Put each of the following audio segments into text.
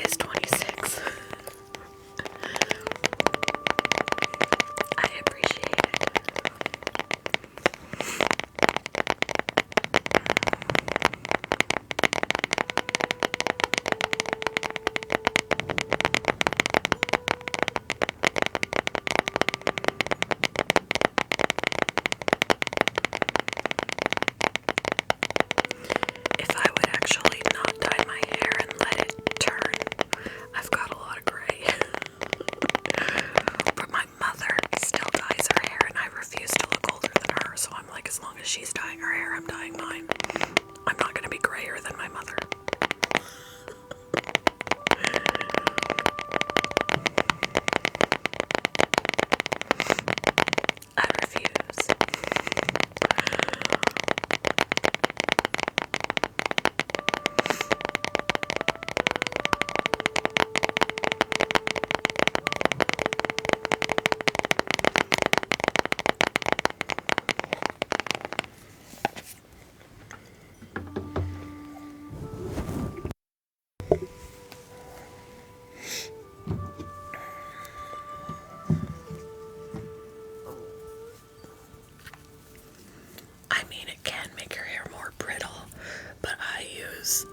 is 26. I appreciate it. If I would actually not dye my hair and let it turn, I've got a lot of gray. But my mother still dyes her hair and I refuse to look older than her, so I'm like, as long as she's dyeing her hair, I'm dyeing mine. I'm not gonna be grayer than my mother. I refuse. I mean, it can make your hair more brittle, but I use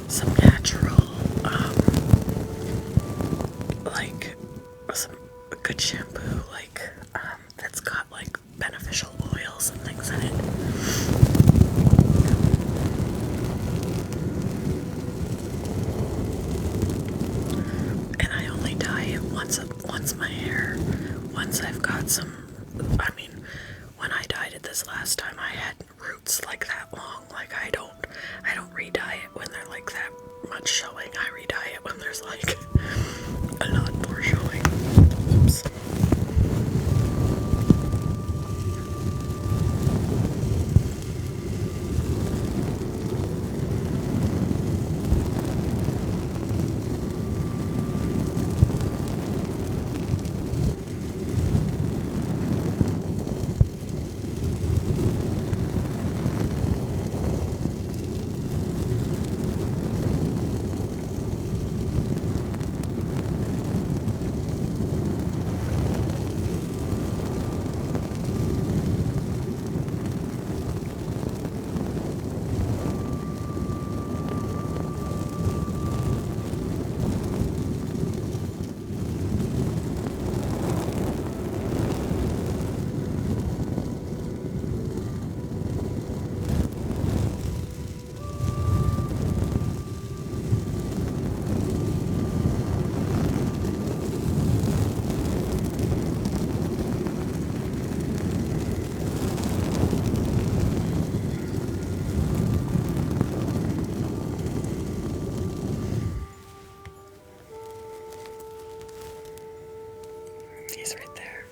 some natural, like some good shampoo, like that's got like beneficial oils and things in it. And I only dye it once my hair, once I've got some, I mean, when I dyed it this last time, I had roots like that long. Like I don't re-dye it when they're like that much showing. I re-dye it when there's like a lot more showing. Oops. He's right there.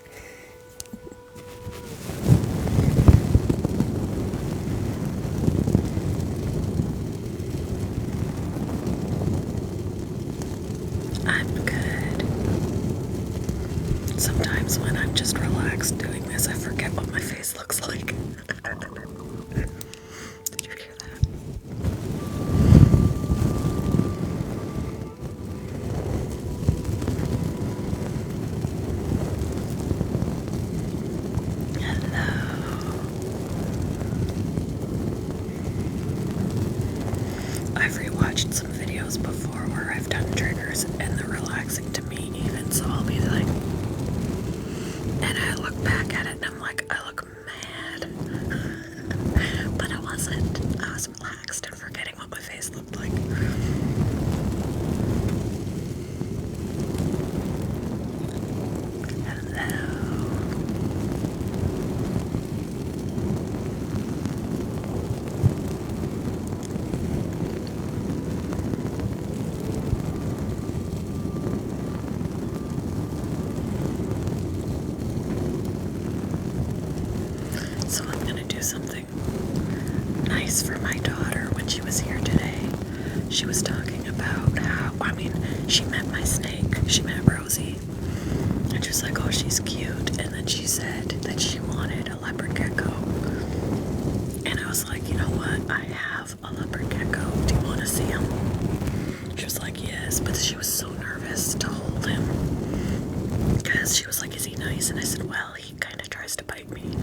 I'm good. Sometimes when I'm just relaxed doing this, I forget what my face looks like. Did you hear that? Hello. I've rewatched some videos before where I've done triggers and they're relaxing to me even, so I'll be like, and I look back at it and I'm like, I look mad. But I wasn't. I was relaxed and forgetting what my face looked like. Hello. So I'm gonna do something nice for my daughter when she was here today. She was talking about how, I mean, she met my snake. She met Rosie. And she was like, oh, she's cute. And then she said that she wanted a leopard gecko. And I was like, you know what? I have a leopard gecko. Do you want to see him? She was like, yeah. she was so nervous to hold him. Because she was like, is he nice? And I said, well, he kind of tries to bite me.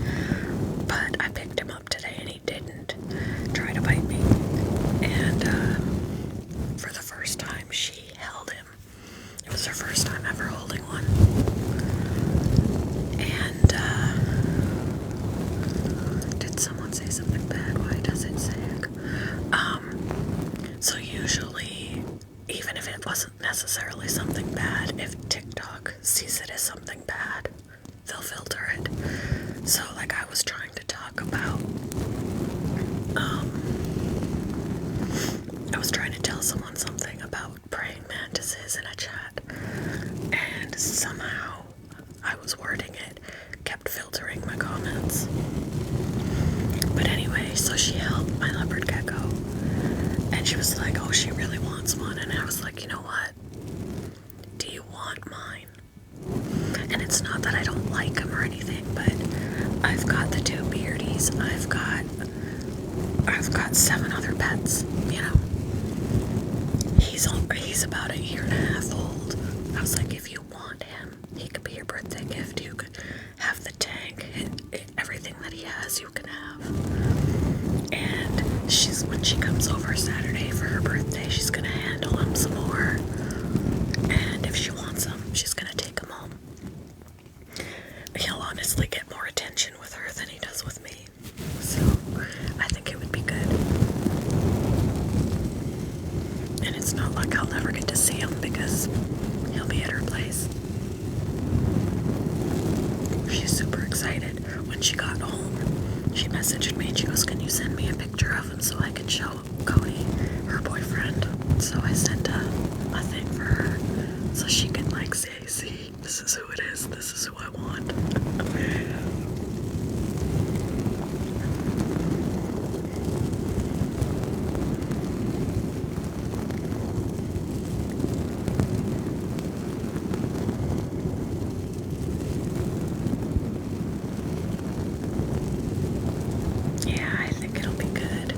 But I picked him up today and he didn't try to bite me. And for the first time, she held him. It was her first time ever holding one. And did someone say something bad? Why does it say it? So usually, even if it wasn't necessarily something bad, if TikTok sees it as something bad, they'll filter it. So like I was trying to talk about, I was trying to tell someone something about praying mantises in a chat, and somehow I was wording it, kept filtering my comments. But anyway, so she held my leopard gecko, and she was like, oh, she really wants one. And I was like, you know what? Do you want mine? And it's not that I don't like them or anything, but I've got the 2 beardies. I've got 7 other pets, you know. He's about 1.5 years old. I was like, if you want him, he could be your birthday gift. You could have the tank, everything that he has, you can have. And when she comes over Saturday for her birthday, she's gonna handle him some more. And if she wants him, she's gonna take him home. He'll honestly get more attention with her than he does with me. So I think it would be good. And it's not like I'll never get to see him because he'll be at her place. She's super excited. When she got home, she messaged me and she goes, can you send me a picture of him so I can show Cody, her boyfriend? So I sent a thing for her so she can like say, see, this is who it is, this is who I want. Yeah, I think it'll be good.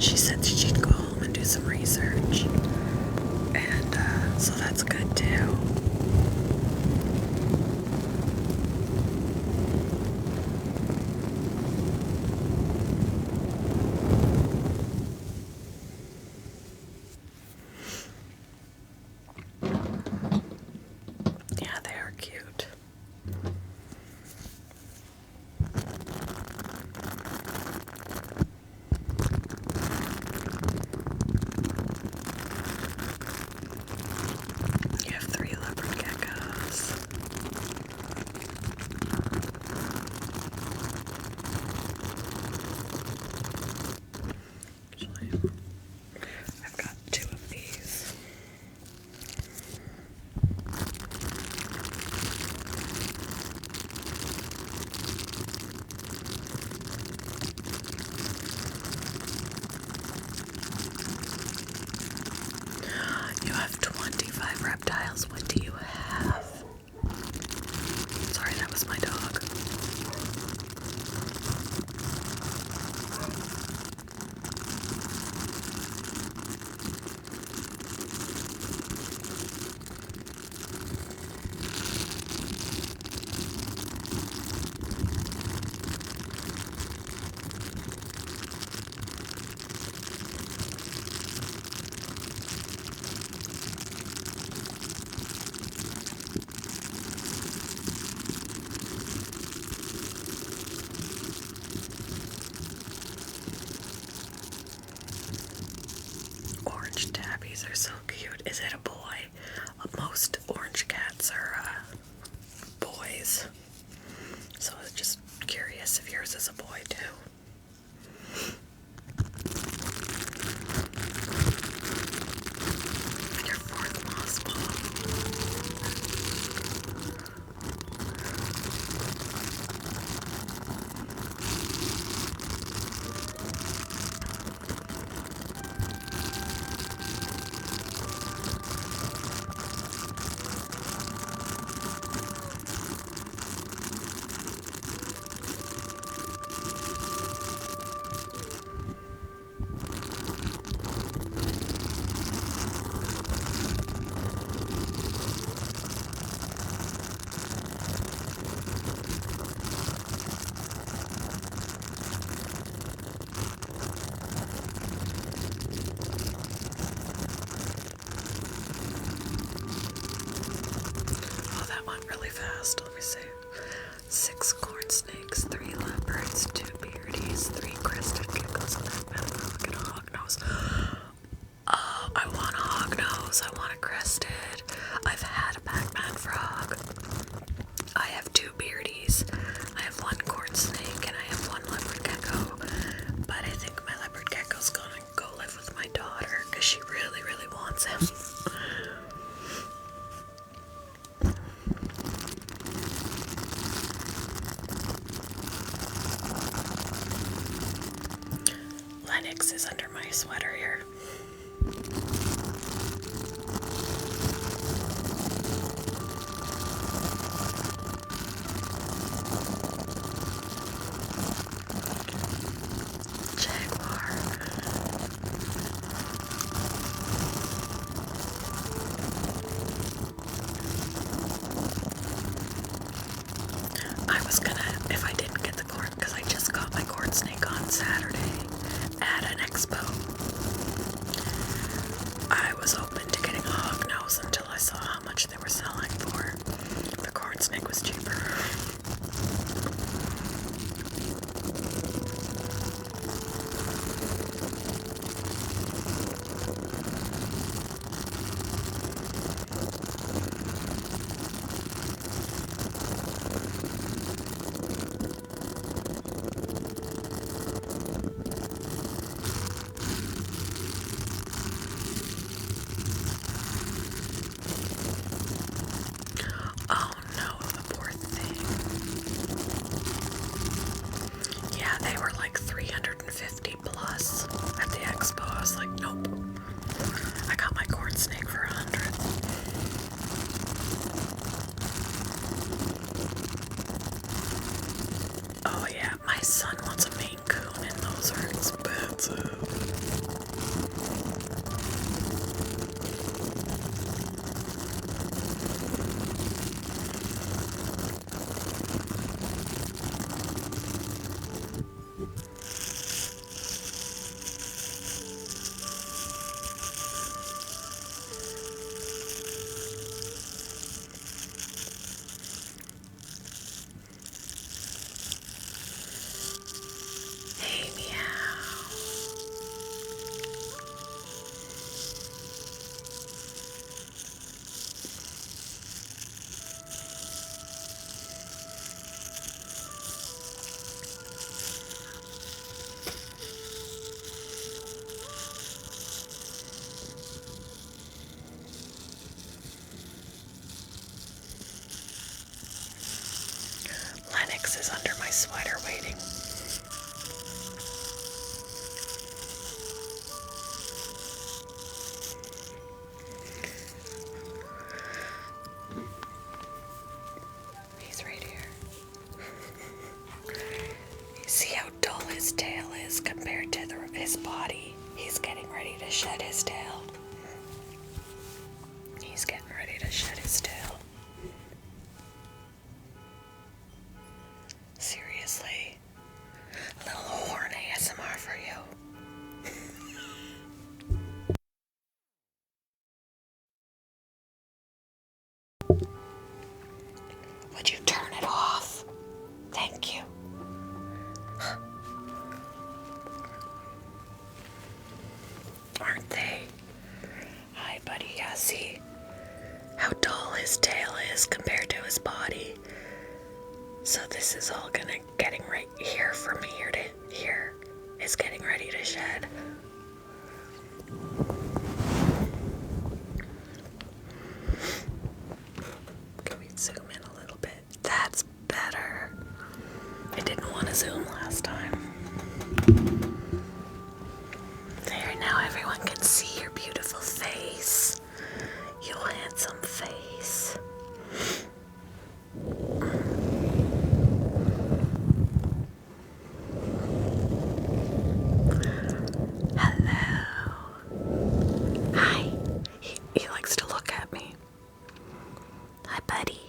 She said she'd go home and do some research. And so that's good too. Yeah, they are cute. You have 3 leopard geckos. Actually, I've got 2 of these. You have 25 reptiles. What do you have? Sorry, that was my dog. Orange tabbies are so cute. Is it a boy? Most orange cats are boys. So I was just curious if yours is a boy too. Your 4th moss ball. wanted. I've had a Pac-Man frog. I have 2 beardies. I have 1 corn snake and I have 1 leopard gecko. But I think my leopard gecko's gonna go live with my daughter because she really, really wants him. Lennox is under my sweater here. Jaguar. I was gonna, if I didn't get the corn, because I just got my corn snake on Saturday at an expo. I was open to getting a hog nose until I saw how much they were selling for. The corn snake was cheaper. Oh no, the poor thing. Yeah, they were like 350 plus at the expo. I was like, nope. I got my corn snake for 100. Oh yeah, my son wants a Maine Coon and those are expensive. Hey, meow. Lennox is under my sweater waiting. He's right here. See how dull his tail is compared to his body? He's getting ready to shed his tail. He's getting ready to shed his tail. Seriously. A little horn ASMR for you. Would you turn it off? Thank you. Aren't they? Hi, buddy. Yeah, see how dull his tail is compared to his body. So this is all getting right here from here to here is getting ready to shed. Can we zoom in a little bit? That's better. I didn't want to zoom last time. There, now everyone can see your beautiful face. Your handsome face. Hello. Hi. He likes to look at me. Hi, buddy.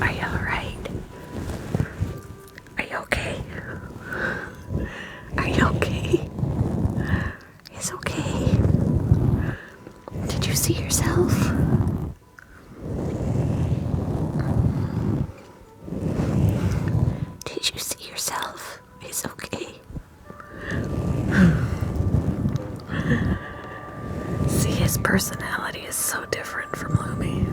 Are you alright? Are you okay? Are you okay? It's okay. Did you see yourself? Did you see yourself? It's okay. See, his personality is so different from Lumi.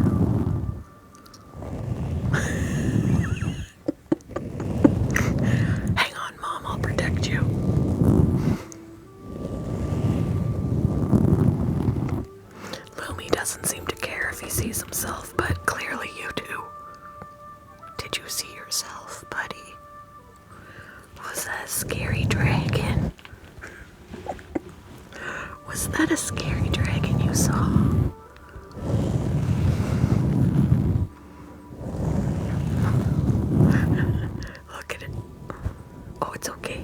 Hang on, Mom, I'll protect you. Lumi doesn't seem to care if he sees himself, but clearly you do. Did you see yourself, buddy? Was that a scary dragon? Was that a scary dragon you saw? Look at it. Oh, it's okay.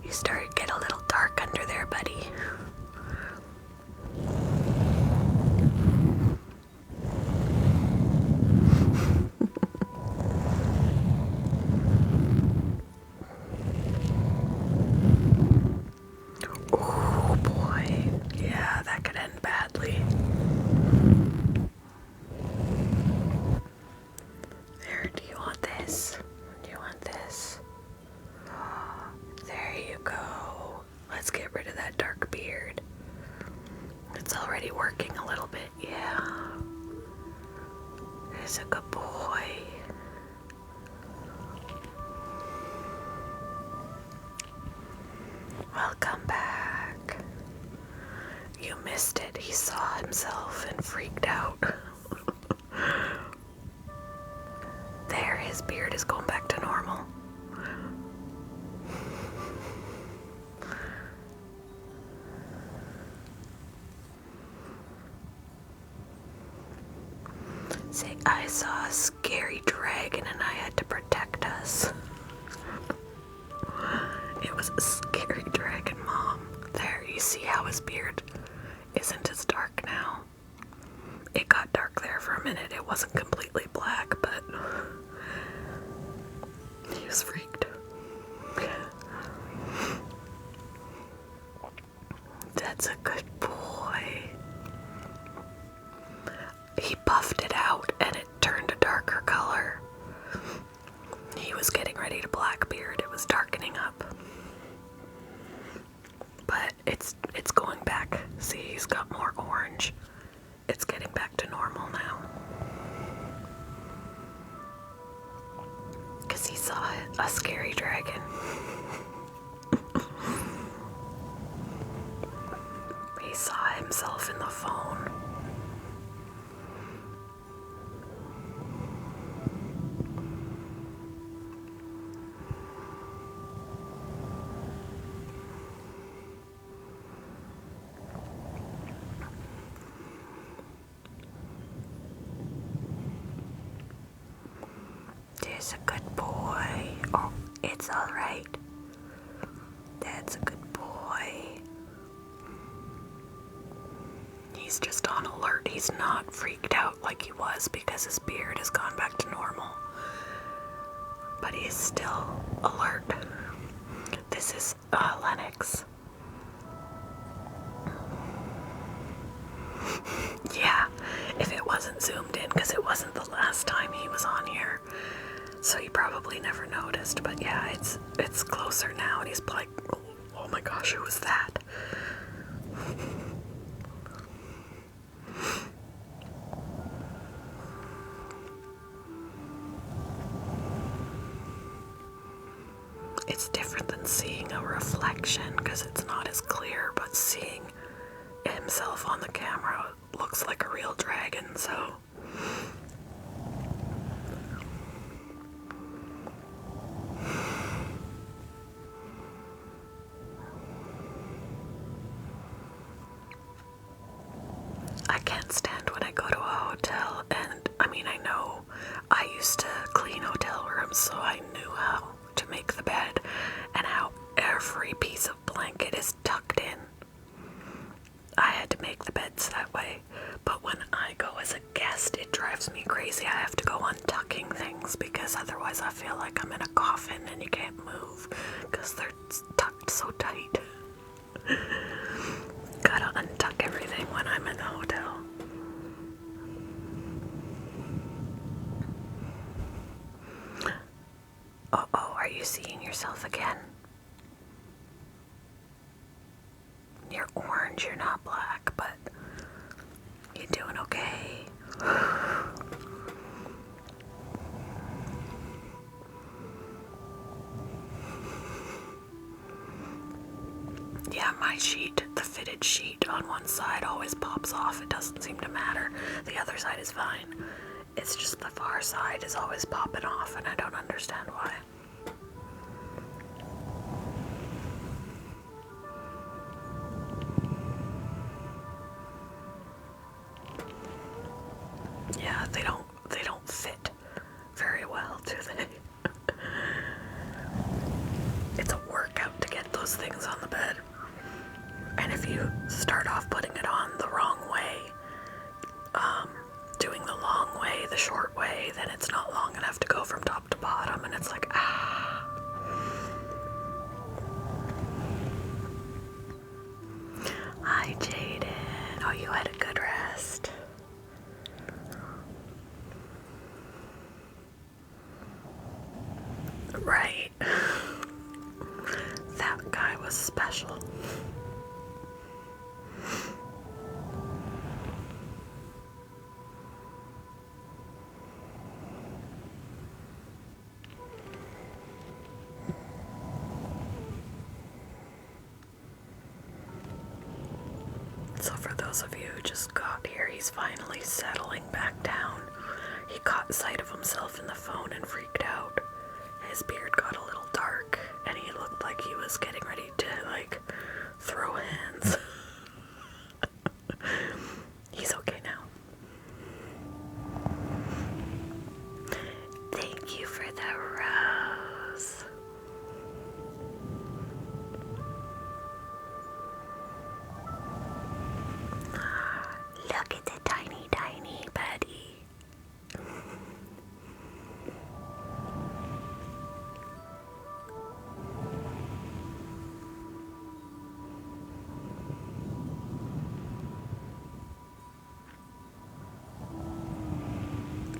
You started to get a little dark under there, buddy. Oh boy. Yeah, that could end badly. There, do you want this? Do you want this? There you go. Let's get rid of that dark beard. It's already working a little bit, yeah. There's a good boy. Welcome back. You missed it. He saw himself and freaked out. There, his beard is going back to normal. Say, I saw a scary dragon and I had to protect us. It was a scary dragon, Mom. There, you see how his beard isn't as dark now. It got dark there for a minute. It wasn't completely black, but he was freaked. That's a good boy. He buffed it out and it turned a darker color. He was getting ready to blackbeard. It was darkening up. But it's going back. See, he's got more orange. It's getting back to normal now. Because he saw a scary dragon. He saw himself in the phone. There's a good boy. Oh, it's alright. That's a good boy. He's just on alert. He's not freaked out like he was because his beard has gone back to normal. But he's still alert. This is Lennox. Yeah, if it wasn't zoomed in, because it wasn't the last time he was on here, so he probably never noticed. But yeah, it's closer now, and he's like, oh my gosh, who was that? It's different than seeing a reflection because it's not as clear, but seeing himself on the camera looks like a real dragon, so I can't stand when I go to a hotel, and I mean, I know I used to clean hotel rooms, so I knew how to make the bed and how every piece of blanket is tucked in. I had to make the beds that way, but when drives me crazy. I have to go untucking things because otherwise I feel like I'm in a coffin and you can't move because they're tucked so tight. Gotta untuck everything when I'm in the hotel. Oh, are you seeing yourself again? You're orange, you're not black, but you doing okay? Yeah, my sheet, the fitted sheet on one side always pops off. It doesn't seem to matter. The other side is fine. It's just the far side is always popping off, and I don't understand why. Yeah, they don't fit very well, do they? It's a workout to get those things on the bed. And if you start off putting it on the wrong way, doing the long way, the short way, then it's not long enough to go from top to bottom, and it's like, ah. Hi, Jaden. Oh, you had a good rest. Right. That guy was special. So for those of you who just got here, he's finally settling back down. He caught sight of himself in the phone and freaked out. His beard got a little dark, and he looked like he was getting ready to, like, throw hands. He's okay now. Thank you for the rose. Look at the tiny, tiny buddy.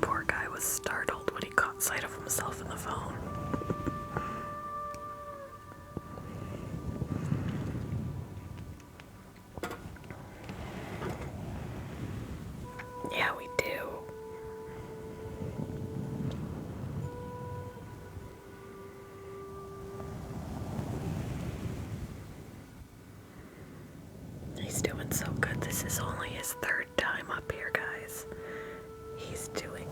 Poor guy was startled when he caught sight of himself in the phone. Yeah, we do. He's doing so good. This is only his third time up here, guys. He's doing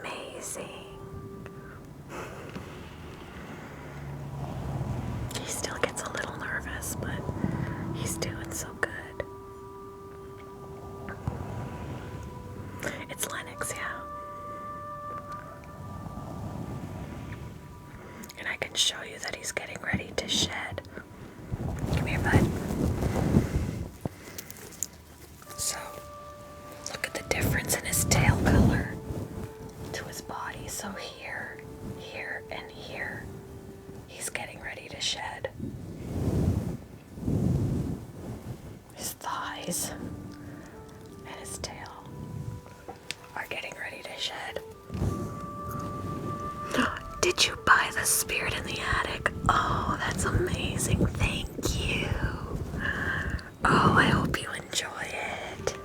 amazing. He still gets a little nervous, but he's doing so good. It's Lennox, yeah. And I can show you that he's getting ready to shed. Come here, bud. So, look at the difference in his tail color to his body. So here, here, and here, he's getting ready to shed. His thighs and his tail are getting ready to shed. Did you buy the Spirit in the Attic? Oh, that's amazing. Thank you. Oh, I hope you enjoy it.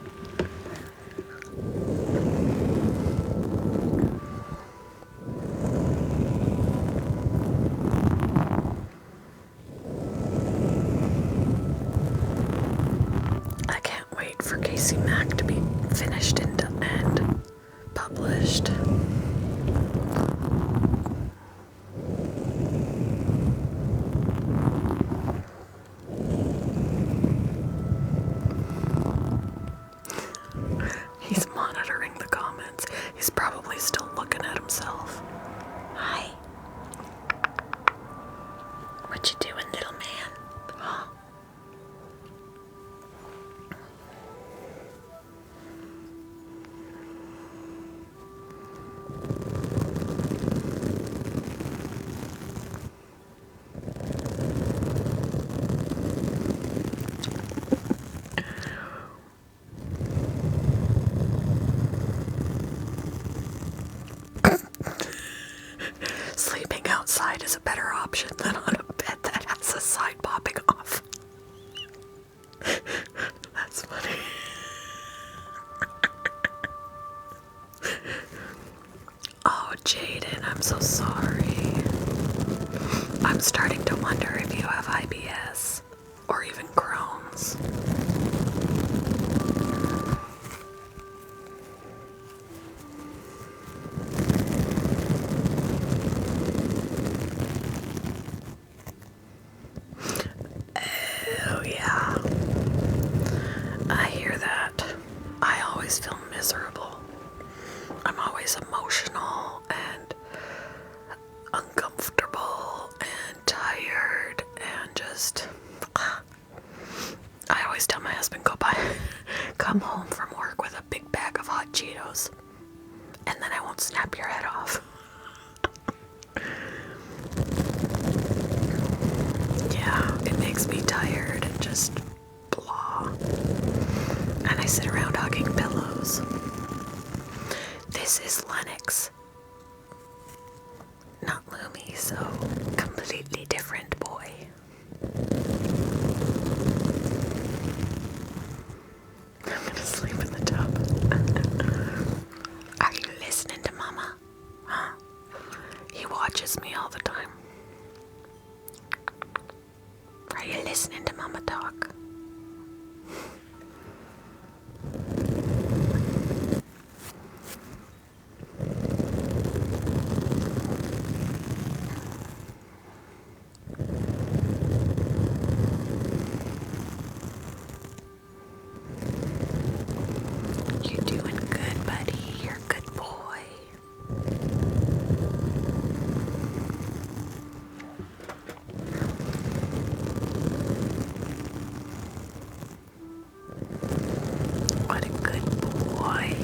I can't wait for Casey Mack to be finished and published. He's monitoring the comments. He's probably still looking at himself. Hi. What you doing, little man? Huh? option than on a bed that has a side popping off. That's funny. Oh, Jaden, I'm so sorry. I'm starting to wonder if you have IBS or even Crohn's. Oh, yeah. I hear that. I always feel miserable. I'm always emotional and uncomfortable and tired and just... I always tell my husband, come home from work with a big bag of hot Cheetos, and then I won't snap your head off. Yeah, it makes me tired and just blah. And I sit around hugging pillows. This is Lennox. Not Lumi, so completely different boy. I'm gonna sleep in the tub. Are you listening to Mama? Huh? He watches me all the time. Are you listening to Mama talk? You're doing good, buddy. You're a good boy. What a good boy.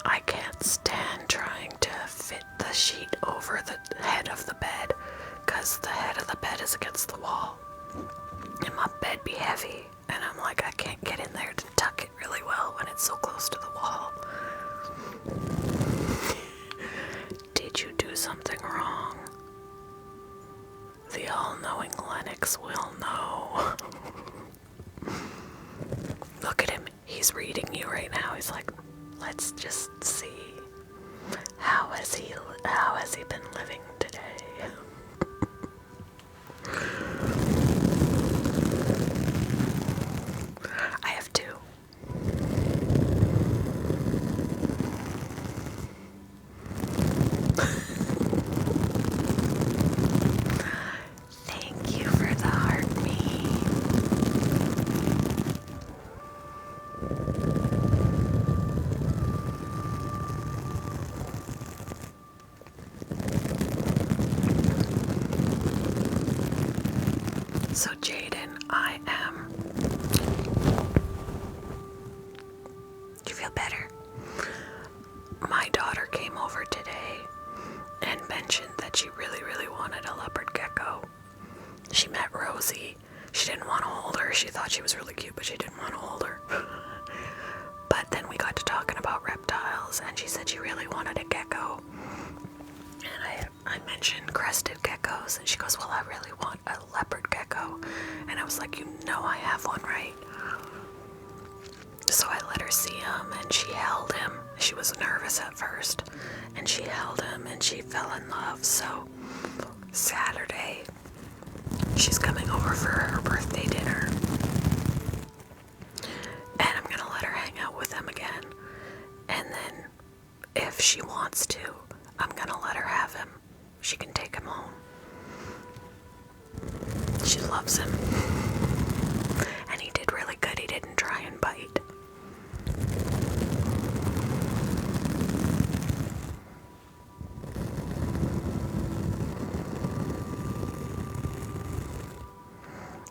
I can't stand trying to fit the sheet over the head of the bed, because the head of the bed is against the wall. And my bed be heavy, and I'm like, I can't get in there to tuck it really well when it's so close to the wall. Did you do something wrong? The all-knowing Lennox will know. Look at him. He's reading you right now. He's like, let's just see. How has he been living today? I have two. Thank you for the heart meme. So Jaden, I am... Do you feel better? My daughter came over today and mentioned that she really, really wanted a leopard gecko. She met Rosie. She didn't want to hold her. She thought she was really cute, but she didn't want to hold her. But then we got to talking about reptiles, and she said she really wanted a gecko. And I mentioned crested geckos, and she goes, well, I really want a leopard gecko. And I was like, you know I have one, right? So I let her see him, and she held him. She was nervous at first, and she held him, and she fell in love. So Saturday, she's coming over for her birthday dinner, and I'm gonna let her hang out with him again. And then, if she wants to, I'm gonna let her have him. She can take him home. She loves him. And he did really good. He didn't try and bite.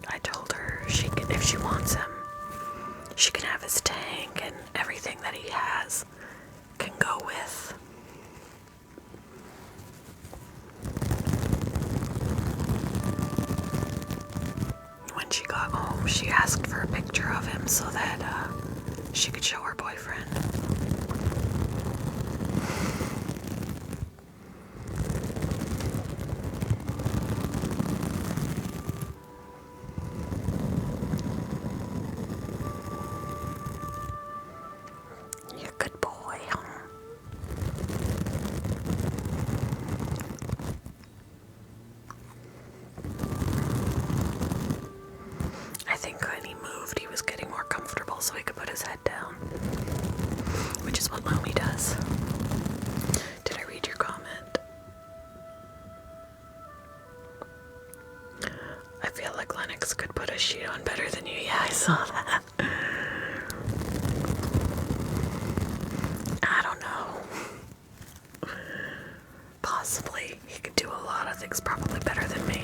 I told her if she wants him, she can have his tank, and everything that he has can go with. she asked for a picture of him so that she could show her boyfriend. You're a good boy, huh? I think when he moved, he was getting more comfortable so he could put his head down, which is what Lomi does. Did I read your comment? I feel like Lennox could put a sheet on better than you. Yeah, I saw that. I don't know. Possibly. He could do a lot of things probably better than me.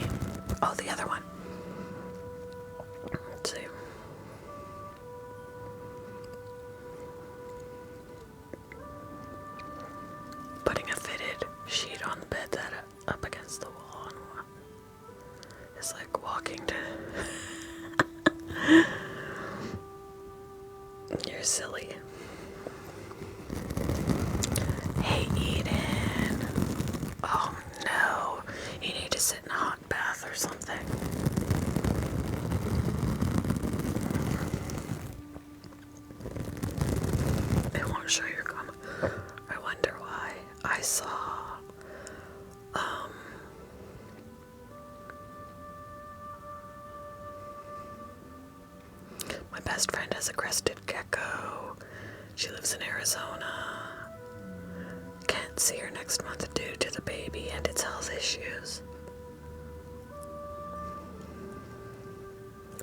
Oh, the other one. Let's see. Putting a fitted sheet on the bed that up against the wall is like walking to... You're silly. Hey, Eden. Oh no. You need to sit in a hot bath or something. It won't show your comment. I wonder why. I saw my best friend has a crested gecko. She lives in Arizona. Can't see her next month due to the baby and its health issues.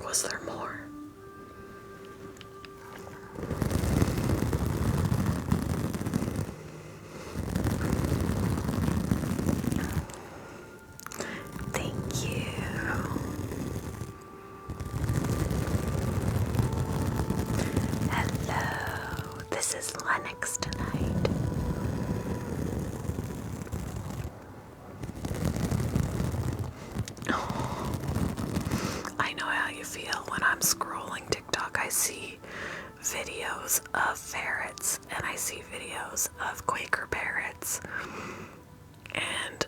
Was there more? Thank you. Hello, this is Lennox tonight. Oh, I know how you feel when I'm scrolling TikTok. I see videos of ferrets and I see videos of Quaker parrots. And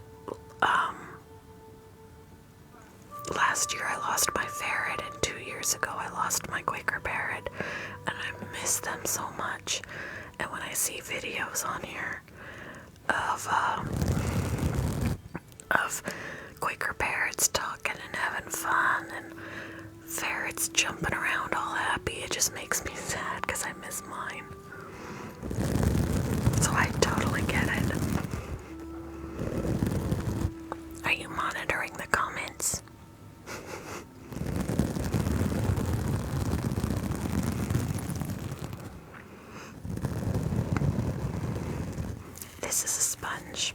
last year I lost my ferret, and 2 years ago I lost my Quaker parrot, and I miss them so much. And when I see videos on here of Quaker parrots talking and having fun and ferrets jumping around all happy, it just makes me sad because I miss mine. So I totally get it. Are you monitoring the comments? This is a sponge,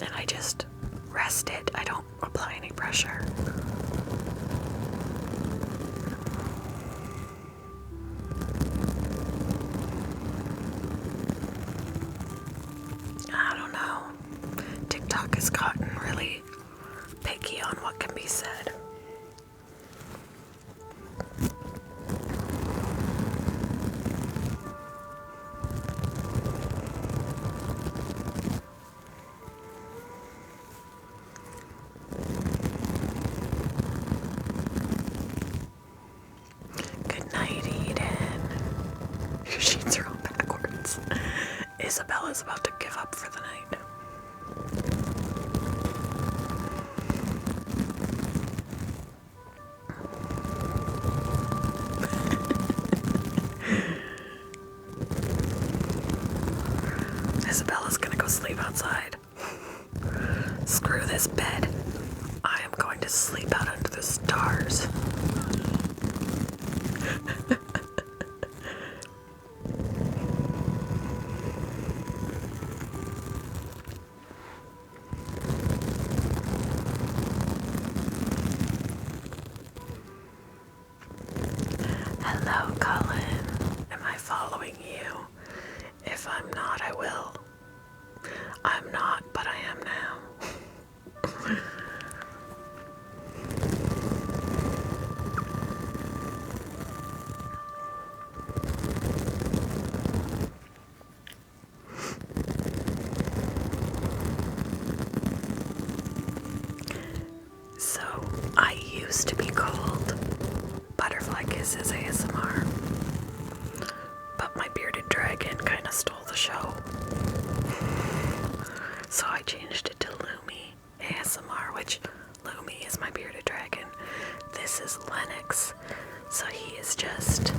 and I just rest it. I don't apply any pressure. I don't know. TikTok has gotten really picky on what can be said. Good night, Eden. Your sheets are all backwards. Isabella's about to give up for the night. Isabella's gonna go sleep outside. Screw this bed. I am going to sleep out under the stars. Hello, Colin. Am I following you? If I'm not, I will. I'm not, but I am now. is ASMR. But my bearded dragon kind of stole the show. So I changed it to Lumi ASMR, which Lumi is my bearded dragon. This is Lennox. So he is just,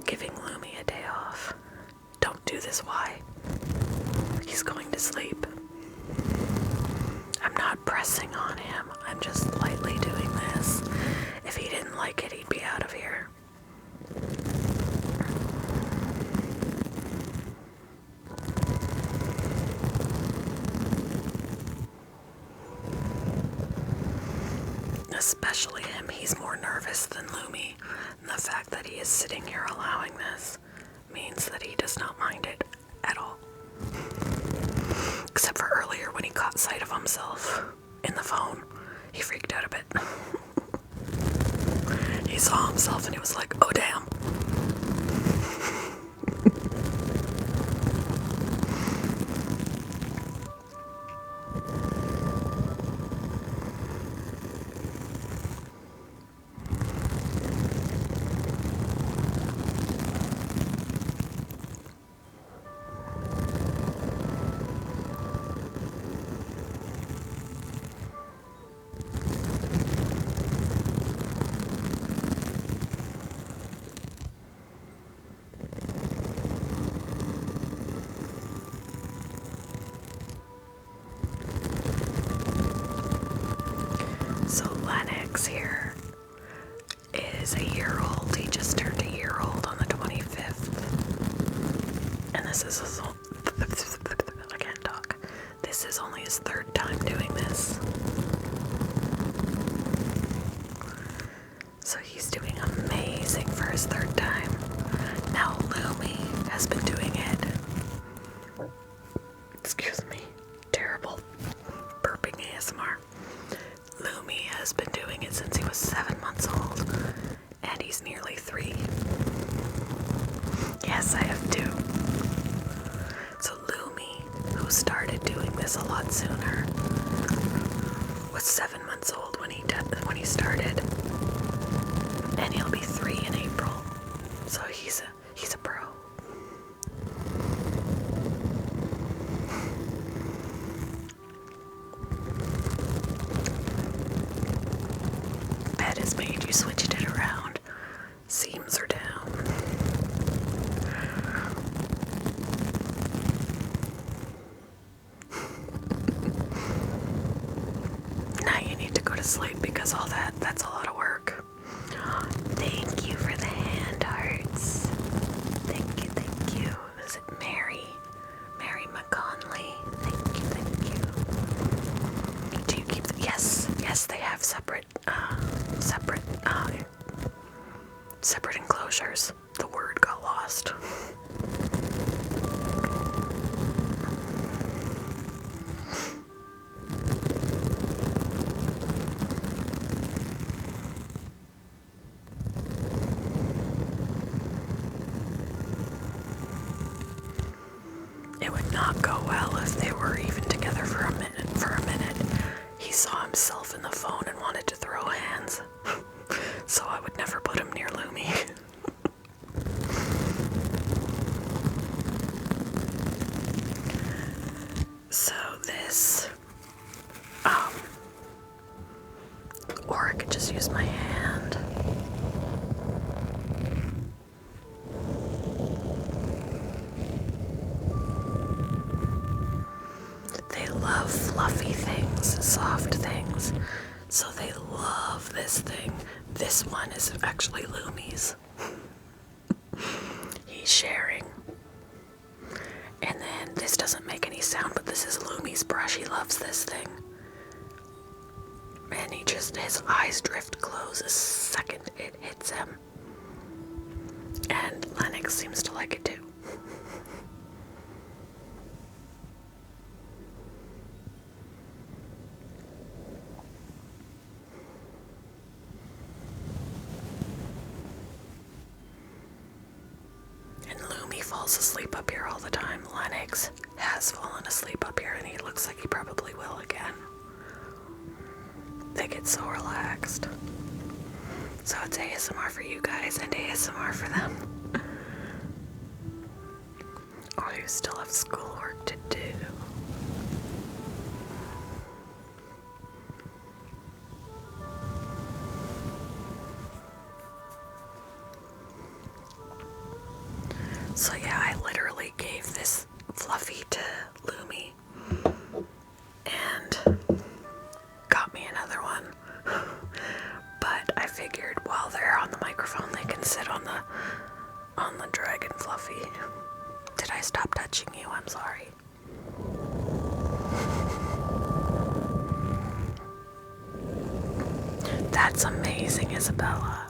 giving Lumi a day off. Don't do this, why? He's going to sleep. I'm not pressing on him. I'm just lightly doing this. If he didn't like it, he'd be out of here. Especially him, he's more nervous than Lumi. And the fact that he is sitting here allowing this means that he does not mind it at all. Except for earlier when he caught sight of himself in the phone. He freaked out a bit. He saw himself and he was like, oh damn. So Lennox here is a year old. He just turned a year old on the 25th. And this is his, I can't talk. This is only his third time doing this. So he's doing amazing for his third time. Now Lumi has been doing it. Excuse me. Terrible burping ASMR. Lumi has been doing it since he was 7 months old, and he's nearly 3. Yes, I have 2. So Lumi, who started doing this a lot sooner, was 7 months old when he started, and he'll be 3 in April. So he's a pro. Bed has made you switched it around. Seams are down. Now you need to go to sleep because all that's a lot of work. Thank you for the hand hearts. Thank you. Is it Mary? Mary McConley. Thank you. Do you keep yes, they have separate enclosures. The word got lost. It would not go well if they were even together for a minute. He saw himself in the phone and wanted to throw hands. So I would never put him near Lumi. So this, or I could just use my hand. They love fluffy things, soft things. So they love this thing. This one is actually Lumi's. He's sharing. And then this doesn't make any sound, but this is Lumi's brush. He loves this thing. And his eyes drift close the second it hits him. And Lennox seems to like it too. Falls asleep up here all the time. Lennox has fallen asleep up here, and he looks like he probably will again. they get so relaxed. So it's ASMR for you guys and ASMR for them. Oh, you still have schoolwork to do. So yeah, I literally gave this Fluffy to Lumi and got me another one. But I figured while they're on the microphone, they can sit on the dragon Fluffy. Did I stop touching you? I'm sorry. That's amazing, Isabella.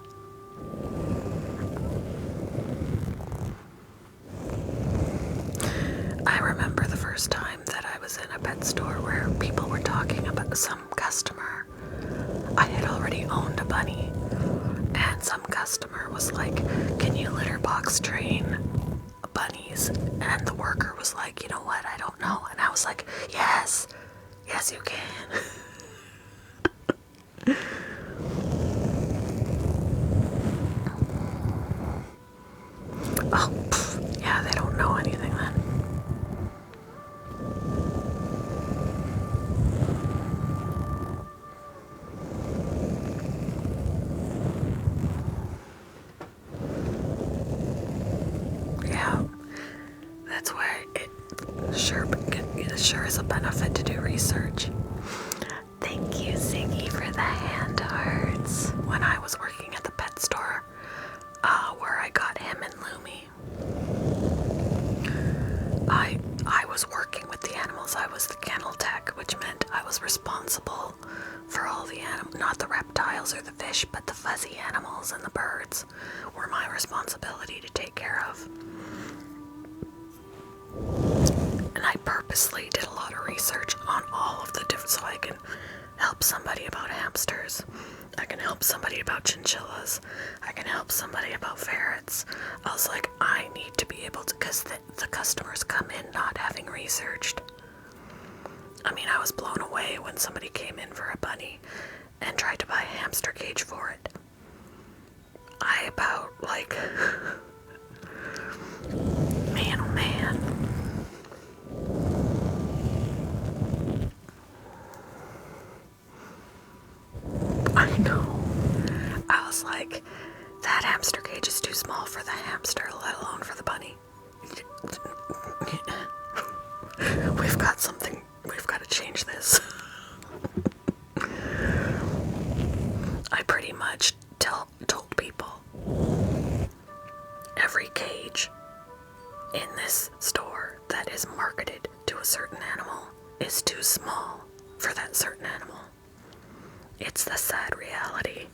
I remember the first time that I was in a pet store where people were talking about some customer. I had already owned a bunny, and some customer was like, "Can you litter box train bunnies?" And the worker was like, "You know what? I don't know." And I was like, "Yes, yes, you can." Oh, yeah, they don't know anything then. Yeah, that's why it sure is a benefit to do research. Thank you, Ziggy, for the hand hearts. When I was working at the pet store, where I got him and Lumi, I was working with the animals. I was the kennel tech, which meant I was responsible for all the animals, not the reptiles or the fish, but the fuzzy animals and the birds were my responsibility to take care of. And I purposely did a lot of research on all of the different, so I can help somebody about hamsters. I can help somebody about chinchillas. I can help somebody about ferrets. I was like, I need to be able to, because the customers come in not having researched. I mean, I was blown away when somebody came in for a bunny and tried to buy a hamster cage for it. I about, like, man, oh man. I know. I was like, that hamster cage is too small for the hamster, let alone for the bunny. We've got to change this. I pretty much told people every cage in this store that is marketed to a certain animal is too small for that certain animal. It's the sad reality.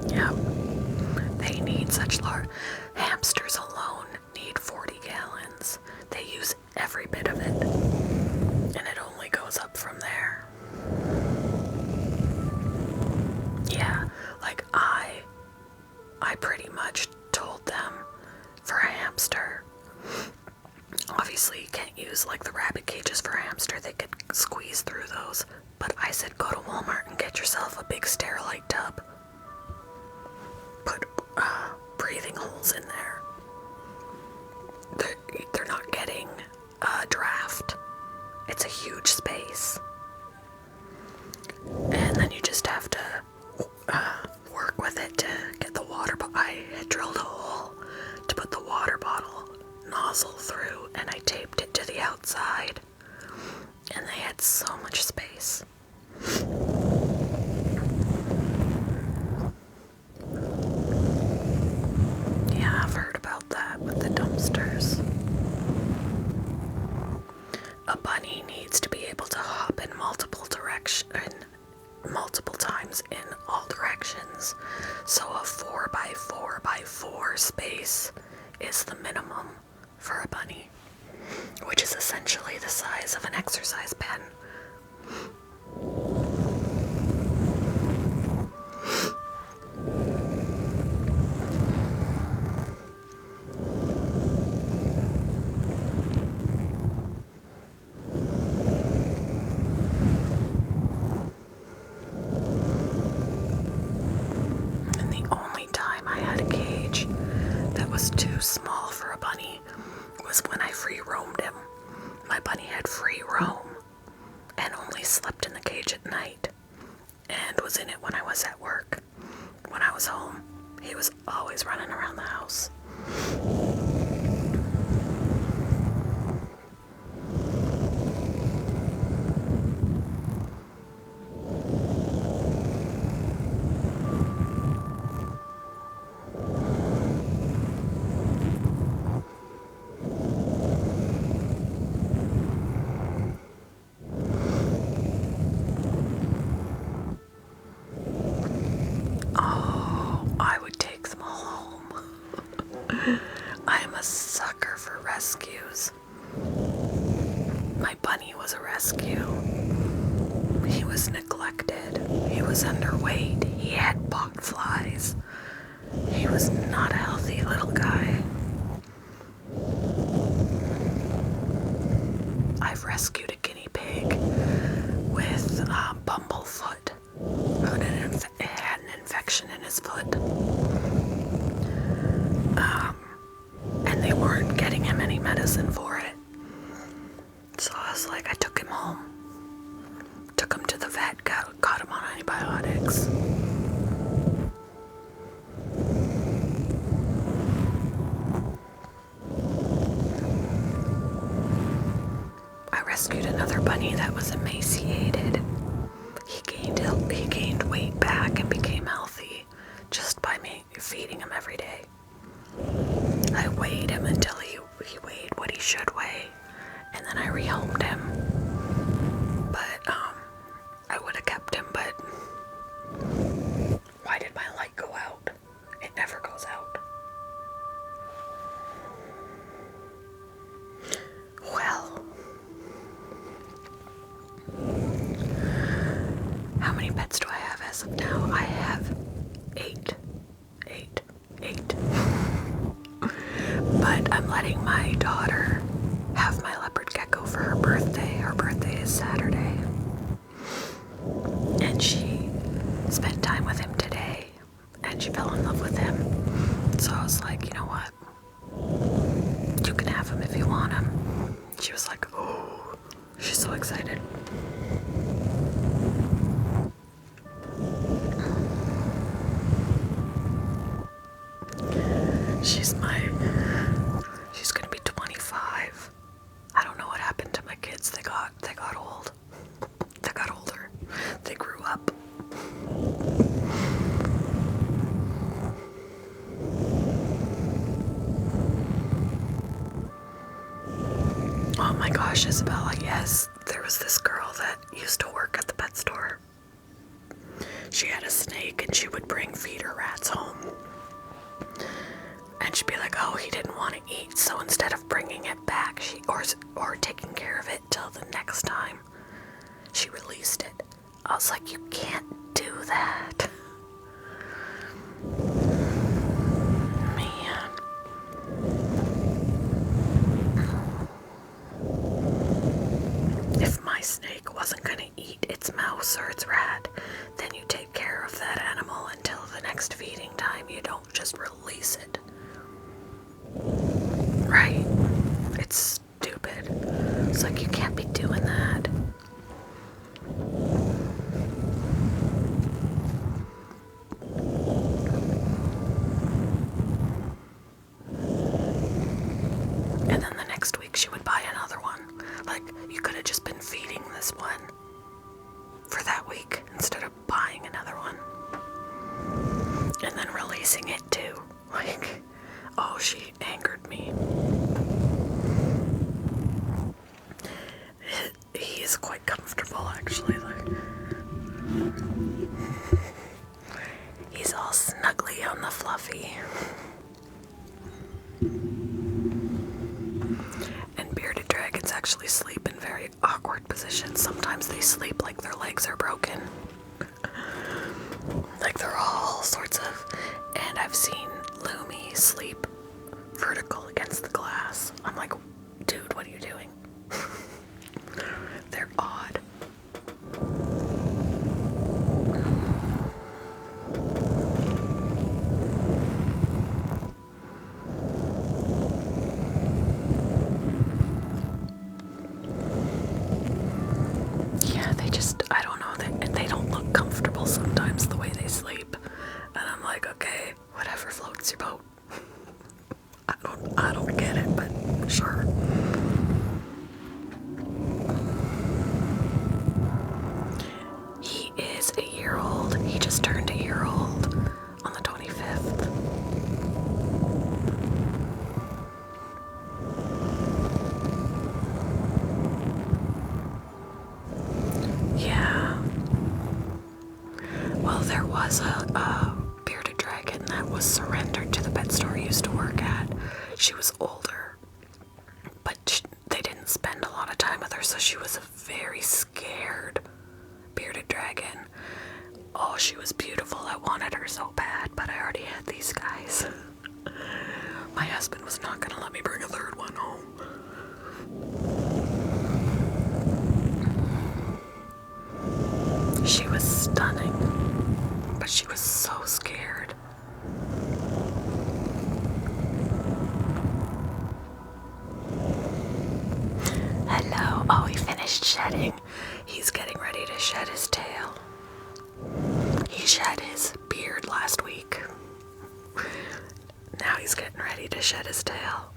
Yeah, they need such large. Hamsters alone need 40 gallons. They use every bit of it, and it only goes up from there. Yeah, like I pretty much told them for a hamster. Obviously, you can't use like the rabbit cages for a hamster, they could squeeze through those. But I said, go to Walmart and get yourself a big Sterilite tub. Put breathing holes in there. They're not getting a draft. It's a huge space. And then you just have to work with it to get the water. I had drilled a hole to put the water bottle nozzle through, and I taped it to the outside, and they had so much space. Yeah, I've heard about that with the dumpsters. A bunny needs to be able to hop in multiple times in all directions, so a 4x4x4 space is the minimum for a bunny. which is essentially the size of an exercise pen. And the only time I had a cage that was too small for a bunny was when I free roamed him. My bunny had free roam and only slept in the cage at night and was in it when I was at work. When I was home, he was always running around the house. I would take them all home. I am a sucker for rescues. My bunny was a rescue. He was neglected. He was underweight. He had bot flies. He was not a healthy little guy. I've rescued a guinea pig with bumblefoot. It had an infection in his foot. And they weren't getting him any medicine for it. So I was like, I took him home. Took him to the vet, got him on antibiotics. I rescued another bunny that was emaciated. He gained weight back and became healthy just by me feeding him every day. I weighed him until he weighed what he should weigh, and then I rehomed him. But I would have kept him, but why did my light go out? It never goes out. Well, how many pets do I have as of now? I have 8. But I'm letting my daughter have my leopard gecko for her birthday. Her birthday is Saturday. And she spent time with him today. And she fell in love with him. So I was like, you know what? You can have him if you want him. She was like, oh. She's so excited. She's gonna be 25. I don't know what happened to my kids. They got old. They got older. They grew up. Oh my gosh, Isabella, yes. There was this girl that used to work at the pet store. She had a snake and she would bring feeder rats home. And she'd be like, oh, he didn't want to eat, so instead of bringing it back, or taking care of it till the next time, she released it. I was like, you can't do that. Man. If my snake wasn't gonna eat its mouse or its rat, then you take care of that animal until the next feeding time. You don't just release it. Right? It's stupid. It's like, you can't be doing that. And then the next week she would buy another one. Like, you could have just been feeding this one for that week instead of buying another one. And then releasing it too. Like, oh, she angered me. He is quite comfortable, actually. Like, he's all snuggly on the fluffy. And Bearded Dragon positions. Sometimes they sleep like their legs are broken. Like they're all sorts of. And I've seen Lumi sleep vertical against the glass. I'm like, dude, what are you doing? They're odd. Yeah, I don't know, they don't look comfortable sometimes the way they sleep. And I'm like, okay, whatever floats your boat. I don't get it, but sure. He is a year old. He just turned a year old on the 25th. Yeah. Well, there was a bearded dragon that was surrendered to the pet store I used to work at. She was older, but they didn't spend a lot of time with her, so she was a very scared bearded dragon. Oh, she was beautiful. I wanted her so bad, but I already had these guys. My husband was not going to let me bring a third one home. She was stunning, but she was so scared. Hello. Oh, he finished shedding. He's getting ready to shed his tail. He shed his beard last week. Now he's getting ready to shed his tail.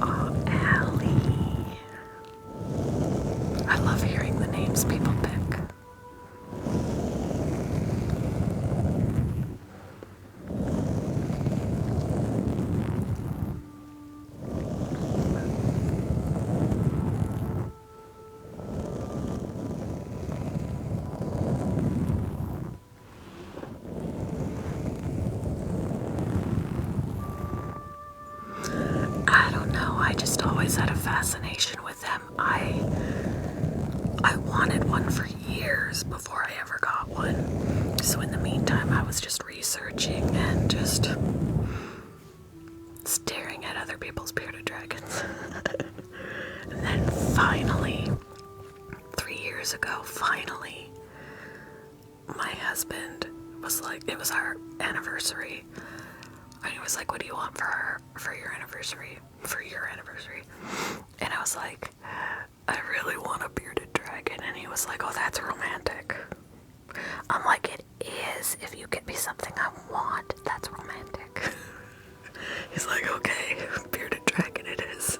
Oh, Allie. I love hearing the names people pick. I don't know, I just always had a fascination with them. I wanted one for years before I ever got one. So in the meantime, I was just researching and just staring at other people's bearded dragons. And then finally, 3 years ago, my husband was like, it was our anniversary. And he was like, what do you want for your anniversary? For your anniversary. And I was like, I really want a bearded dragon. And he was like, oh, that's romantic. I'm like, it is. If you get me something I want, that's romantic. He's like, okay, bearded dragon it is.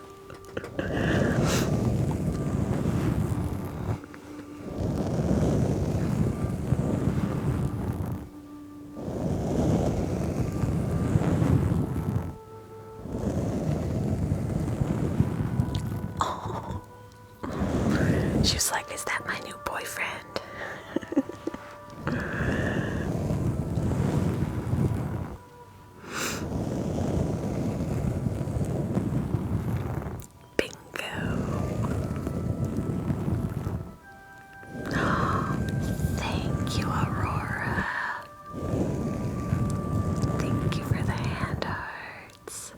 She was like, is that my new boyfriend? Bingo. Thank you, Aurora. Thank you for the hand hearts.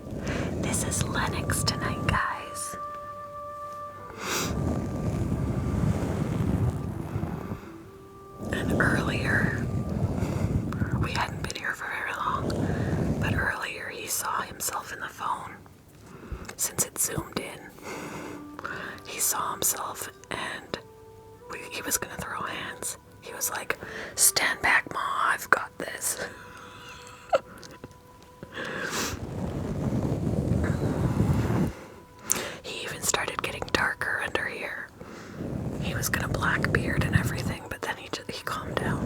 This is Lennox tonight, guys. And earlier, we hadn't been here for very long, but earlier he saw himself in the phone. Since it zoomed in, he saw himself and he was gonna throw hands. He was like, stand back, Ma, I've got this. He even started getting darker under here. He was gonna black beard and everything, but then he calmed down.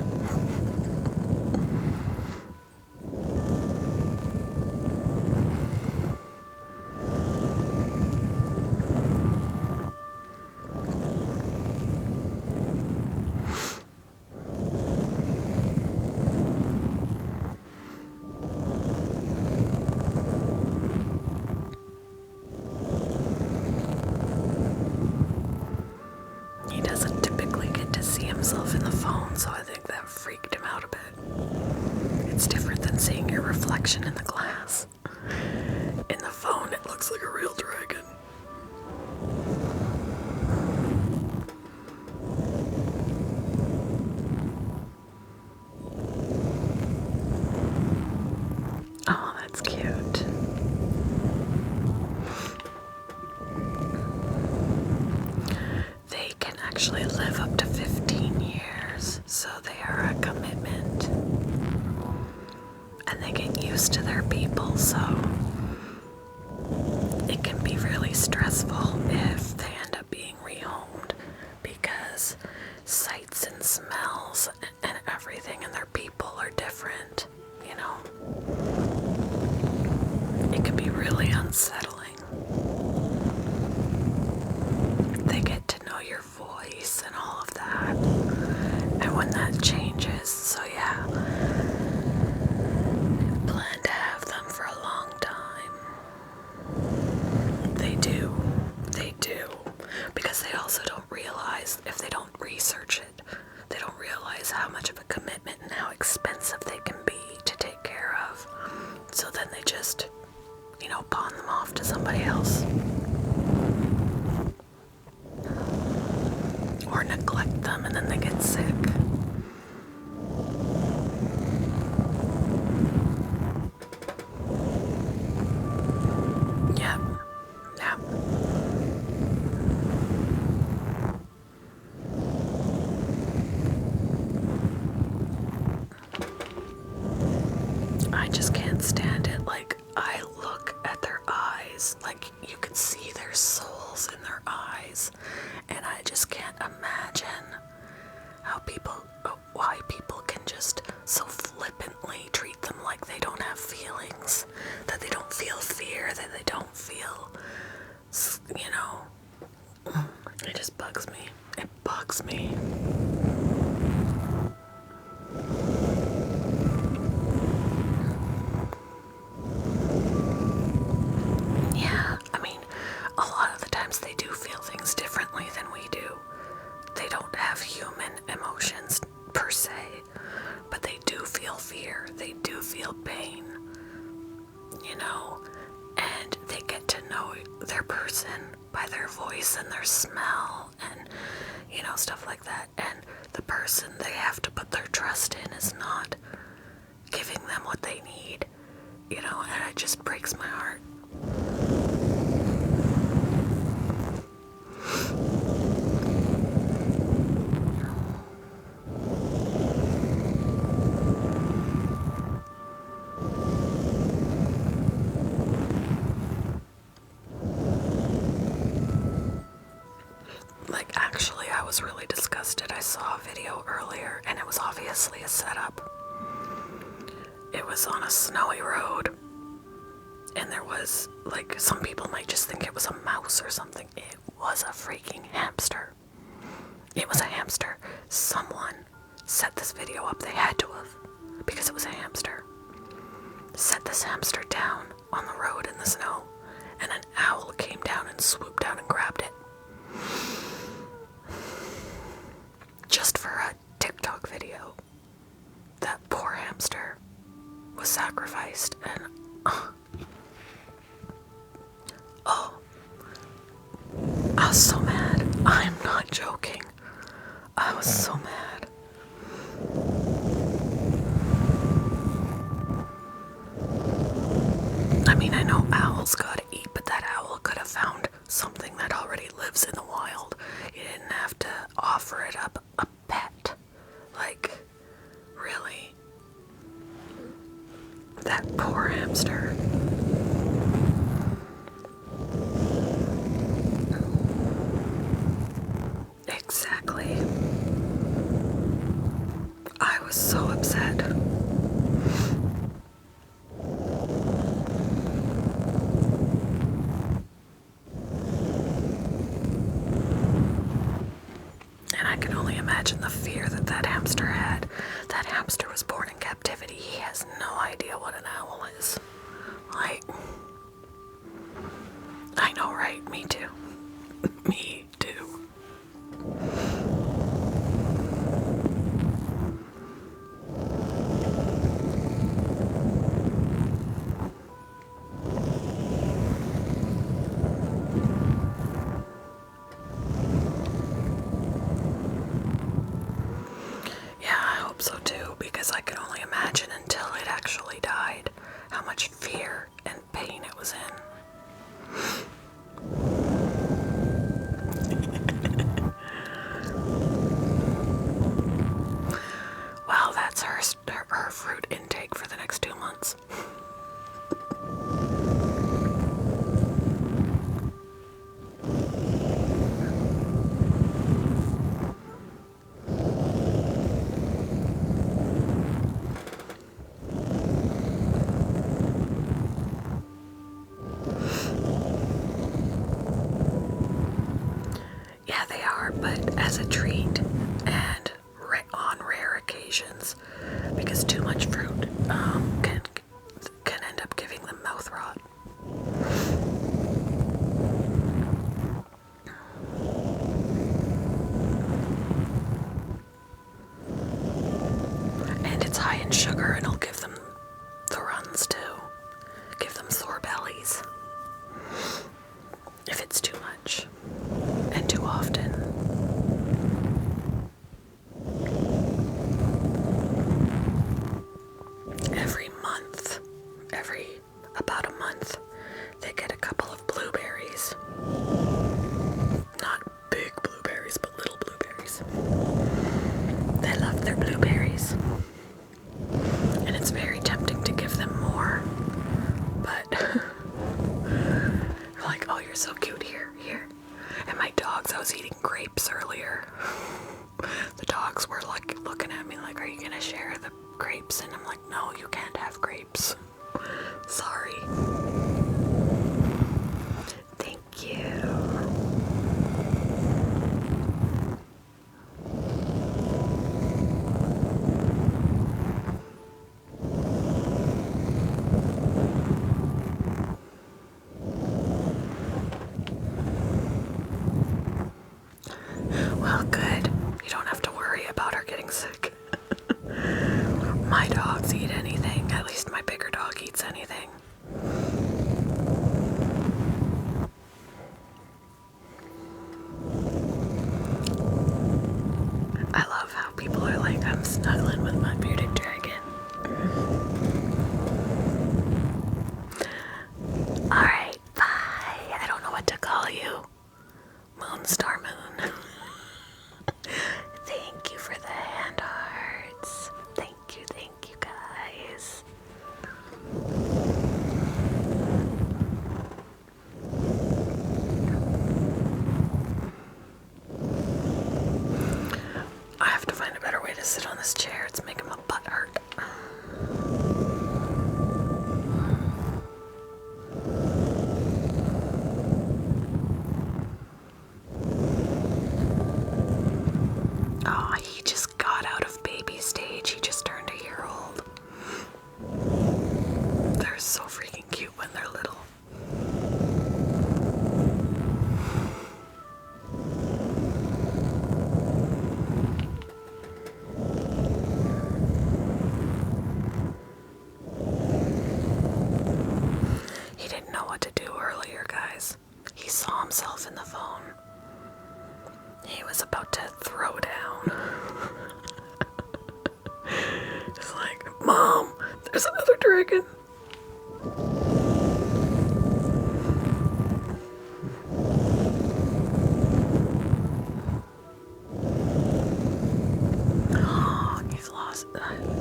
In the phone, it looks like a real dragon. Oh, that's cute. They can actually live up to 15 years, so they are a commitment. And they get used to their people, so it can be really stressful if they end up being rehomed, because sights and smells and everything and their people are different, you know. It can be really unsettling. They get to know your voice and all of that. And when that changes, so yeah, plan to have them for a long time. They do. They do. Because they also don't realize, if they don't research it, they don't realize how much of a commitment and how expensive they can be to take care of. So then they just, you know, pawn them off to somebody else. Or neglect them and then they get sick. Yep. Yep. I just can't stand it. Like, I look at their eyes, like you can see their souls in their eyes, and I just can't imagine why people can just so flippantly treat them like they don't have feelings, that they don't feel fear, that they don't feel, you know, it just bugs me. It bugs me. Yeah, I mean, a lot of the times they do feel things differently than we do. They don't have human emotions per se, but they do feel fear, they do feel pain, you know, and they get to know their person by their voice and their smell and, you know, stuff like that. And the person they have to put their trust in is not giving them what they need, you know, and it just breaks my heart. Like, actually, I was really disgusted. I saw a video earlier, and it was obviously a setup. It was on a snowy road, and there was, like, some people might just think it was a mouse or something. It was a freaking hamster. It was a hamster. Someone set this video up. They had to have, because it was a hamster. Set this hamster down on the road in the snow, and an owl came down and swooped down and grabbed it. Just for a TikTok video. That poor hamster was sacrificed, and I was so mad. I'm not joking. I was so mad. I mean, I know owls gotta eat, but that owl could have found something that already lives in the wild. You didn't have to offer it up a pet. Like, really? That poor hamster. Exactly. I was so upset. And I can only imagine the fear that that hamster had. That hamster was born in captivity. He has no idea what an owl is. Like, I know, right? Me too. Me too. but as a treat and on rare occasions, because too much fruit can end up giving them mouth rot. And it's high in sugar, and it'll give them the runs too. Give them sore bellies if it's too much and too often. About a month, they get a couple of blueberries. Not big blueberries, but little blueberries. They love their blueberries. And it's very tempting to give them more. But, like, oh, you're so cute, here. And my dogs, I was eating grapes earlier. The dogs were like looking at me like, are you gonna share the grapes? And I'm like, no, you can't have grapes. Sorry. Thank you. Well, good. You don't have to worry about her getting sick. My dogs eat anything. At least my bigger dog eats anything. I love how people are like, I'm snuggling with my bearded dragon. Alright, bye. I don't know what to call you. Moonstar Moon. Thank you for the hand hearts. Thank you guys. I have to find a better way to sit on this chair. It's making my butt hurt. Oh, he just got out of baby stage. He just turned a year old. They're so freaking cute when they're little. He didn't know what to do earlier, guys. He saw himself in the phone. He was about to throw down. It's like, Mom, there's another dragon. Oh, he's lost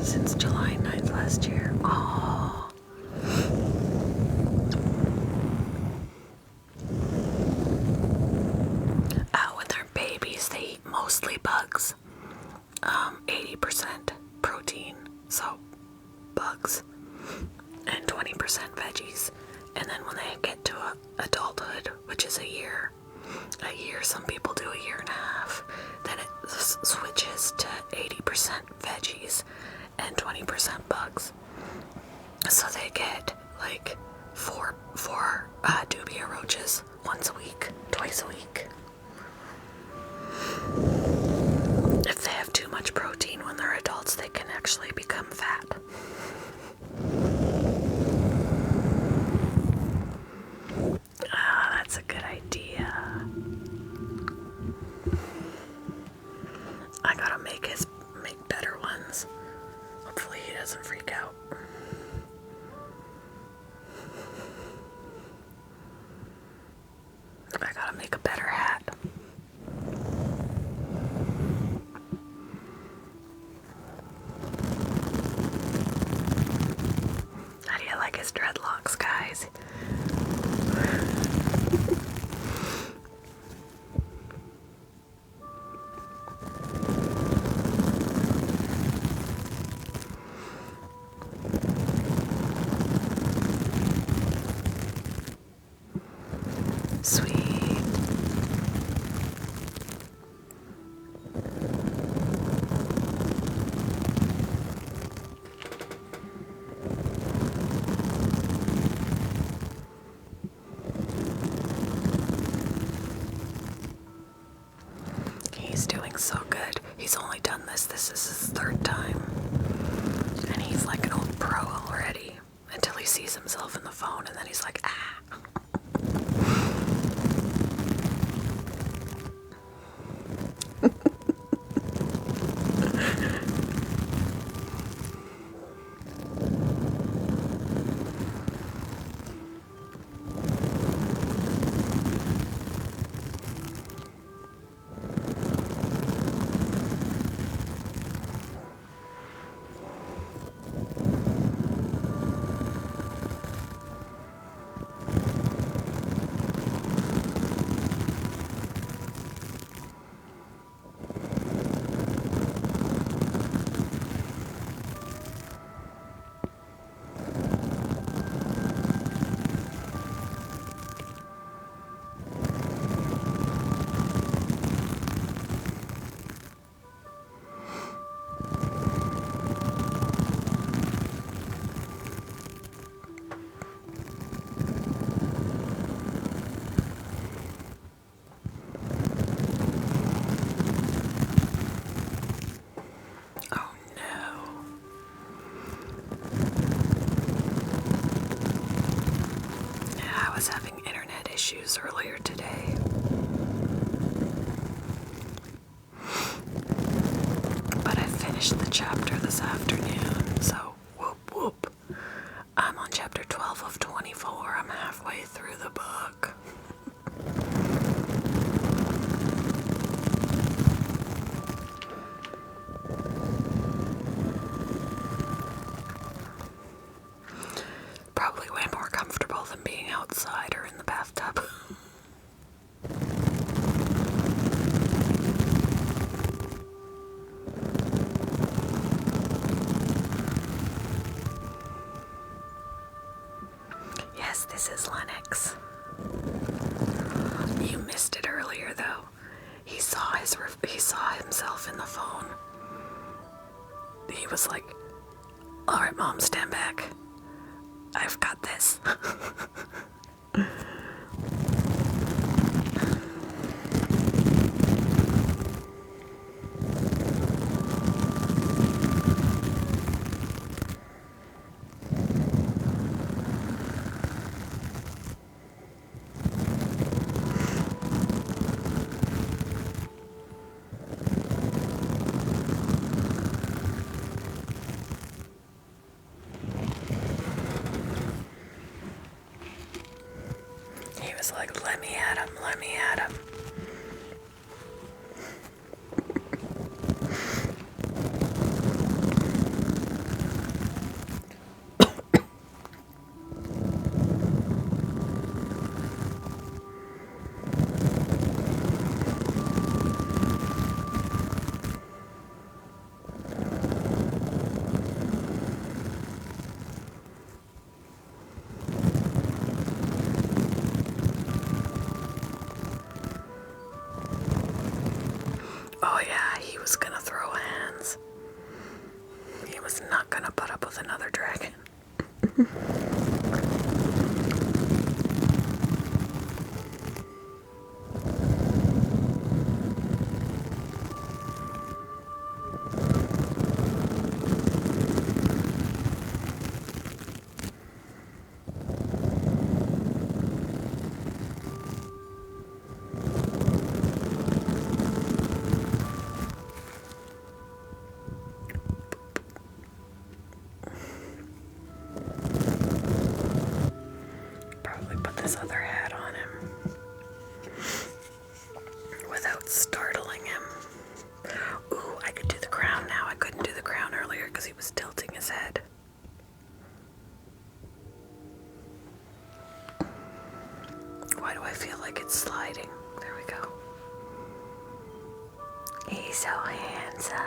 since July 9th last year. Oh. When they're babies, they eat mostly bugs. 80% protein, so bugs, and 20% veggies. And then when they get to adulthood, which is a year, some people do a year and a half, then it switches to 80% veggies and 20% bugs. So they get like four dubia roaches once a week, twice a week. If they have too much protein when they're adults, they can actually become fat. Ah, that's a good idea. I gotta make better ones. Hopefully he doesn't freak out. I gotta make a better hat. How do you like his dreadlocks, guys? Sweet. acting's so good. He's only done this. This is his third time. And he's like an old pro already. Until he sees himself in the phone and then he's like, ah. I was having internet issues earlier today. But I finished the chapter this afternoon, so whoop whoop. I'm on chapter 12 of 24. I'm halfway through the book. Probably way more comfortable than being outside or in the bathtub. Yes, this is Lennox. You missed it earlier, though. He saw himself in the phone. He was like, "All right, Mom, stand back. I've got this." He was like, let me at him, let me at him. Oh yeah, he was gonna throw hands. He was not gonna put up with another dragon. Probably put this other hat on him without startling him. Ooh, I could do the crown now. I couldn't do the crown earlier because he was tilting his head. Why do I feel like it's sliding? There we go. He's so handsome.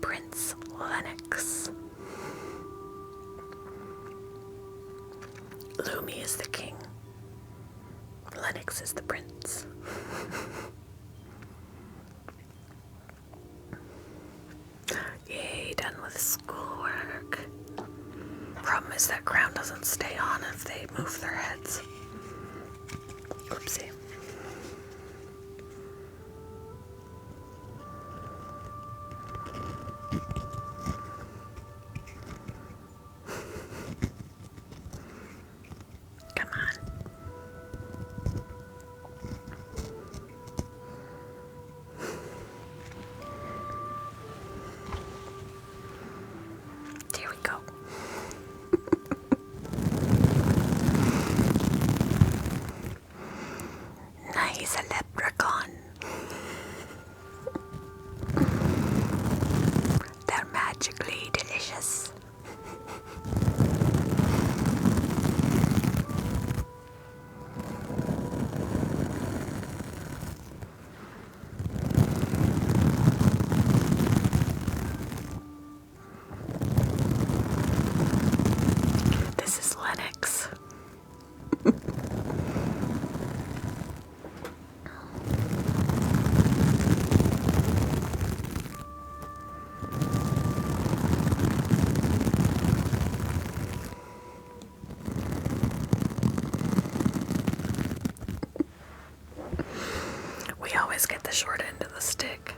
Prince Lennox. Lumi is the king. Lennox is the prince. Yay, done with schoolwork. problem is that crown doesn't stay on if they move their heads. Oopsie. Come on. There we go. Nice, a leprechaun. They're magically delicious. This is Lennox. We always get the short end of the stick.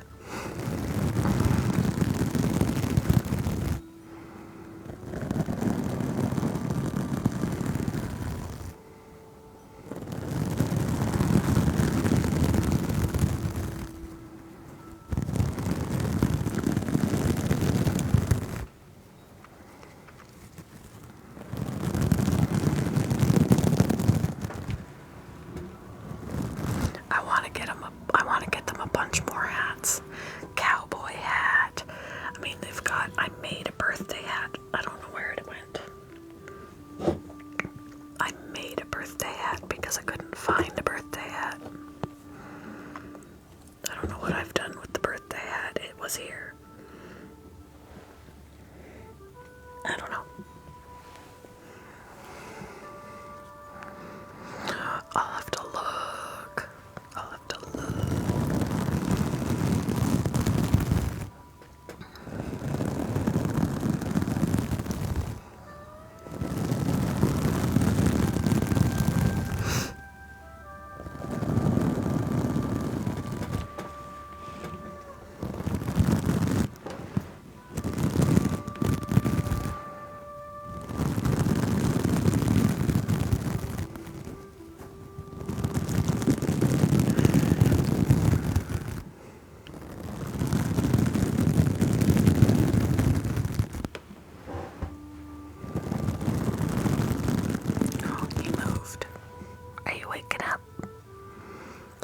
I want to get them a bunch more hats. Cowboy hat. I mean, I made a birthday hat. I don't know where it went. I made a birthday hat because I couldn't find a birthday hat. I don't know what I've done with the birthday hat. It was here. I don't know. I'll have to look.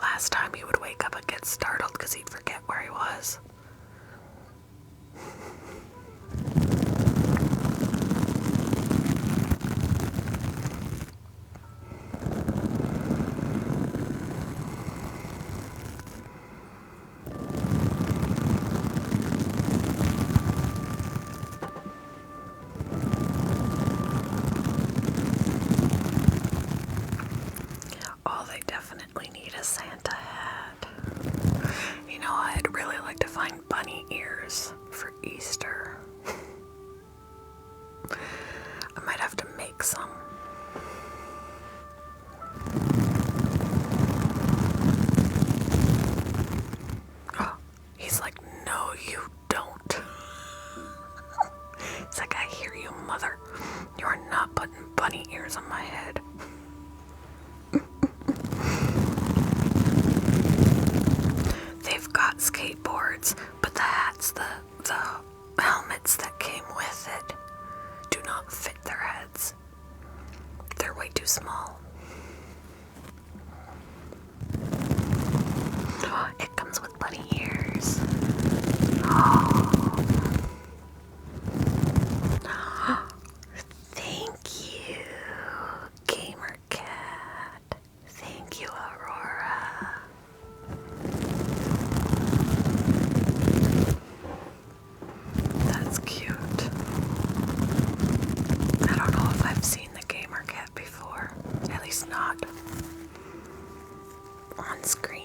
Last time he would wake up and get startled because he'd forget where he was. Oh, they definitely need a Santa hat. You know, I'd really like to find bunny ears for Easter. I might have to make some. Oh, he's like, no, you don't. It's like, I hear you, mother. You're not putting bunny ears on my head. They've got skateboards, but the hats, the helmets that came with it do not fit their heads. They're way too small. It comes with bunny ears. Oh. Thank you, Gamer Cat. Thank you, Aurora. That's cute. I don't know if I've seen the Gamer Cat before. At least not on screen.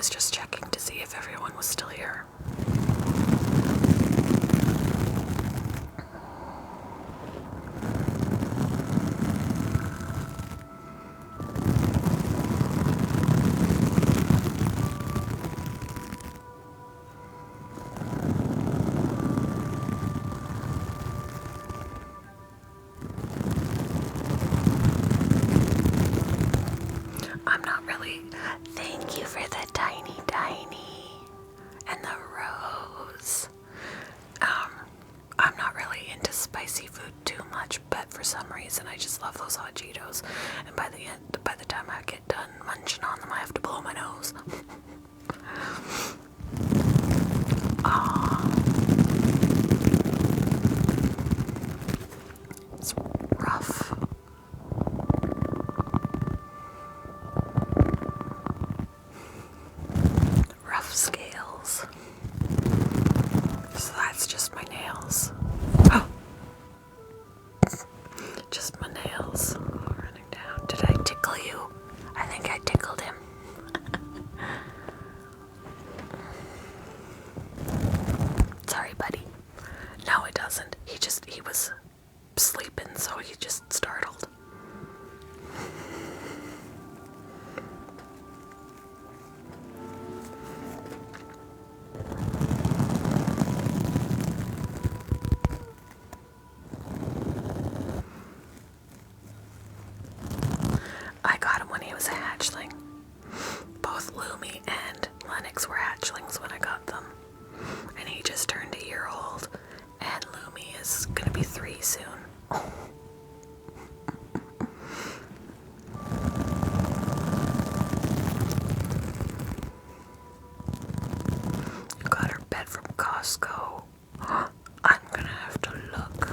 was just checking to see if everyone was still here. I'm not really. Thank you for the tiny and the rose. I'm not really into spicy food too much, but for some reason I just love those hot Cheetos. And by the time I get done munching on them, I have to blow my nose. It's rough. Rough scales. So that's just my nails. Oh! Just my nails running down. Did I tickle you? I think I tickled him. Sorry, buddy. No, it doesn't. He was sleeping, so he just startled. I got him when he was a hatchling. Both Lumi and Lennox were hatchlings when I got them. And he just turned a year old. And Lumi is gonna be 3 soon. You got her bed from Costco. I'm gonna have to look.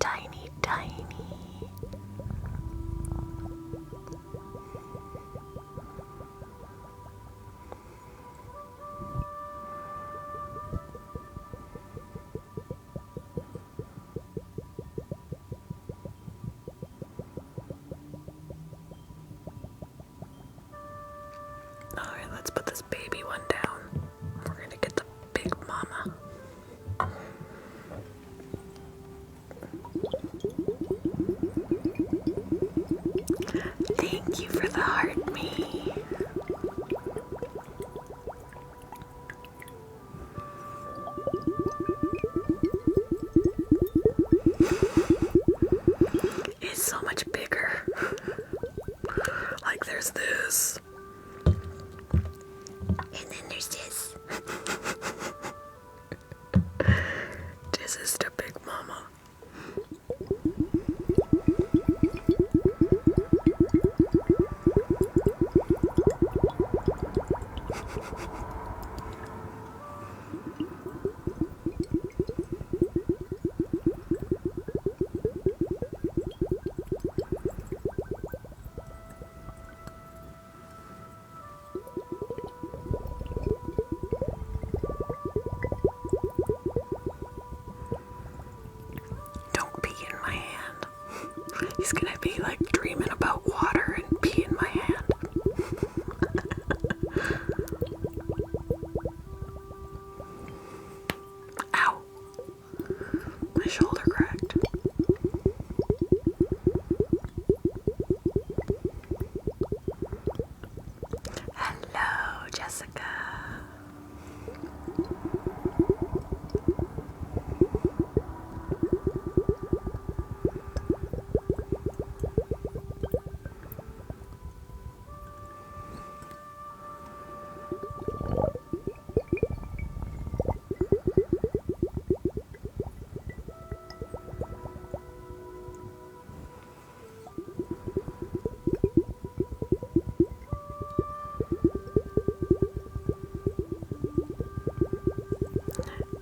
tiny, tiny. Alright, let's put this baby one down. We're gonna get the big mama. Thank you for the heart, me. It's so much bigger. Like there's this. And then there's this. This is the big mama. Don't pee in my hand. He's gonna be like dreaming about water and pee in my hand. Ow. My shoulder cracked. Hello, Jessica.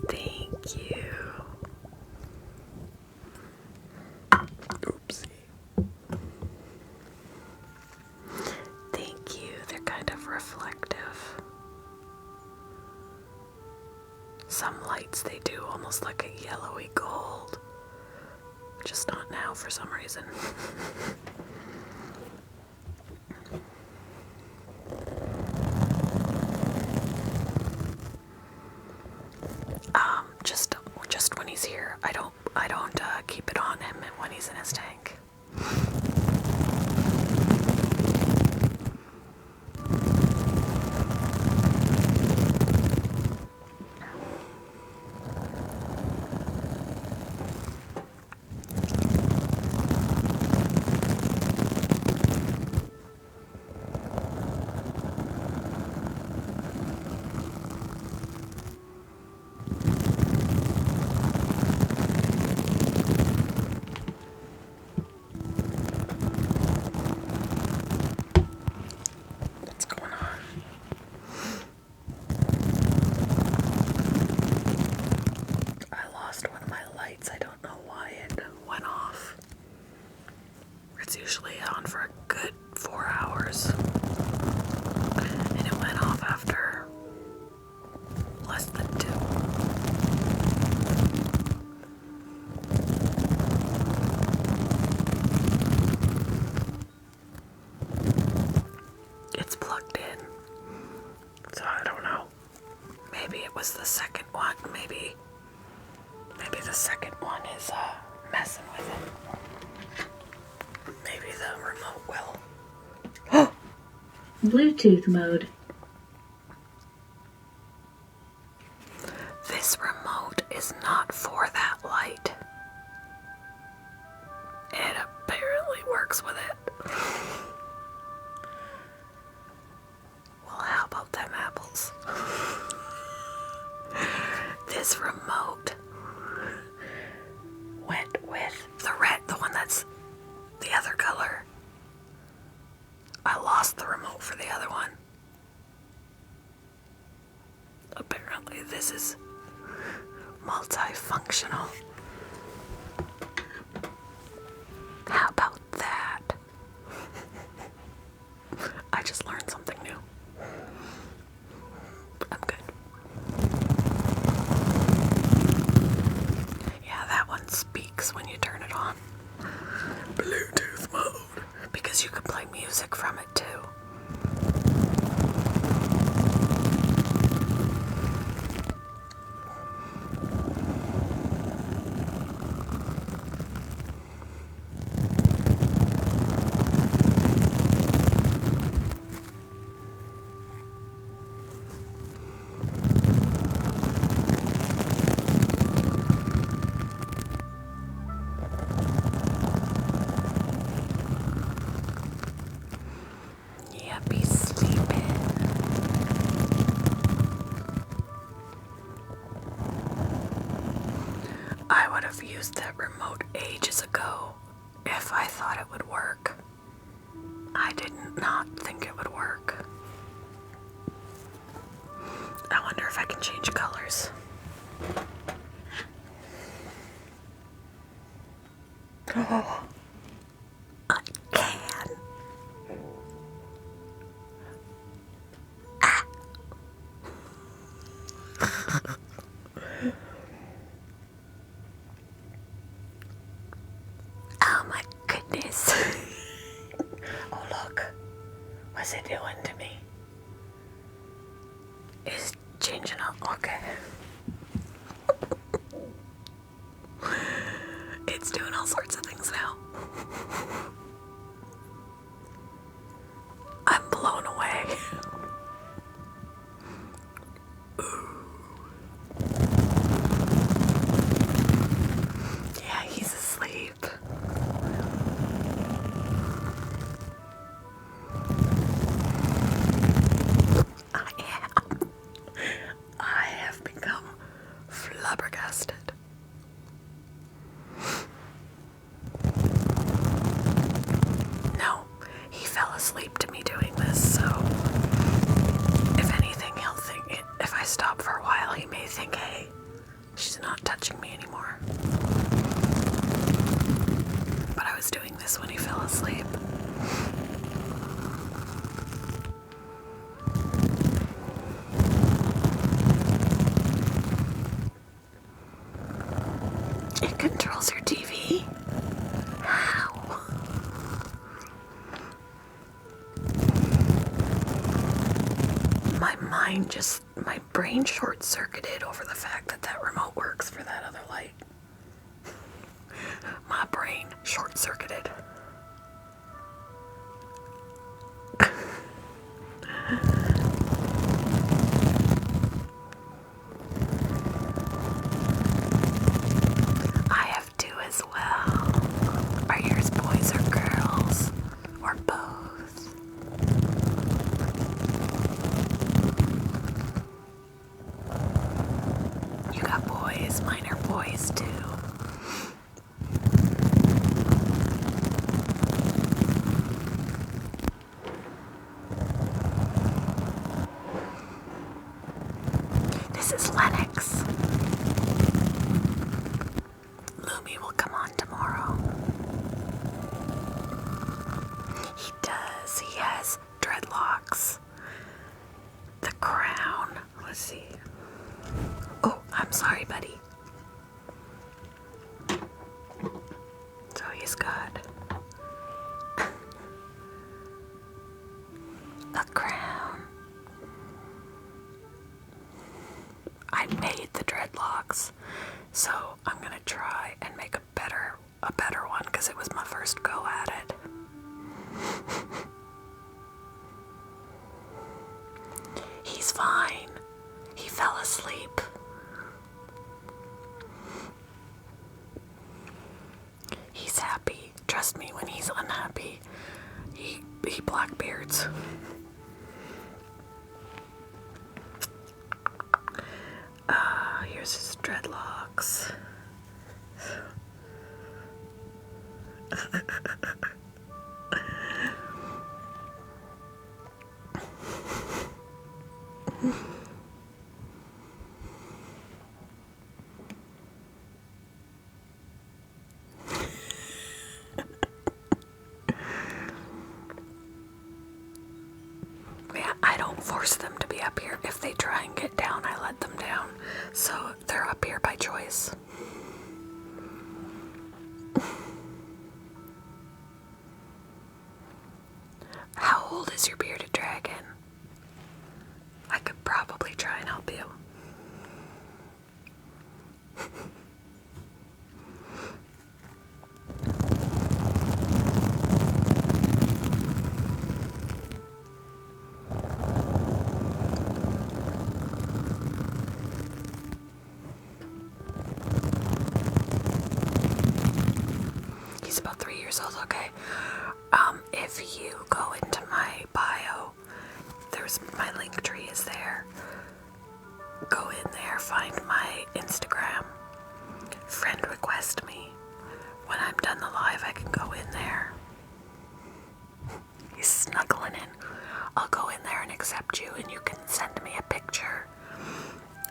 Thank you. Oopsie. Thank you. They're kind of reflective. Some lights they do almost like a yellowy gold. Just not now for some reason. Just when he's here. I don't keep it on him when he's in his tank. I don't know why it went off. It's usually on for a good 4 hours. And it went off after less than 2. It's plugged in. So I don't know. Maybe it was the second one. Maybe the second one is messing with it. Maybe the remote will. Bluetooth mode. This remote is not for that light. It apparently works with it. Well, how about them apples? This remote went with the red, the one that's the other color. I lost the remote for the other one. Apparently this is multifunctional. speaks when you turn it on. Bluetooth mode. Because you can play music from it too. Yeah, be sleeping. I would have used that remote ages ago if I thought it would work. I did not think it would work. I wonder if I can change colors. Oh, I can. Oh my goodness. Oh look. What's it doing to me? It's changing up. Okay. It's doing all sorts of things now. I'm blown away. Yeah, he's asleep. I have become flabbergasted. No, he fell asleep to me doing this, so if anything, he'll think if I stop for a while, he may think, hey, she's not touching me anymore. But I was doing this when he fell asleep. It controls your TV? How? My brain short-circuited over the fact that that remote works for that other light. My brain short-circuited. I have two as well. Are yours boys or girls? Or both? You got boys, mine are boys too. This is Lennox. Lumi will come on tomorrow. He does. He has dreadlocks. The crown. Let's see. Oh, I'm sorry, buddy. So he's got a crown. I made the dreadlocks, so I'm gonna try and make a better one because it was my first go at it. He's fine. He fell asleep. He's happy. Trust me, when he's unhappy, he blackbeards. Here's his dreadlocks. Yeah, I don't force them to be up here. If they try and get down, I let them down. So they're up here by choice. he's about 3 years old, okay? If you go into my bio, there's my link tree is there. Go in there, find my Instagram, friend request me. When I'm done the live, I can go in there. He's snuggling in. I'll go in there and accept you, and you can send me a picture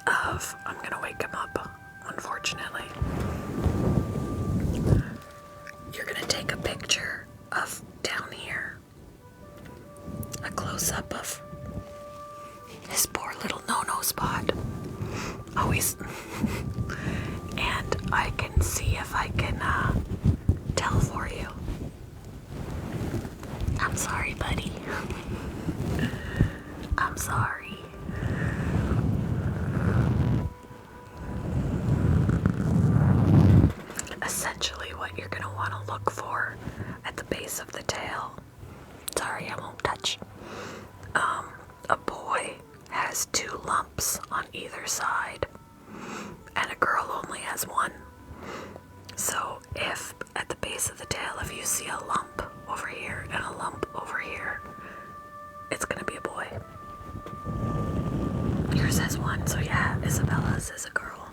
of, I'm gonna wake him up, unfortunately. You're gonna take a picture of down here, a close-up of his poor little no-no spot. Always. And I can see if I can tell for you. I'm sorry, buddy. I'm sorry. Essentially what you're going to want to look for at the base of the tail. Sorry, I won't touch. A boy has 2 lumps on either side, and a girl only has 1. So if at the base of the tail, if you see a lump over here and a lump over here, it's gonna be a boy. Yours has 1, so yeah, Isabella's is a girl.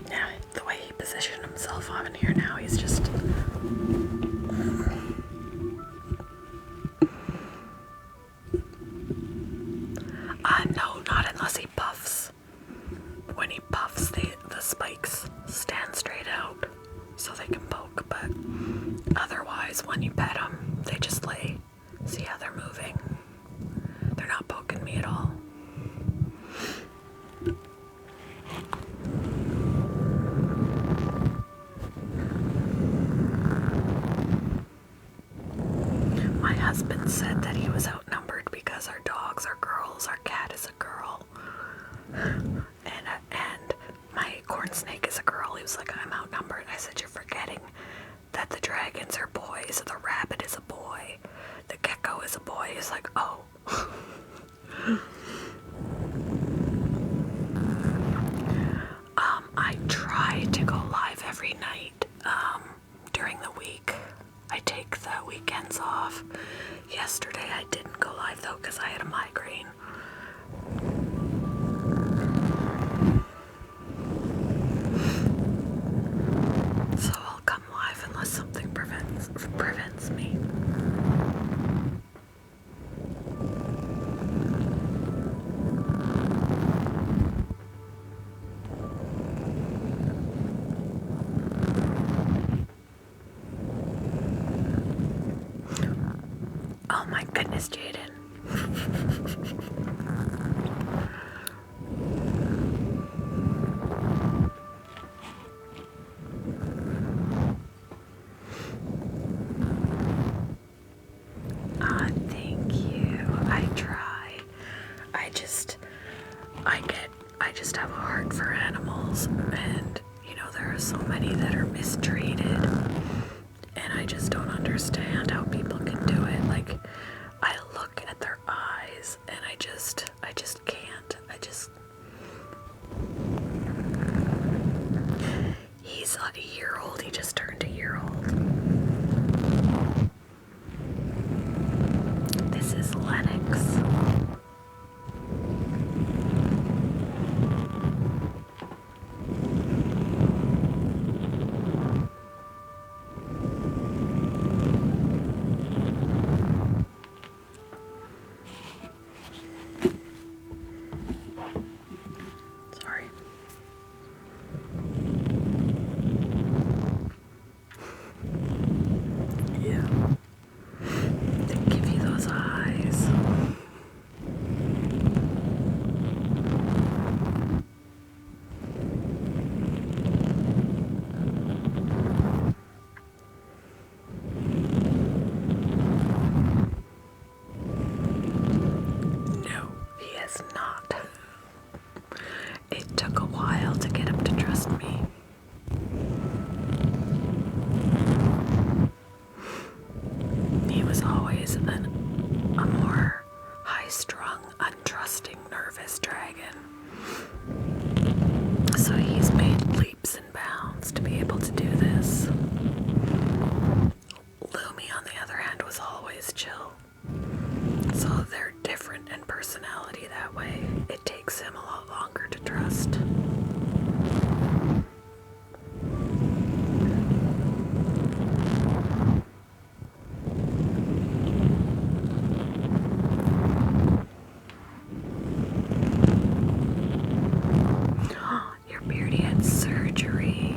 Yeah, the way he positioned himself on here now, he's just... No, not unless he puffs. When he puffs, the spikes stand straight out so they can poke, but otherwise, when you pet them, they just lay. See how they're moving? They're not poking me at all. My husband said that he was outnumbered because our dogs are girls, our cat is a girl, and my corn snake is a girl. He was like, I'm outnumbered. I said, you're forgetting that the dragons are boys, the rabbit is a boy, the gecko is a boy. He's like, oh. I try to go live every night during the week. I take the weekends off. Yesterday I didn't go live though because I had a migraine. So I'll come live unless something prevents me. Oh my goodness, Jaden. Thank you. I try. I just have a heart for animals, and you know, there are so many that are mistreated, and I just don't understand how people can do it. Like, I look at their eyes and I just can't. He's not a year old, he just turned a year old. This is Lennox. Sorry. Yeah. They give you those eyes. No, he has not. It took a while to get him to trust me. He was always a more high-strung, untrusting, nervous takes him a lot longer to trust. Your beardy had surgery.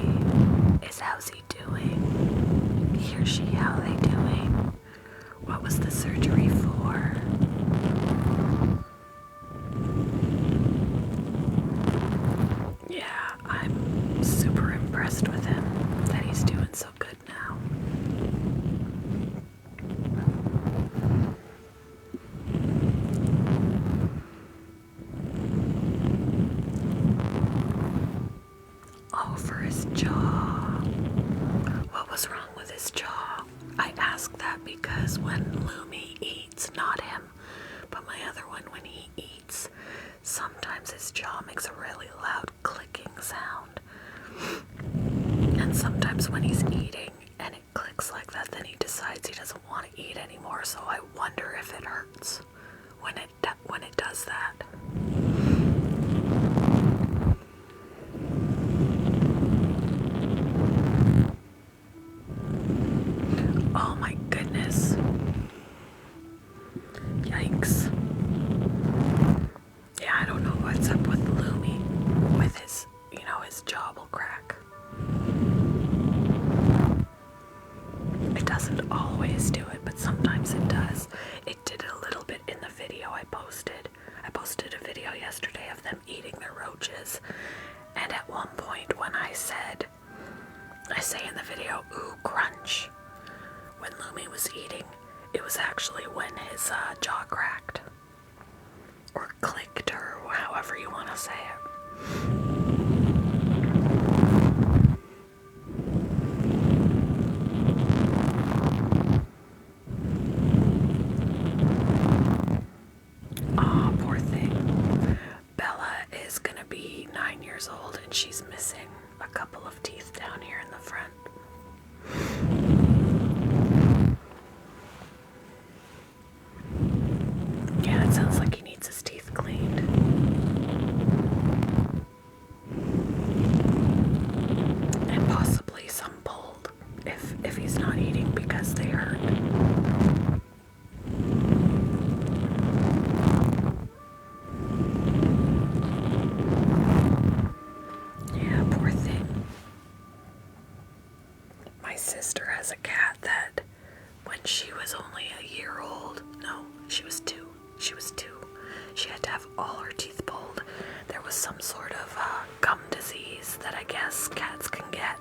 How's he doing? He or she, how are they doing? What was the surgery for? Yeah, I'm super impressed with him that he's doing so good now. Oh, for his jaw. What was wrong with his jaw? I ask that because when Lumi eats, not him, but my other one, when he eats, sometimes his jaw makes a really loud clicking sound. And sometimes when he's eating and it clicks like that, then he decides he doesn't want to eat anymore, so I wonder if it hurts when it does that. Oh my goodness. Yikes. Yeah, I don't know what's up with Lumi, with his, his jaw will crack. It doesn't always do it, but sometimes it does. It did a little bit in the video I posted. I posted a video yesterday of them eating their roaches, and at one point when I say in the video, ooh, crunch, when Lumi was eating, it was actually when his jaw cracked. Or clicked, or however you want to say it. Aw, poor thing. Bella is gonna be 9 years old and she's missing a couple of teeth down here in the front. Yeah, it sounds like he needs his teeth cleaned. And possibly some pulled if he's not eating because they hurt. Yeah, poor thing. My sister has a cat that when she was only a year old, no, she was two. She had to have all her teeth pulled. There was some sort of gum disease that I guess cats can get.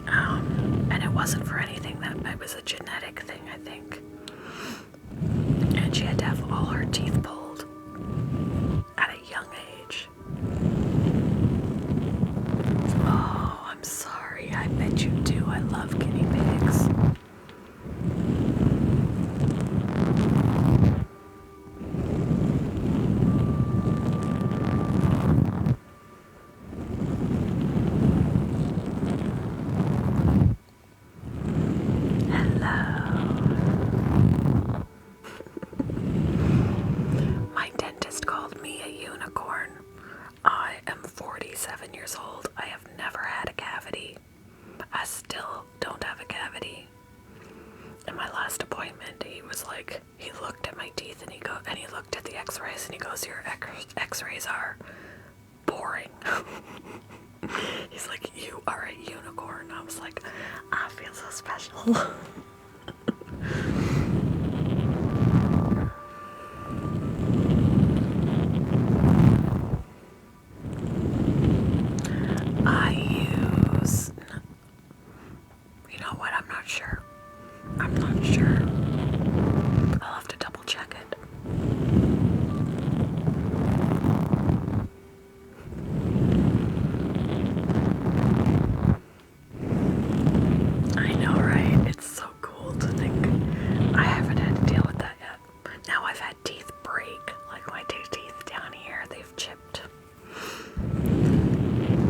And it wasn't for anything, it was a genetic thing, I think. And she had to have all her teeth pulled at a young age. Oh, I'm sorry. I bet you do. I love guinea pigs. My dentist called me a unicorn. I am 47 years old. I have never had a cavity. I still don't have a cavity. In my last appointment, he looked at my teeth and he looked at the x-rays and he goes, your x-rays are boring. He's like, you are a unicorn. I was like, I feel so special. I use, you know what, I'm not sure. I'll have to double check it. I know, right? It's so cool to think I haven't had to deal with that yet. Now I've had teeth break, like my two teeth down here, they've chipped.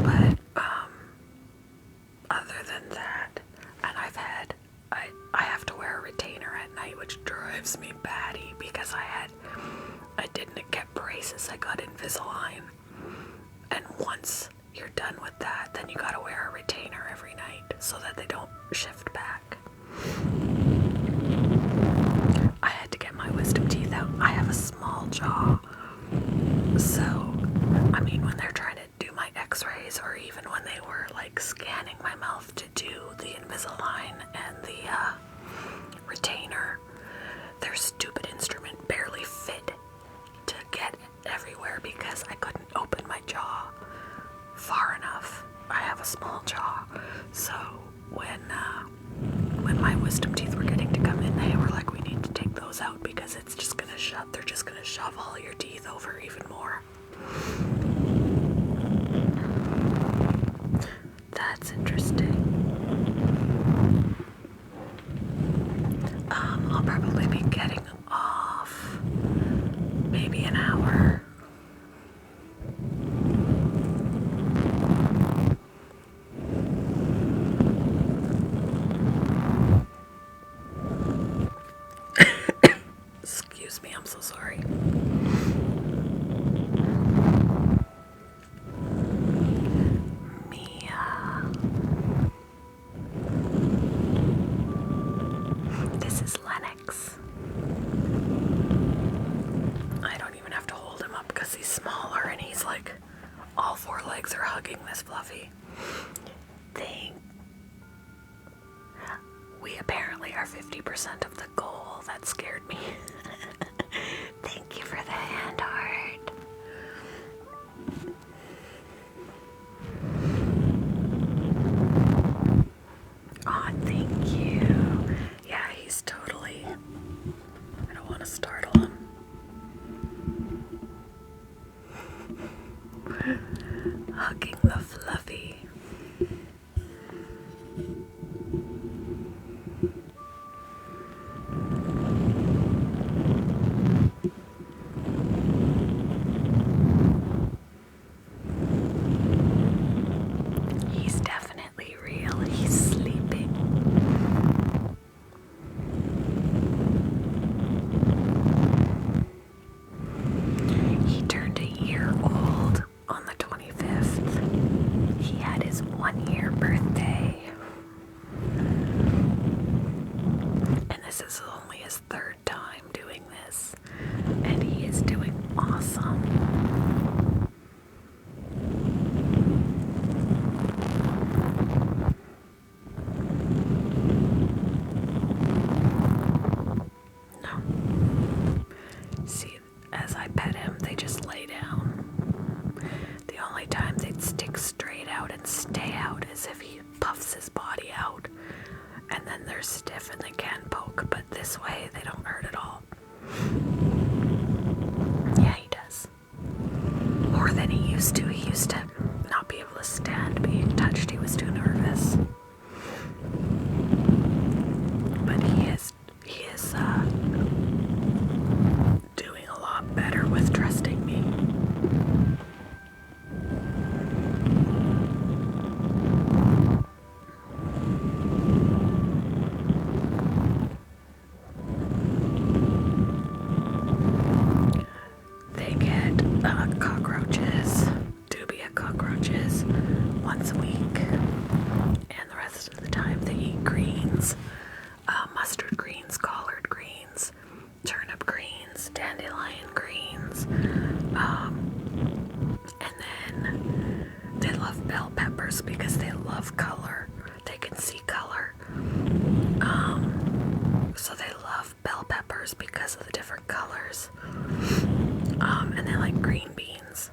But, other than that, and I have to wear a retainer at night, which drives me batty because I had I didn't get braces, I got Invisalign. And once you're done with that, then you gotta wear a retainer every night so that they don't shift back. I had to get my wisdom teeth out. I have a small jaw. So, I mean, when they're trying to do my x-rays, or even when they were like scanning my mouth to do the Invisalign and the retainer, their stupid instrument barely fit to get everywhere because I couldn't open my jaw far enough. I have a small jaw, so when my wisdom teeth were getting to come in, they were like, we need to take those out because it's just gonna shut. They're just gonna shove all your teeth over even more. That's interesting. I'll probably be getting off maybe an hour. Excuse me, I'm so sorry. Mia. This is Lennox. I don't even have to hold him up because he's smaller and he's like, all four legs are hugging this Fluffy thing. We apparently are 50% of the goal. That scared me. Thank you for the hand heart. Aw, thank you. Yeah, he's totally... I don't want to startle him. Hugging the Fluffy. He's definitely real. He's sleeping. He turned a year old on the 25th. He had his 1-year birthday. And this is only his 3rd time doing this. And he is doing awesome. No. See, as I pet him, they just lay down. The only time they'd stick straight out and stay out is if he puffs his body out. And then they're stiff and they can poke, but this way they don't hurt at all. Yeah, he does. More than he used to. He used to not be able to stand being touched. He was too nervous. But he is doing a lot better with trusting me. They get cockroaches, dubia cockroaches, once a week, and the rest of the time they eat greens, mustard greens, collard greens, turnip greens, dandelion greens, and then they love bell peppers because they love color. They can see color. So they love bell peppers because of the different colors. And they like green beans.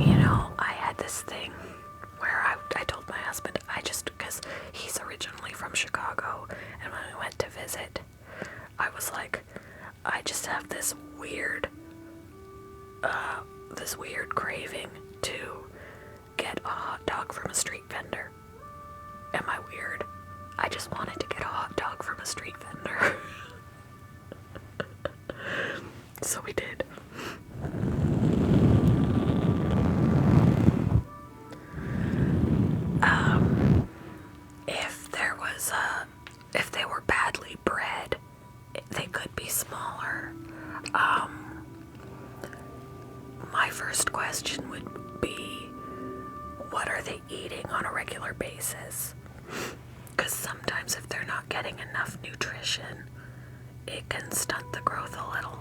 You know, I had this thing where I told my husband, because he's originally from Chicago, and when we went to visit, I was like, I just have this weird craving to get a hot dog from a street vendor. Am I weird? I just wanted to get a hot dog from a street vendor. So we did. first question would be, what are they eating on a regular basis? Because sometimes if they're not getting enough nutrition, it can stunt the growth a little.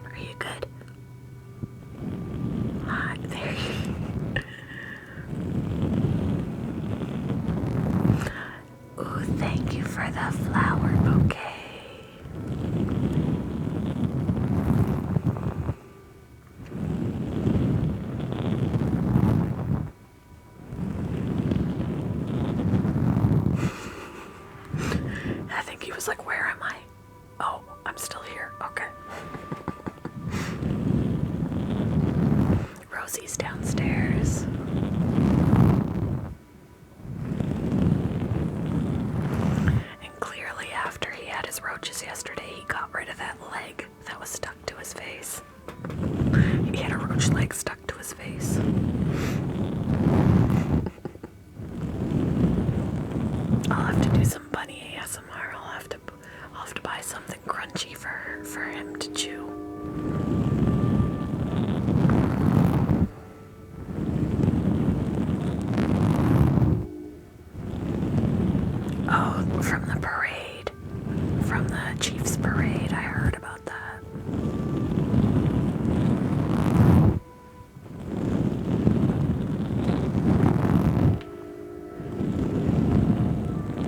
Are you good? Hi, there you Ooh, thank you for the flower bouquet. I think he was like, where am I? Oh, I'm still here. Okay. Rosie's downstairs. And clearly after he had his roaches yesterday, he got rid of that leg that was stuck to his face. He had a roach leg stuck to his face. I'll have to do some bunny ASMR. I'll have to buy something crunchy for him to chew. Oh, from the parade. From the Chiefs parade. I heard about that.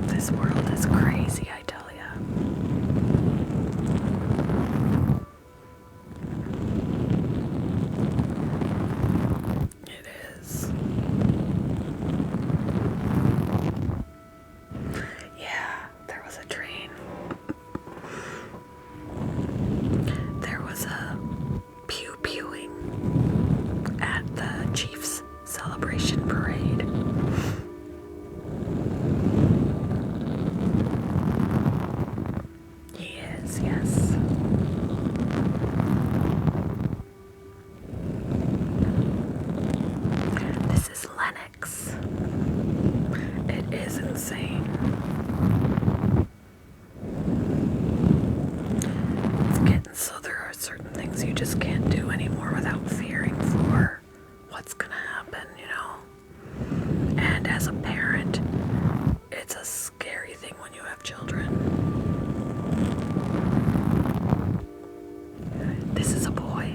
This world is crazy, I tell ya. It is. Yeah, there was a train. There was a pew-pewing at the Chiefs celebration parade. He is, yes. This is Lennox. It is insane. It's getting so there are certain things you just can't do anymore without fearing for what's gonna happen, you know? And as a parent, it's a scary thing when you have children. This is a boy.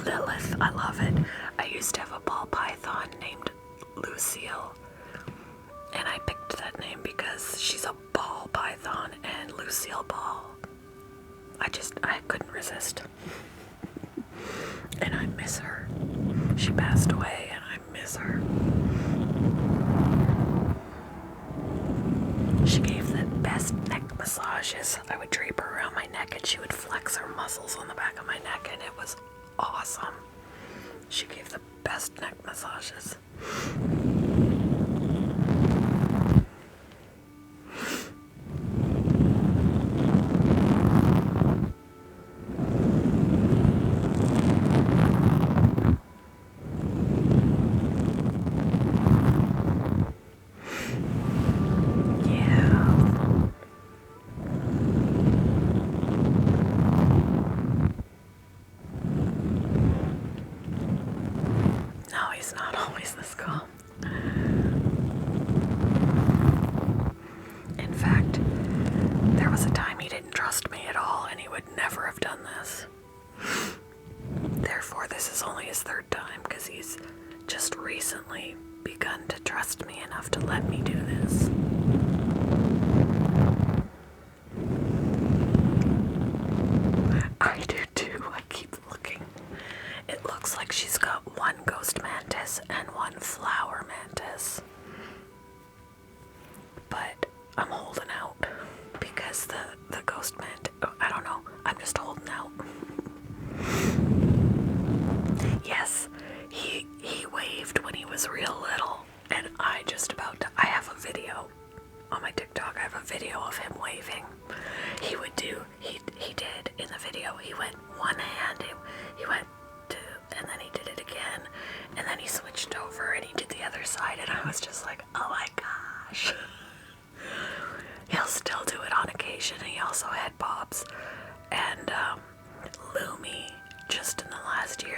Lilith, I love it. I used to have a ball python named Lucille, and I picked that name because she's a ball python and Lucille Ball. I couldn't resist. And I miss her. She passed away and I miss her. She gave the best neck massages. I would drape her around my neck and she would flex her muscles on the back of my neck, and it was awesome. She gave the best neck massages. No, he's not always this calm. In fact, there was a time he didn't trust me at all, and he would never have done this. Therefore, this is only his third time, because he's just recently begun to trust me enough to let me do this. I do too. I keep looking. It looks like she's got one ghost mantis and one flower mantis. But I'm holding out because the ghost mantis, I don't know, I'm just holding out. Yes, he waved when he was real little, and I have a video on my TikTok. I have a video of him waving. He did in the video, he went one hand, he went to, and then he did it again, and then he switched over and he did the other side, and I was just like, oh my gosh. He'll still do it on occasion. He also had bobs.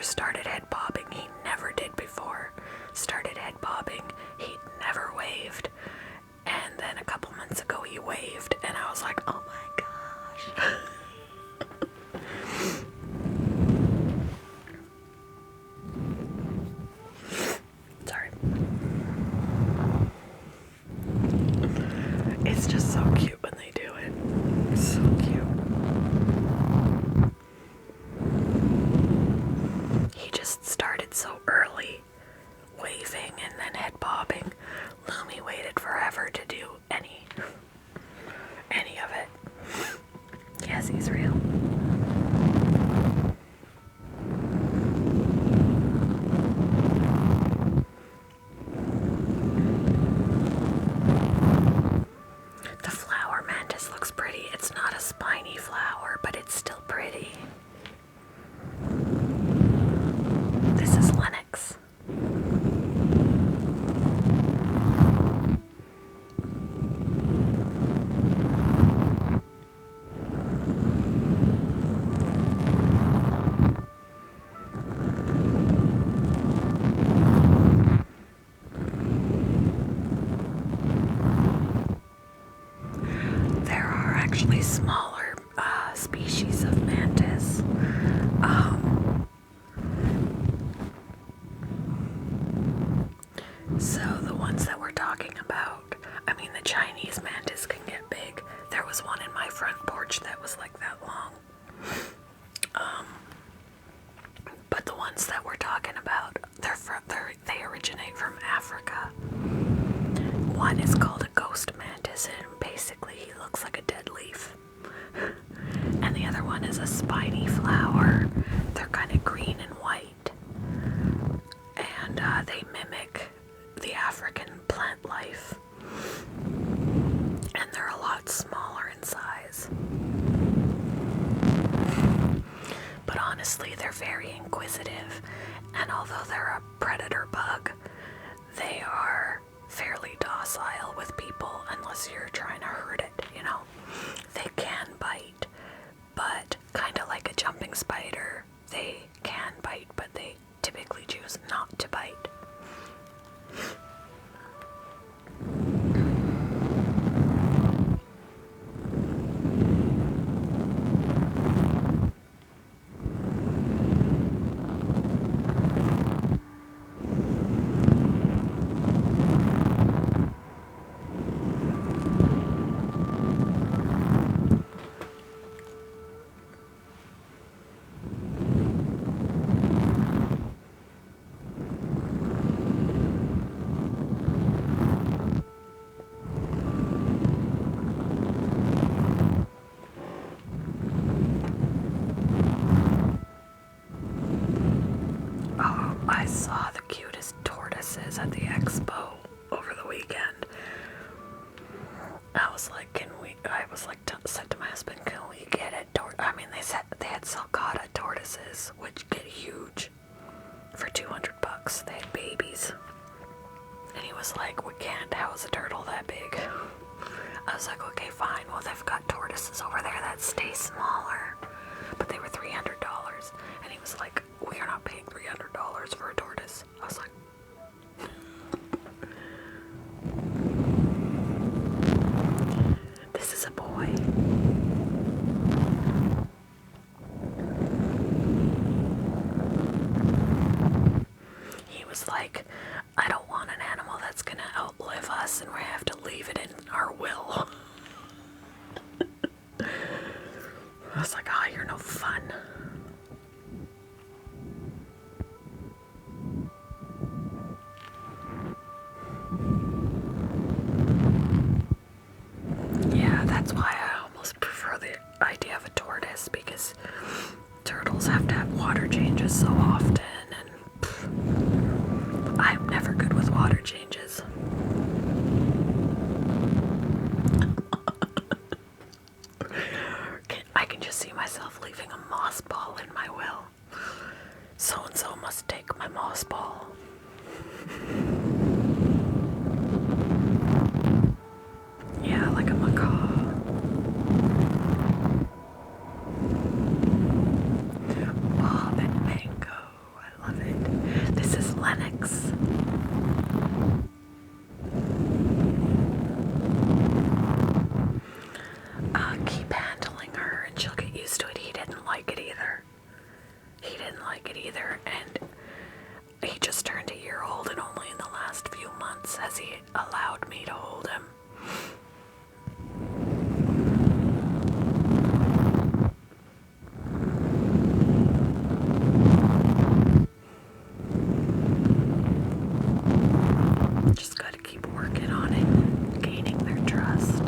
started head bobbing. He never did before. Started head bobbing. He never waved. And then a couple months ago he waved, and I was like, oh my gosh. Sorry. It's just so cute when they do it. It's so cute. He just started so early, waving and then head bobbing. Lumi waited forever to do any of it. Yes, he's real. The flower mantis looks pretty. It's not a spiny flower, but it's still pretty. This is Lennox. There are actually smaller species of mantis. So the ones that we're talking about, I mean, the Chinese mantis can get big. There was one in my front porch that was like that long. But the ones that we're talking about, they originate from Africa. One is called a ghost mantis, and basically he looks like a dead leaf. And the other one is a spiny flower. They're kind of green and white. And they mimic the African plant life. And they're a lot smaller in size. But honestly, they're very inquisitive. And although they're a predator bug, they are fairly docile with people unless you're trying to hurt it, you know. They can bite, but kind of like a jumping spider, they can bite, but they typically choose not to bite. I saw the cutest tortoises at the expo over the weekend. I was like, said to my husband, can we get a they said they had sulcata tortoises, which get huge, for $200. They had babies. And he was like, we can't, how is a turtle that big? I was like, okay, fine. Well, they've got tortoises over there that stay smaller, but they were $300. And he was like, we are not paying $300 for a tortoise. I was like, this is a boy. He was like, I don't want an animal that's gonna outlive us and we have to leave it in our will. I was like, you're no fun. Yeah, that's why I almost prefer the idea of a tortoise, because turtles have to have water changes so often, and I'm never good with water changes. I can just see myself leaving a moss ball in my will. So-and-so must take my moss ball. Yeah, like a macaw. Bob and Mango. didn't like it either, and he just turned a year old, and only in the last few months has he allowed me to hold him. Just gotta keep working on it, gaining their trust.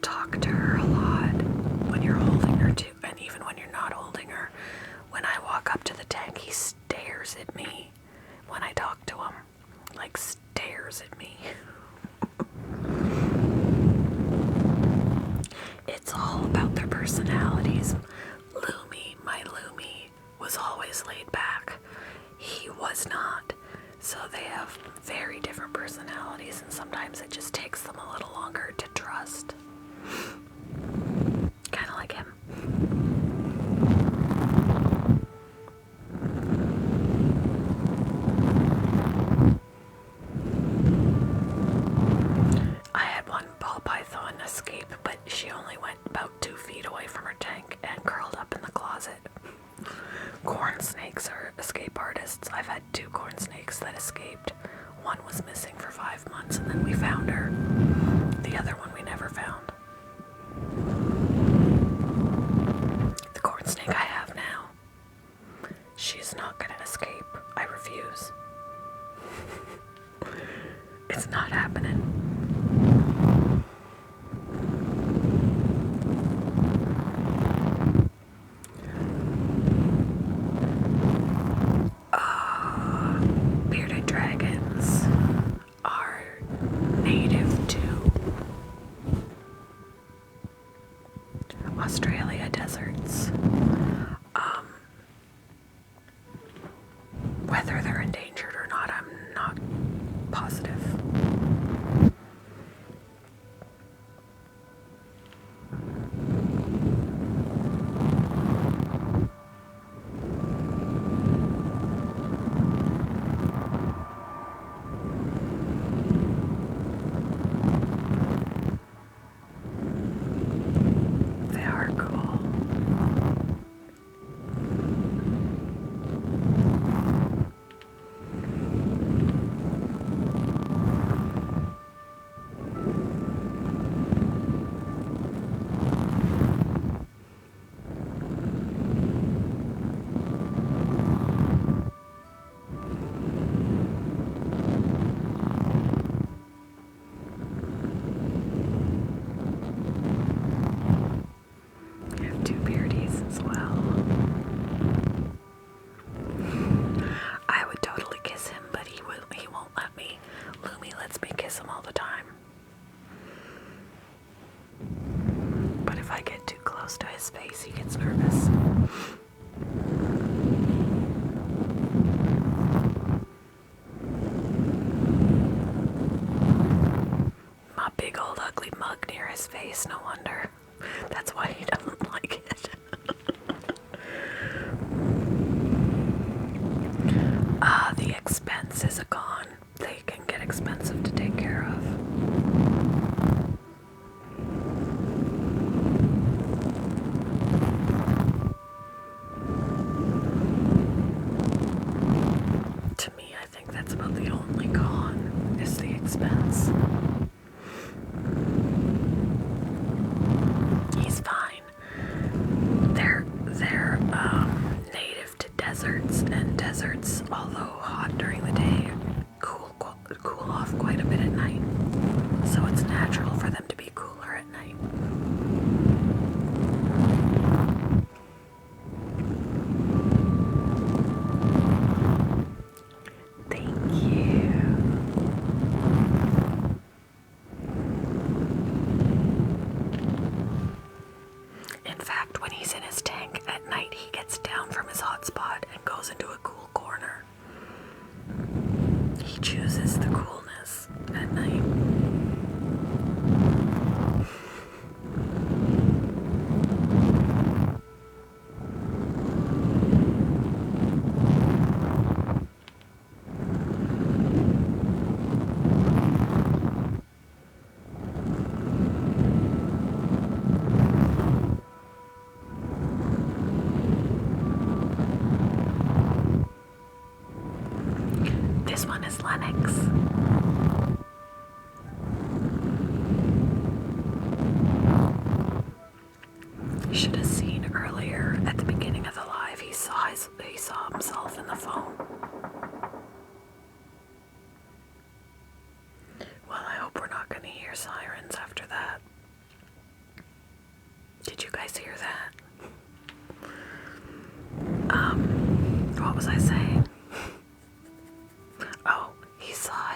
Talk to her a lot when you're holding her too, and even when you're not holding her. When I walk up to the tank, he stares at me when I talk to him. Like, stares at me. It's all about their personalities. Lumi, my Lumi, was always laid back. He was not. So they have very different personalities, and sometimes it just takes them a little longer to trust. Kind of like him. I had one ball python escape, but she only went about 2 feet away from her tank and curled up in the closet. Corn snakes are escape artists. I've had 2 corn snakes that escaped. One was missing for 5 months, and then we found her. The other one we never found. The corn snake I have now, she's not gonna escape. I refuse. It's not happening. Bearded dragons are native to Australia deserts. Whether they're endangered or not, I'm not positive. They are cool. I have 2 beardies as well. I would totally kiss him, but he won't let me. Lumi lets me kiss him all the time. But if I get too close to his face, he gets nervous. My big old ugly mug near his face, no wonder. That's why he doesn't like it. The expense is gone. They can get expensive to take care of. To me, I think that's about the only con, is the expense. He's fine. You should have seen earlier at the beginning of the live, he saw himself in the phone. Well, I hope we're not going to hear sirens after that. Did you guys hear that? What was I saying? Oh, he saw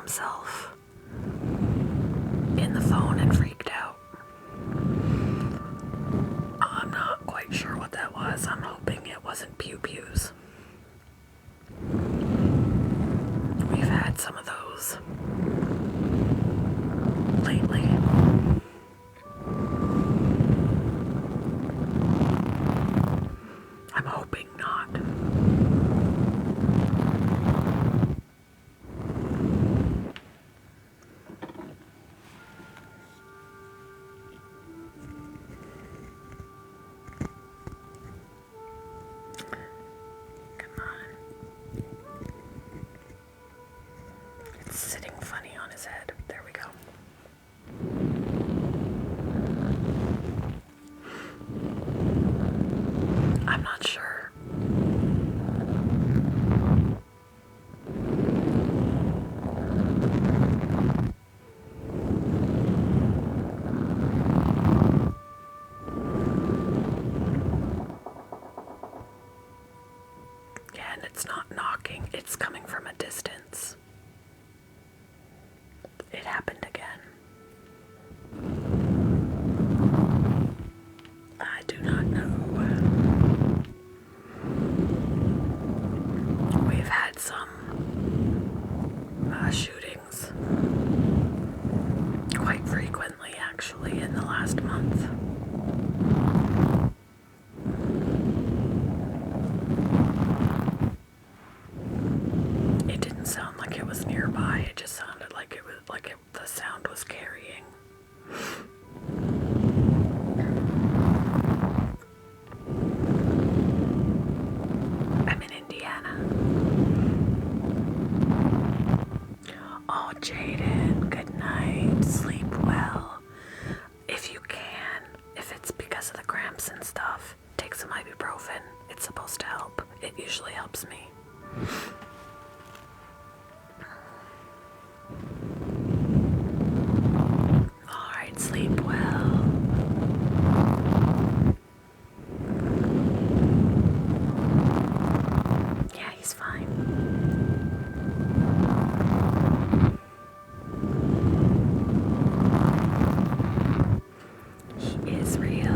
himself in the phone and freaked out. I'm not quite sure what that was. I'm hoping it wasn't pew-pews. We've had some of those lately. I'm hoping not. Come on. It's sitting funny on his head. There we go. I'm not sure. Yeah, and it's not knocking, it's coming from a distance. It happened again. I do not know. We've had some shootings quite frequently, actually, in the last month. It didn't sound like it was nearby. It just sounded like the sound was carrying. I'm in Indiana. Oh, Jaden, good night. Sleep well. If you can, if it's because of the cramps and stuff, take some ibuprofen. It's supposed to help. It usually helps me. Alright, sleep well. Yeah, he's fine. He is real.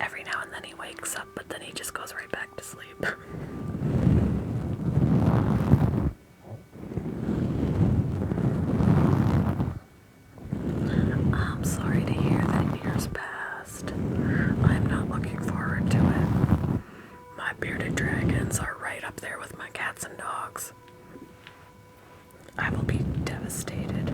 Every now and then he wakes up, but then he just goes right back to sleep. I'm sorry to hear that year's passed. I'm not looking forward to it. My bearded dragons are right up there with my cats and dogs. I will be devastated.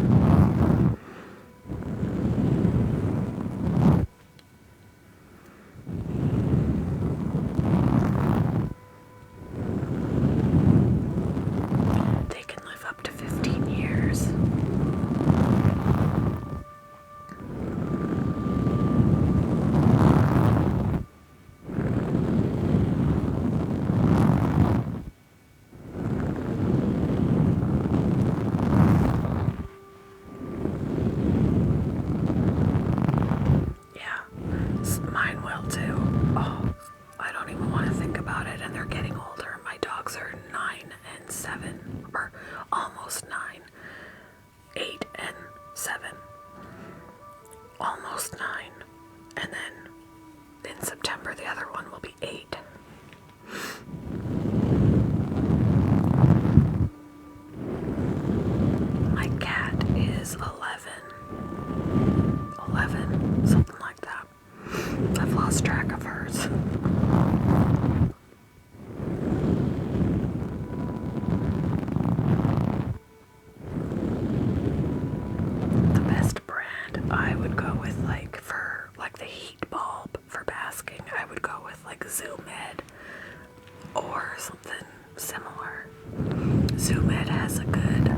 They can live up to 15 years. Yeah, mine will too. Oh, I don't even want to think about it, and they're getting older. My dogs are 9 and 7, or almost 9, 8 and 7, almost 9, and then in September the other one will be 8. My cat is 11, something like that. I've lost track of hers. The best brand I would go with, for the heat bulb for basking, I would go with Zoom Ed or something similar. Zoom Ed has a good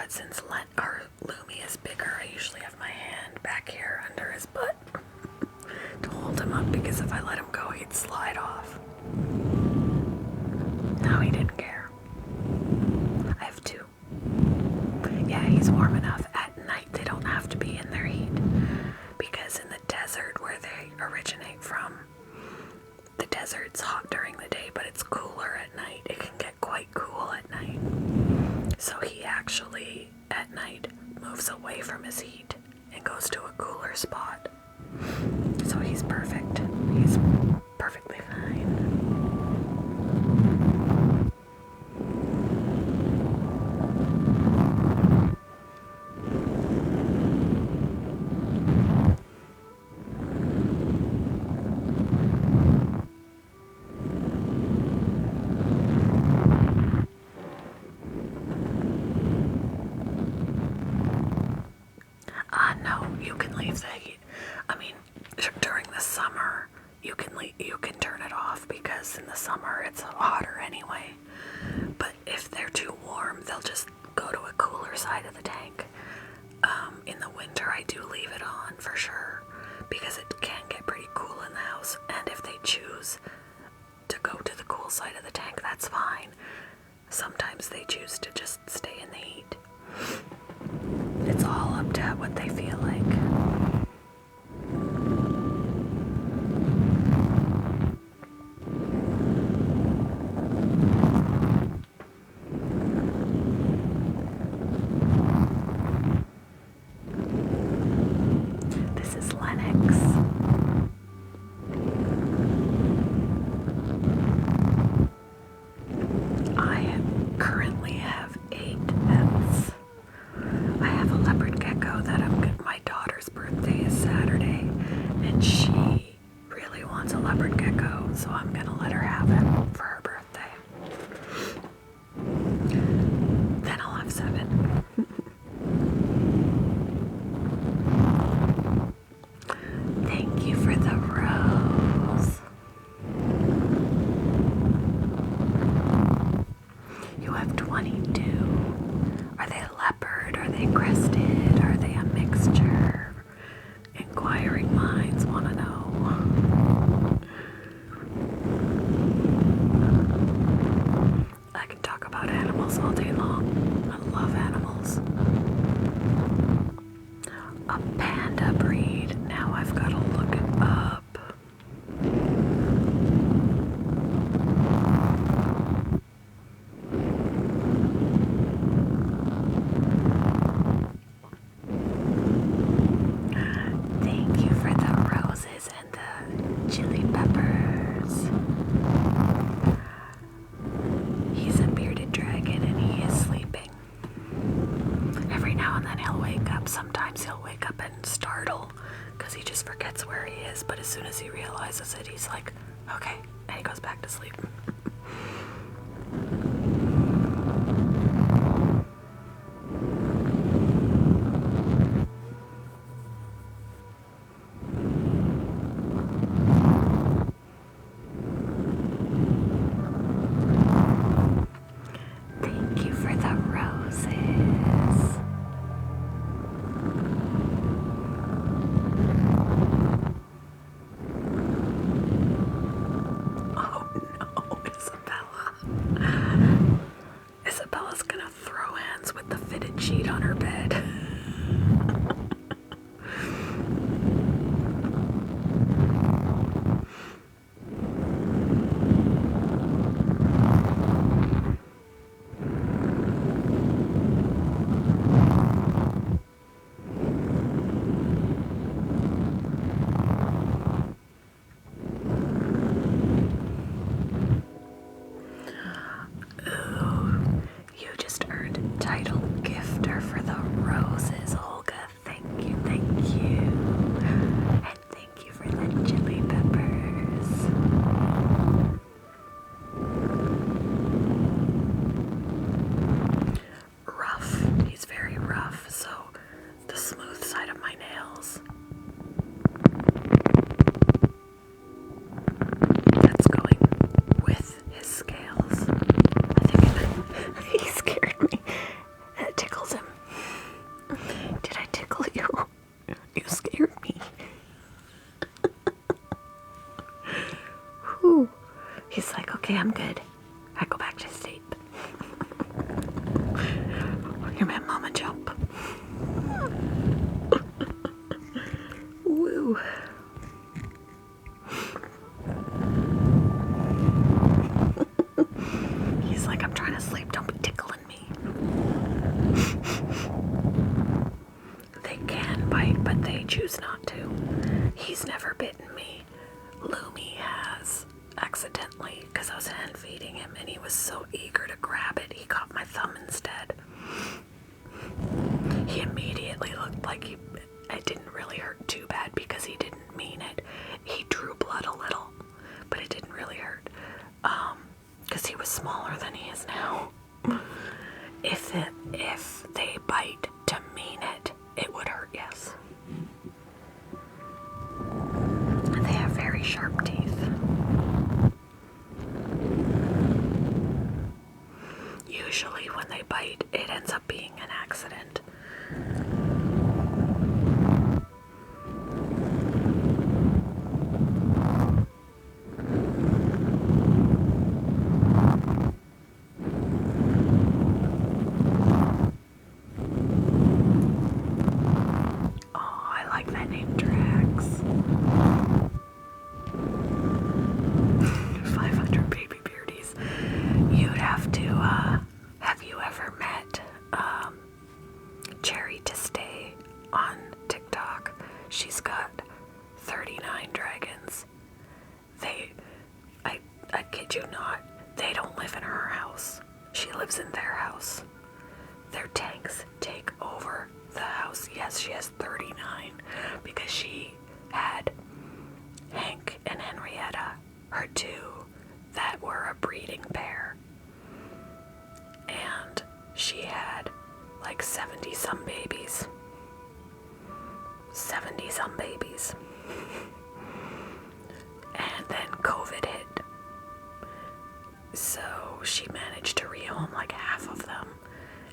But since Lumi is bigger, I usually have my hand back here under his butt to hold him up, because if I let him go, he'd slide off. No, he didn't care. I have two. Yeah, he's warm enough. At night, they don't have to be in their heat, because in the desert where they originate from, the desert's hot during the day, but it's cooler at night. It can get quite cool at night. So he actually, at night, moves away from his heat and goes to a cooler spot. So he's perfect. He's perfectly fine. No, you can leave the heat. I mean, during the summer, you can turn it off, because in the summer it's hotter anyway. But if they're too warm, they'll just go to a cooler side of the tank. In the winter, I do leave it on for sure, because it can get pretty cool in the house. And if they choose to go to the cool side of the tank, that's fine. Sometimes they choose to just stay in the heat. It's all up to what they feel like. This is Lennox. I currently have 8 pets. I have a leopard gecko that my daughter like, okay, I'm good. I go back to sleep. You're my mama jump. Woo. He's like, I'm trying to sleep, don't be tickling me. They can bite, but they choose not to. He's never bitten me. Lumi has, accidentally, because I was hand feeding him and he was so eager to grab it, he caught my thumb instead. He immediately looked like it didn't really hurt too bad because he didn't mean it. He drew blood a little, but it didn't really hurt. Because he was smaller than he is now. If they bite to mean it, it would hurt, yes. They have very sharp teeth. Usually when they bite, it ends up being an accident. Oh, I like that name, Drax. 500 baby beardies. You'd have to, have you ever met, Cherry to Stay on TikTok? She's got 39 dragons. I kid you not, they don't live in her house. She lives in their house. Their tanks take over the house. Yes, she has 39 because she had Hank and Henrietta, her two, that were a breeding pair. And she had like 70 some babies. 70 some babies. And then COVID hit. So she managed to rehome like half of them.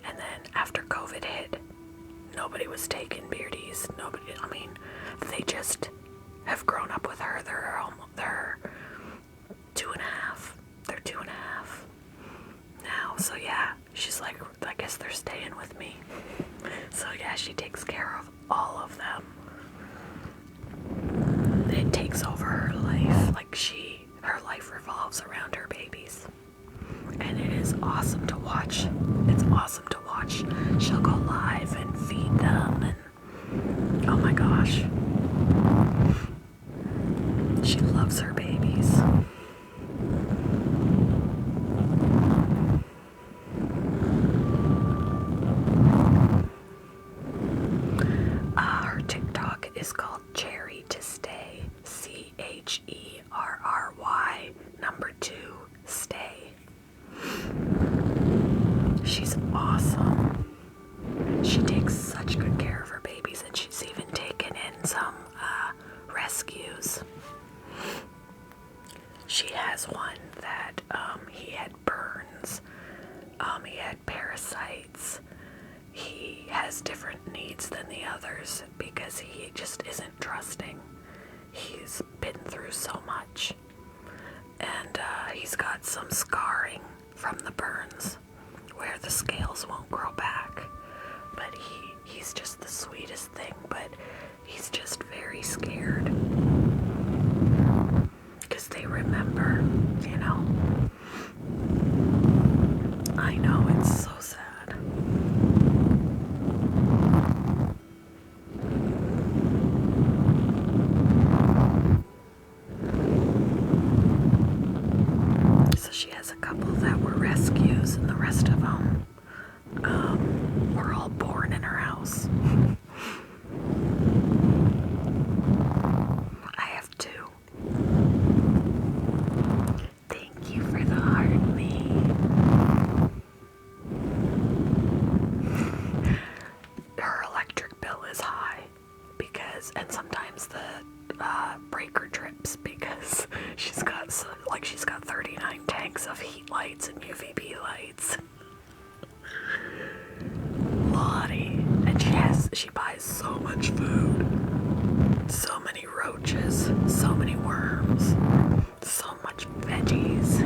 And then after COVID hit, nobody was taking beardies. Nobody, I mean, they just have grown up with her. They're 2.5. They're 2.5 now. So yeah, she's like, I guess they're staying with me. So yeah, she takes care of all of them. It takes over her life. Like her life revolves around her babies. And it is awesome to watch. It's awesome to watch. She'll go live and feed them and oh my gosh. She loves her babies. Her TikTok is called Cherry to Stay. CHERRY 2 Stay. She's awesome. She takes such good care of her babies, and she's even taken in some rescues. She has one that he had burns, he had parasites. He has different needs than the others because he just isn't trusting. He's been through so much. And he's got some scarring from the burns where the scales won't grow back. But he's just the sweetest thing, but he's just very scared. Because they remember, you know. I know, it's so sad. So she has a couple that were rescues, and the rest of them were all born in her house. I have 2. Thank you for the heart, me. Her electric bill is high because, and sometimes the breaker trips because she's got 39 tanks of heat lights and UVB lights. Lottie, and she buys so much food, so many roaches, so many worms, so much veggies.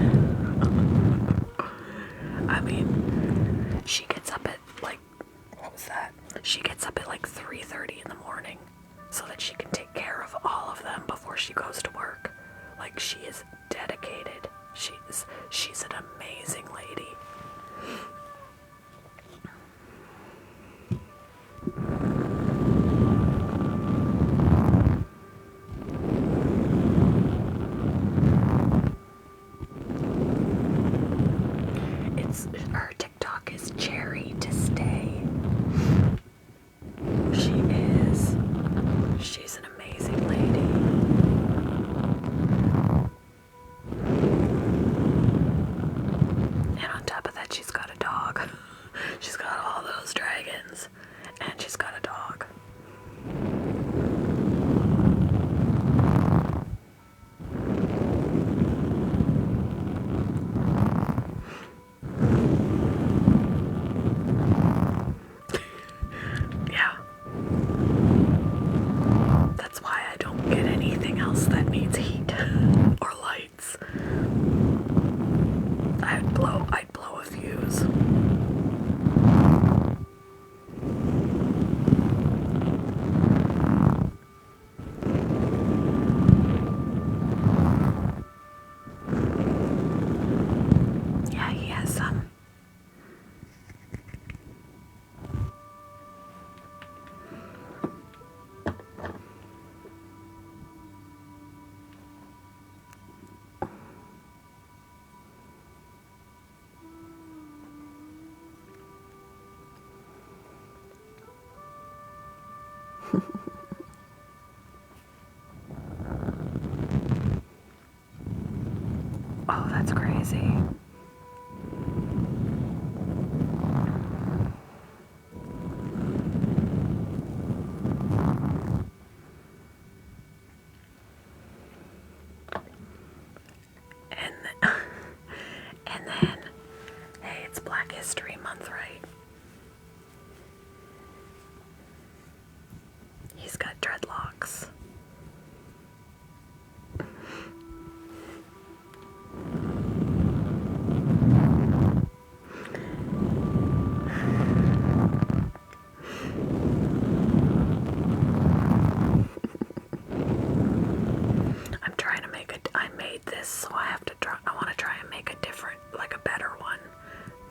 She gets up at like, what was that? She gets up at like 3:30 in the morning so that she can take care of all of them before she goes to work. Like, she is dedicated. She's an amazing lady. Her TikTok is Cherry to Stay. She's an amazing lady. And on top of that, she's got a dog. She's got all those dragons, and she's got a dog. Yeah. That's why I don't get anything else that needs heat or lights. I'd blow a fuse. Yeah, he has some. Oh, that's crazy. And then, hey, it's Black History Month, right? He's got dreadlocks. I made this, so I want to try and make a different, like a better one.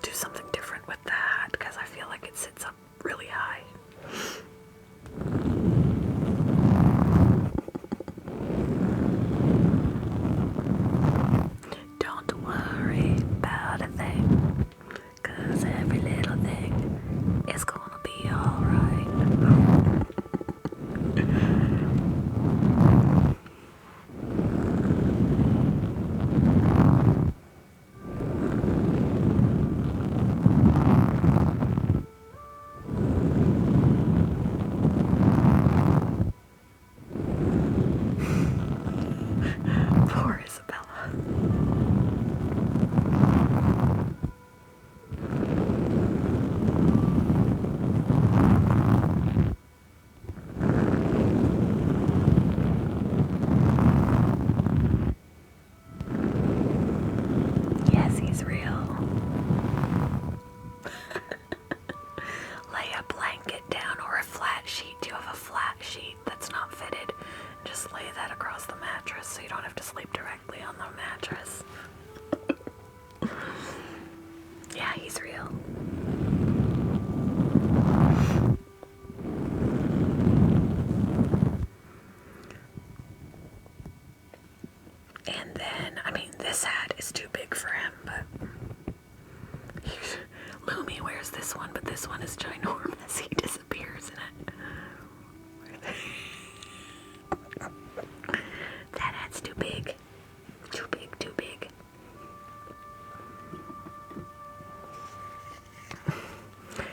Do something different with that, because I feel like it sits up really high. Don't worry about a thing, 'cause every little thing is gonna be alright. Poor Isabella. Yes, he's real. Lay a blanket down or a flat sheet. Do you have a flat sheet that's not fitted? Just lay that across the mattress so you don't have to sleep directly on the mattress. Yeah, he's real. And then, I mean, this hat is too big for him, but Lumi wears this one, but this one is ginormous. He disappears in it. That hat's too big. Too big, too big.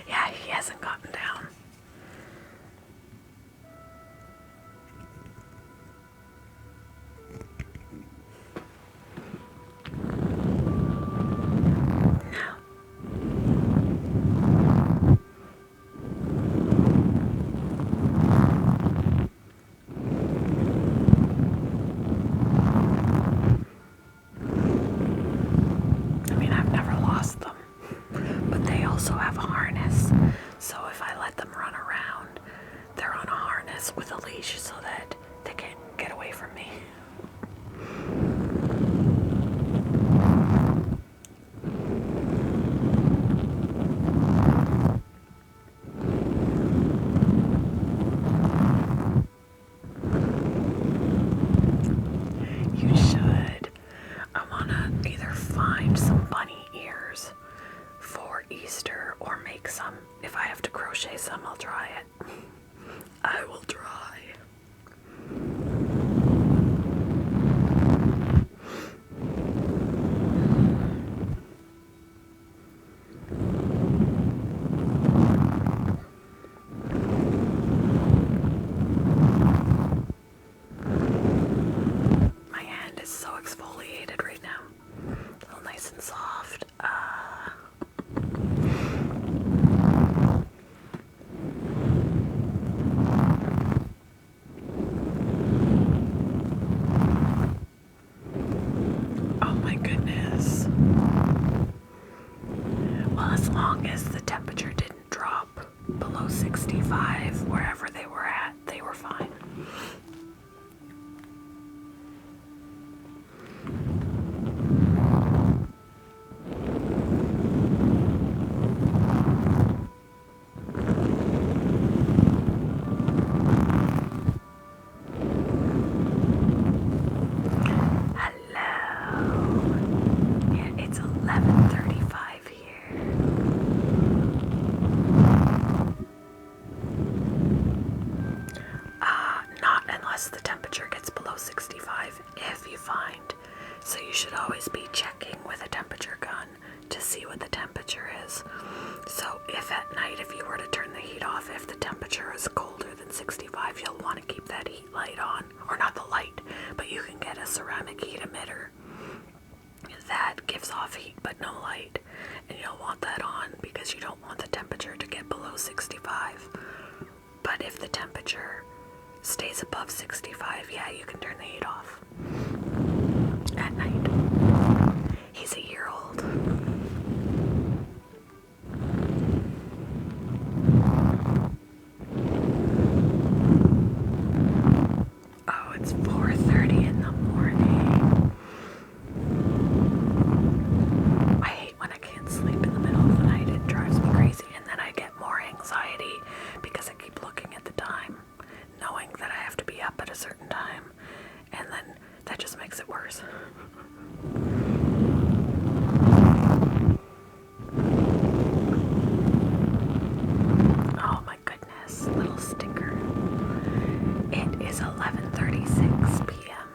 Yeah, he hasn't gotten down. No. find some bunny ears for Easter or make some. If I have to crochet some, I'll try it. I will try. My hand is so exfoliated right now. All nice and soft. Oh my goodness. Well, as long as the temperature didn't drop below 65 wherever they were at, they were fine. Yeah, it's 11:35 here. Not unless the temperature gets below 65, if you find. So you should always be checking with a temperature gun to see what the temperature is. So if at night, if you were to turn the heat off, if the temperature is colder than 65, you'll want to keep that heat light on. Or not the light, but you can get a ceramic heat emitter that gives off heat but no light, and you'll want that on because you don't want the temperature to get below 65. But if the temperature stays above 65, yeah, you can turn the heat off at night. He's a year old. Oh, it's 4:30 in the morning. I hate when I can't sleep in the middle of the night. It drives me crazy, and then I get more anxiety because I keep looking at the time, knowing that I have to be up at a certain time, and then that just makes it worse. Oh my goodness, little stinker. It is 11:36 p.m.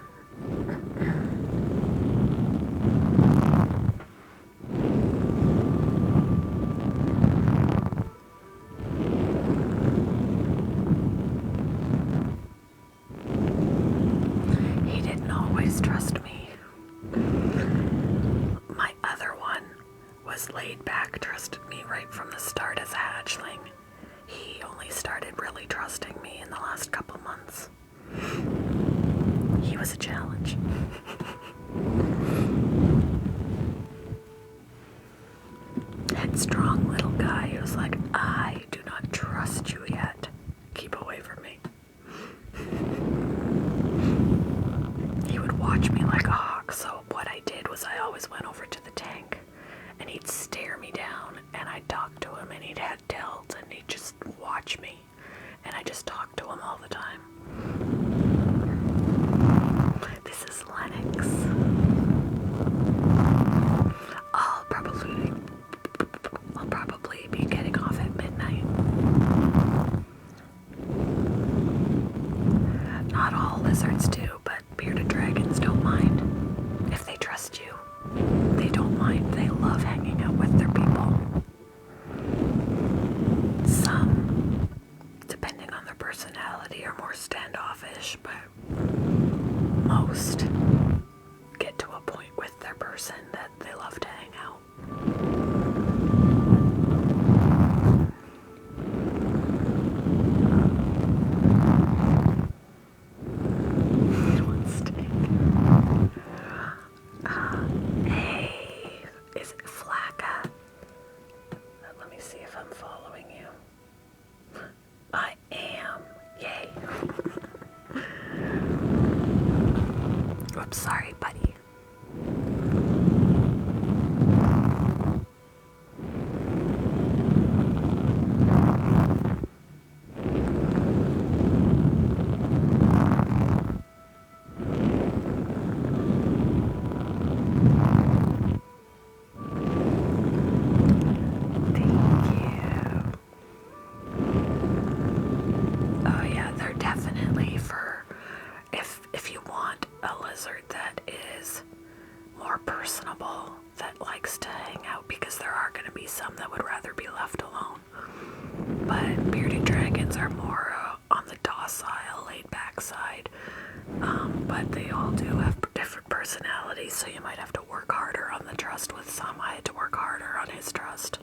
He didn't always trust me. My other one was laid back, trusted me right from the start as a hatchling. He only started really trusting me in the last couple months. He was a challenge. Headstrong little guy who was like, I do not trust you yet. Keep away from me. He would watch me like a hawk, so what I did was I always went over to the tank and he'd stare me down and I'd talk to him and he'd have tilt and he'd just watch me and I just talked to him all the time. This is Lennox. I'll probably be getting off at midnight. Not all lizards do, but bearded dragons don't mind. If they trust you, they don't mind. They love hanging out with their people. Some, depending on their personality, are more standoffish, but most get to a point with their person that they love to hang out. One stick. Hey, is it Flacca? Let me see if I'm following you. I am. Yay. Oops, sorry, buddy. some that would rather be left alone. But bearded dragons are more on the docile, laid-back side. But they all do have different personalities, so you might have to work harder on the trust with some. I had to work harder on his trust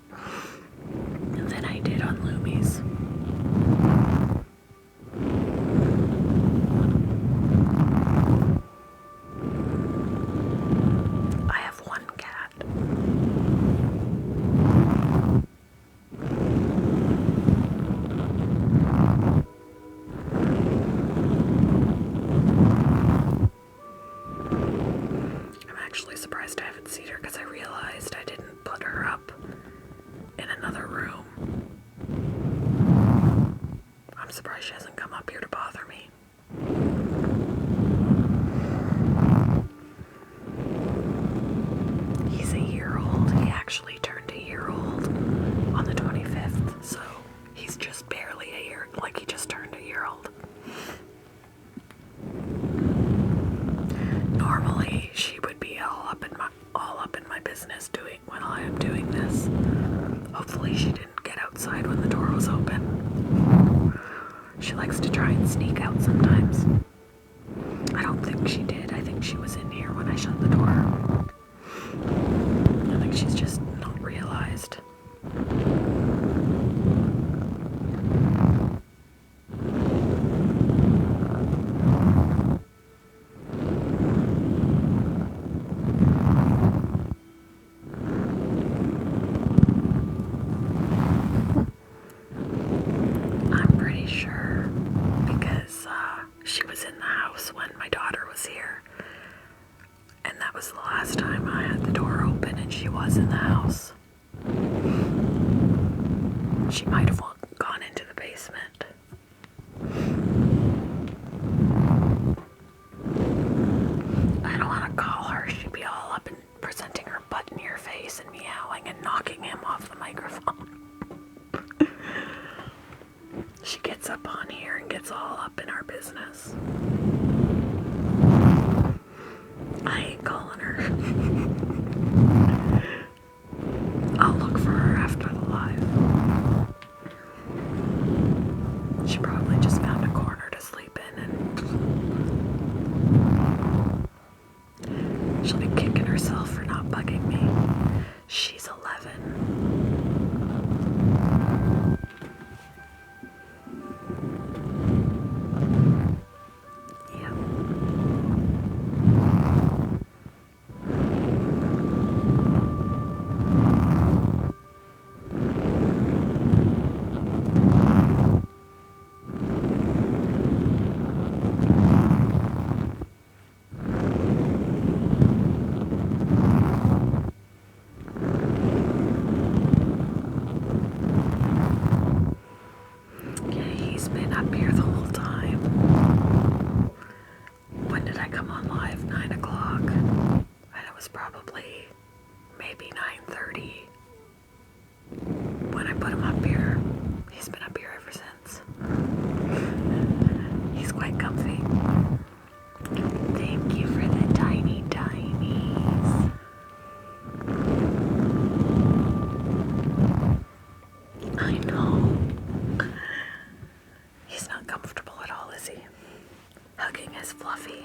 than I did on Lumi's. I have one cat. I'm actually surprised I haven't seen her because I realized I didn't put her up in another room. I'm surprised she hasn't come up here to bother me. He's a year old. He actually turned a year old on the 25th, so he's just barely a year, like he just turned a year old. Normally, she would be all up in my business doing when I am doing this. Hopefully, she didn't get outside when the door was open. She likes to try and sneak out sometimes. I don't think she did. I think she was in here when I shut the door. I think she's just not realized. I'm pretty sure because she was in the house when my daughter was here. And that was the last time I had the door open and she was in the house. She might have gone into the basement. I don't want to call her. She'd be all up and presenting her butt in your face and meowing and knocking him off the microphone. She gets up on here and gets all up in our business. I ain't calling her. I'll look for her after the live. She probably just found a corner to sleep in and she'll be kicking herself for not bugging me. She's 11. He's been up here the whole time. When did I come on live? 9 o'clock. And it was probably maybe 9:30 when I put him up here. He's been up here ever since. He's quite comfy. Thank you for the tiny tinies. I know. He's not comfortable at all, is he? Hugging his Fluffy.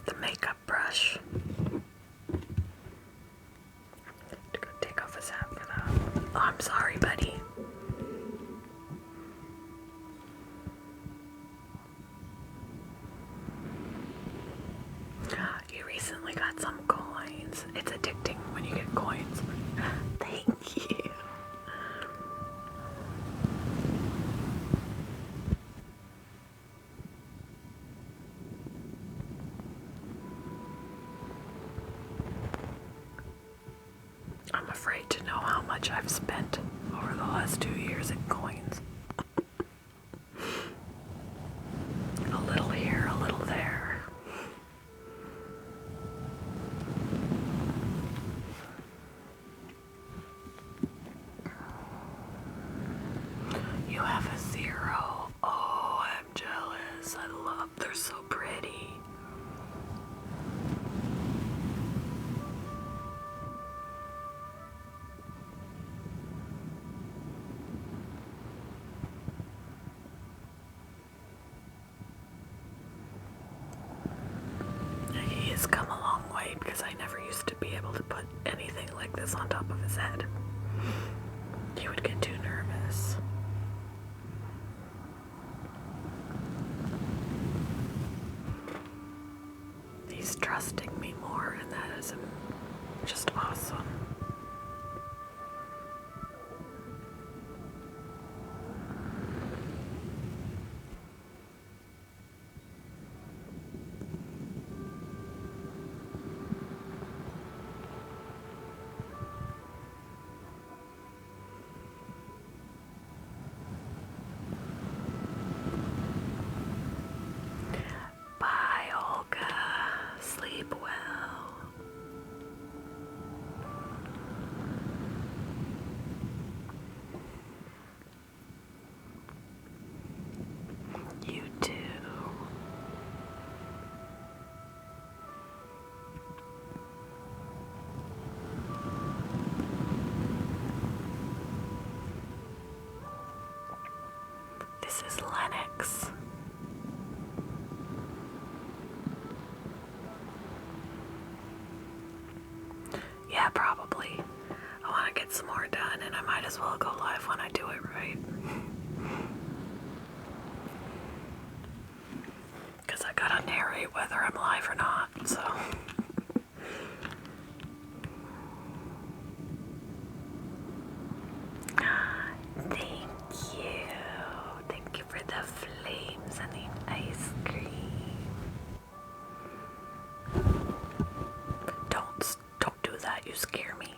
The makeup brush. To go take off his hat for that. Oh, I'm sorry, buddy. You recently got some coins. It's addicting when you get coins. Thank you. I'm afraid to know how much I've spent over the last 2 years in coins. A little here, a little there. You have They're so pretty. He has come a long way because I never used to be able to put anything like this on top of his head. He would get too nervous. He's trusting me more, and that is just awesome. Bye, Olga. Sleep well. You too. This is Lennox. Yeah, probably. I want to get some more done, and I might as well go live when I do it right. Because I gotta narrate whether I'm live or not, so. Thank you. Thank you for the flames and the ice cream. Don't do that, you scare me.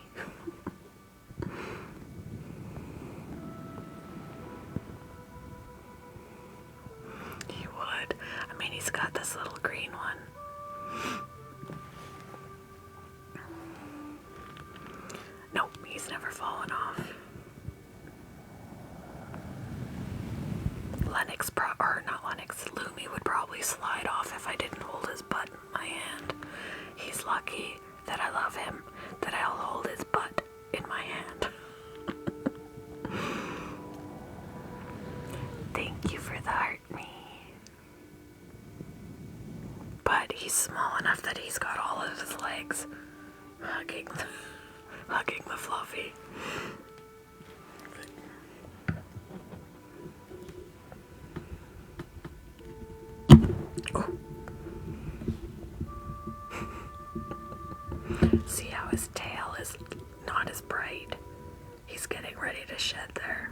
He would. I mean, he's got this little green one. Nope, he's never fallen off. Lumi would probably slide off if I didn't hold his butt in my hand. He's lucky that I love him, that I'll hold his butt in my hand. Thank you for the heart me. But he's small enough that he's got all of his legs hugging the fluffy. See how his tail is not as bright? He's getting ready to shed there.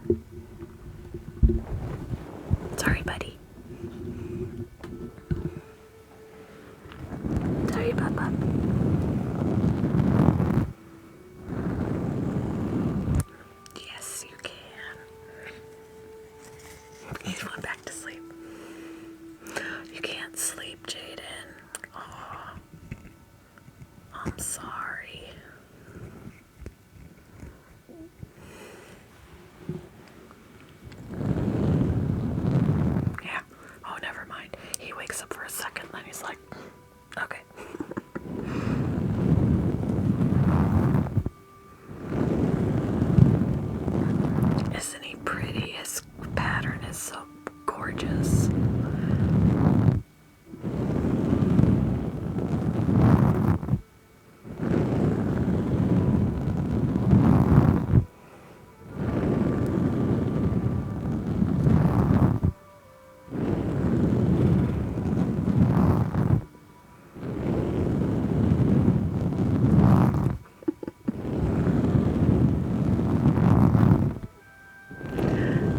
Sorry, buddy. Sorry, Papa. Yes, you can. He went back to sleep. You can't sleep, Jaden. Oh, I'm sorry. Yeah. Oh, never mind. He wakes up for a second, then he's like, okay. Isn't he pretty? His pattern is so gorgeous.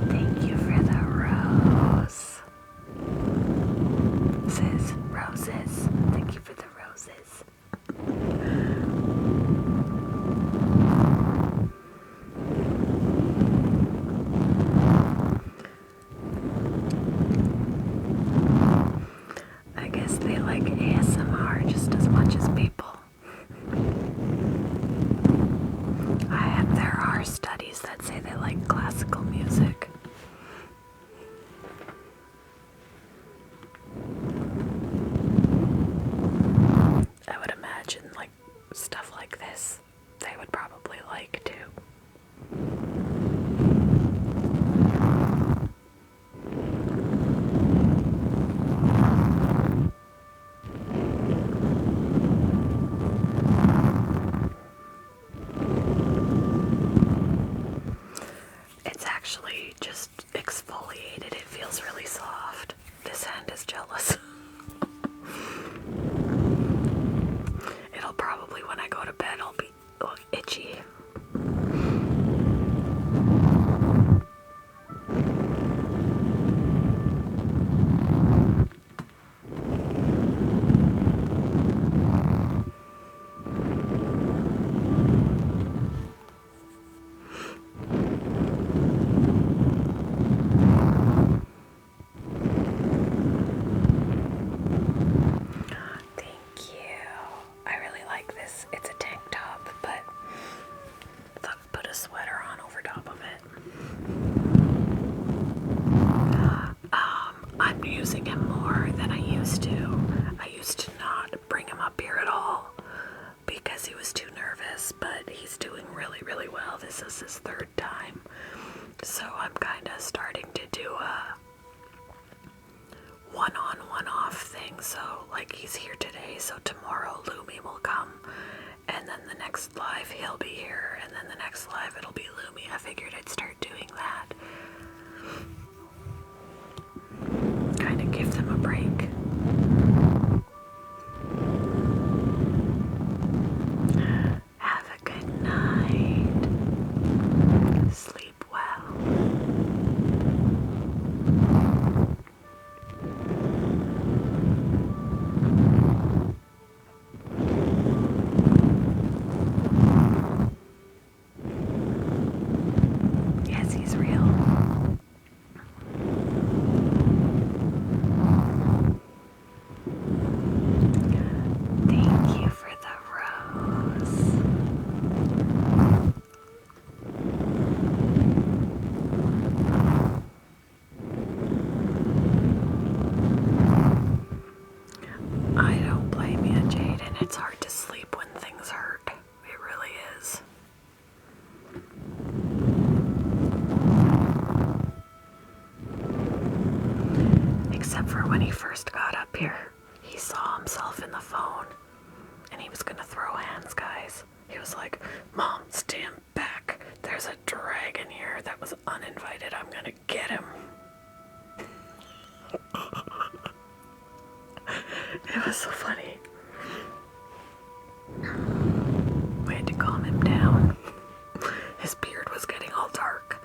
Thank you for the rose. Roses. Thank you for the roses. I guess they like ASMR just as much as people. There are studies that say they like classical music. actually just exfoliated. It feels really soft. This hand is jealous. It'll probably, when I go to bed, I'll be itchy. Thank you. I really like this. It's a tank top, but thought I'd put a sweater on over top of it. I'm using him more than I used to. I used to not bring him up here at all because he was too nervous, but he's doing really, really well. This is his third time. So I'm kind of starting to do a one-on, one-off thing. So, like, he's here today, so tomorrow Lumi will come, and then the next live he'll be here, and then the next live it'll be Lumi. I figured I'd start doing that. Kind of give them a break. Have a good night. Sleep well. Yes, he's real. Thank you for the rose. I don't blame you, Jaden. It's hard to sleep when things hurt. It really is. Except for when he first got up here. He saw himself in the phone, and he was gonna throw hands, guys. He was like, Mom, stand back. There's a dragon here that was uninvited. I'm gonna get him. It was so funny. We had to calm him down. His beard was getting all dark.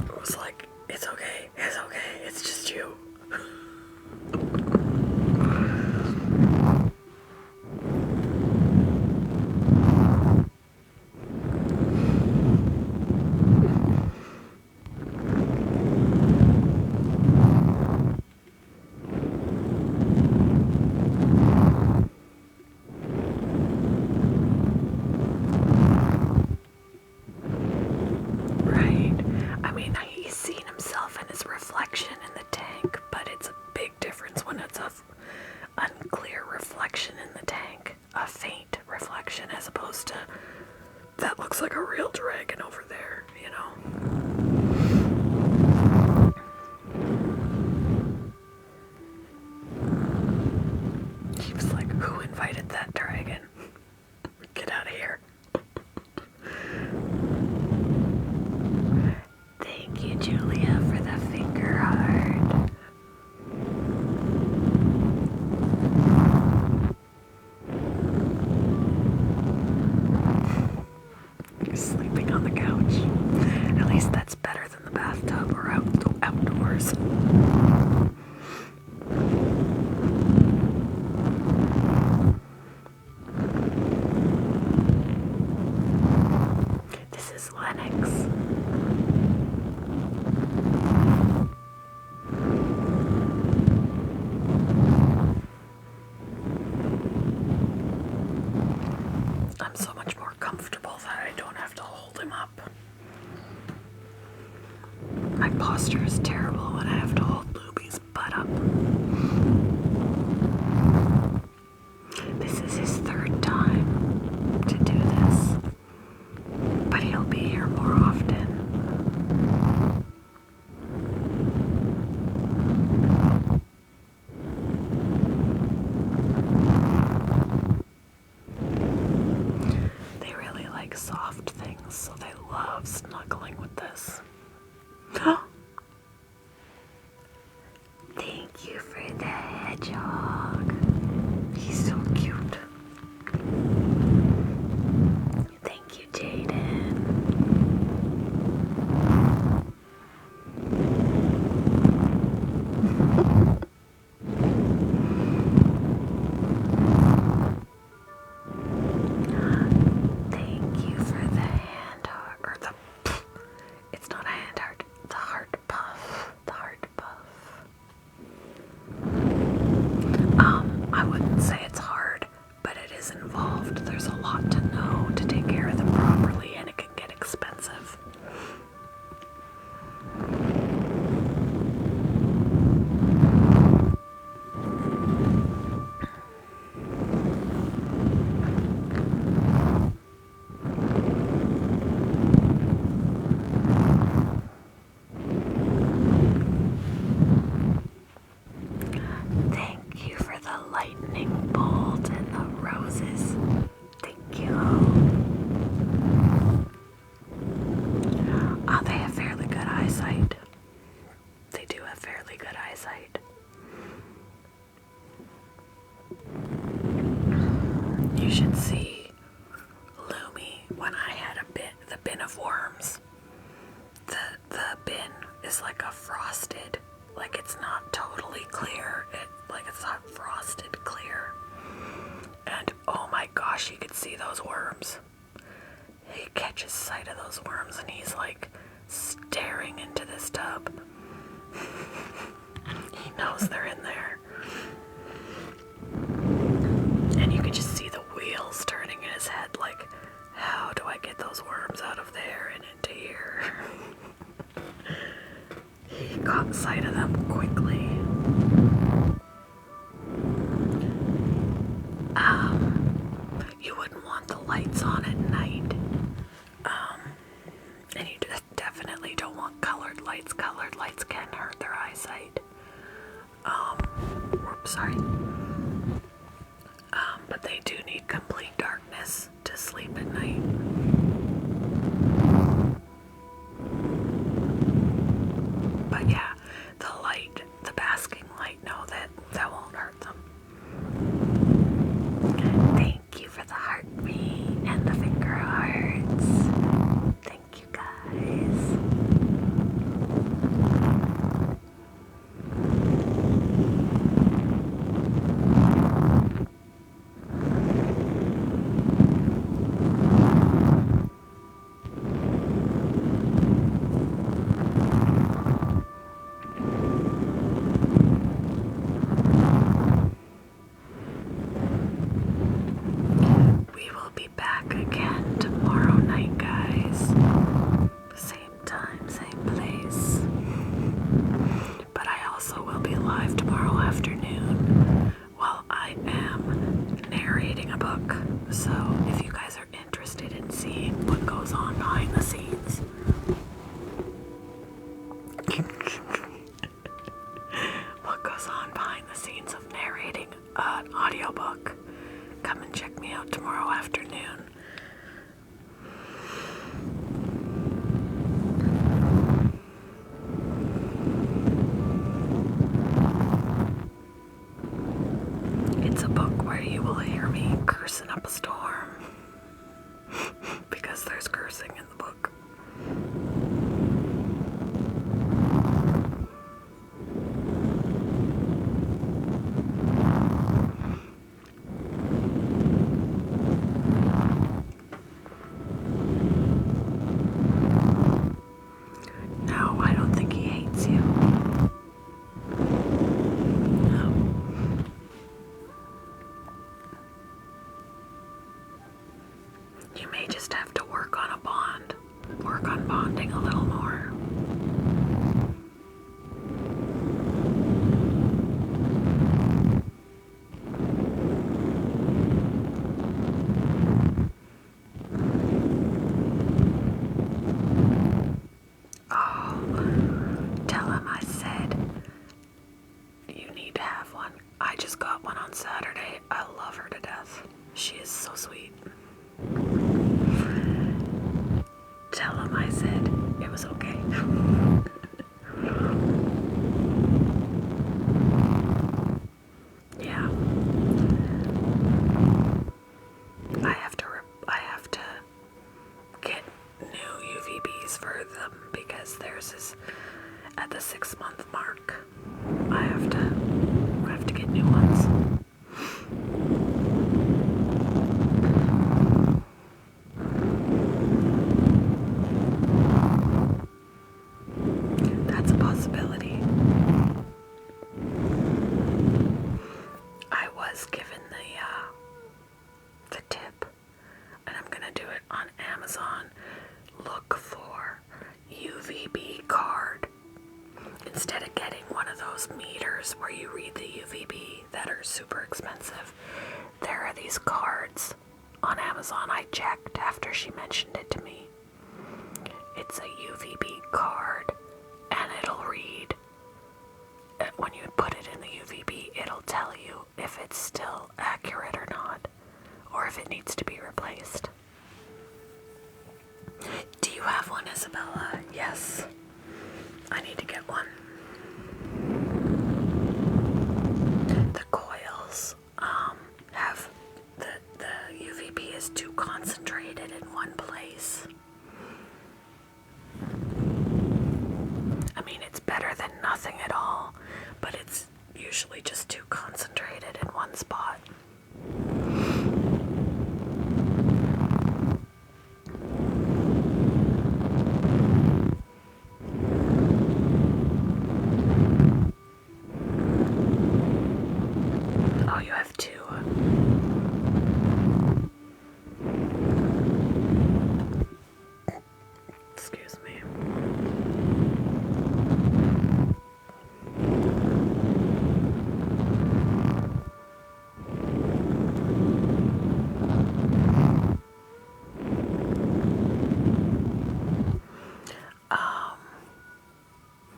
It was like, it's okay, it's just you. Right. I mean, he's seen himself and his reflection in the tank, but it's a big difference when it's a unclear reflection in the tank, a faint reflection, as opposed to that looks like a real dragon over there, you know? He was like, who invited that dragon? Get out of here. Thank you, Julia, for the finger heart. You're sleeping on the couch. At least that's better than the bathtub or outdoors. This is Lennox. I'm so much more comfortable that I don't have to hold him up. My posture is terrible when I have to hold Luby's butt up. This is his third time to do this, but he'll be here more often. They really like soft things, so they love snuggling with this. Thank you for the hedgehog. He's so cute. Thank you, Jaden. Thank you for the hand heart, or the, it's not a hand heart, the heart puff, the heart puff. I wouldn't say it's hard, but it is involved. There's a lot to know to take care of them properly, and it can get expensive. Thank you for the lightning bolt and the roses. Thank you. They have fairly good eyesight. They do have fairly good eyesight. You should see Lumi when I had the bin of worms. The bin is like a frosted, like it's not totally clear. It's not frosted clear. And oh my gosh, you could see those worms. He catches sight of those worms and he's like staring into this tub. He knows they're in there. And you could just see the wheels turning in his head, like, how do I get those worms out of there and into here? He caught sight of them quickly. You wouldn't want the lights on at night. And you definitely don't want colored lights. Colored lights can hurt their eyesight. Sorry. But they do need complete darkness to sleep at night. But yeah, the basking light, no, that won't hurt them. Thank you for the heartbeat and the finger hearts. Thank you guys. We will be back again tomorrow night, guys. Same time, same place. But I also will be live tomorrow afternoon while I am narrating a book. So if you guys are interested in seeing what goes on behind the scenes, what goes on behind the scenes of narrating an audiobook, come and check me out tomorrow afternoon. It's a book where you will hear me cursing up a storm. Because there's cursing in the book. No, I don't think he hates you. No. You may just have to work on a bond. Work on bonding a little more. Tell him I said you need to have one. I just got one on Saturday. I love her to death. She is so sweet. Tell him I said days for them because theirs is at the 6-month mark. I have to get new ones. That's a possibility. I was given the tip, and I'm gonna do it on Amazon. Look for UVB card. Instead of getting one of those meters where you read the UVB that are super expensive, there are these cards on Amazon. I checked after she mentioned it to me. It's a UVB card, and it'll read, when you put it in the UVB, it'll tell you if it's still accurate or not, or if it needs to be replaced. Do you have one, Isabella? Yes. I need to get one. The coils have the UVB is too concentrated in one place. I mean, it's better than nothing at all, but it's usually just too concentrated in one spot. Oh, you have two. Excuse me.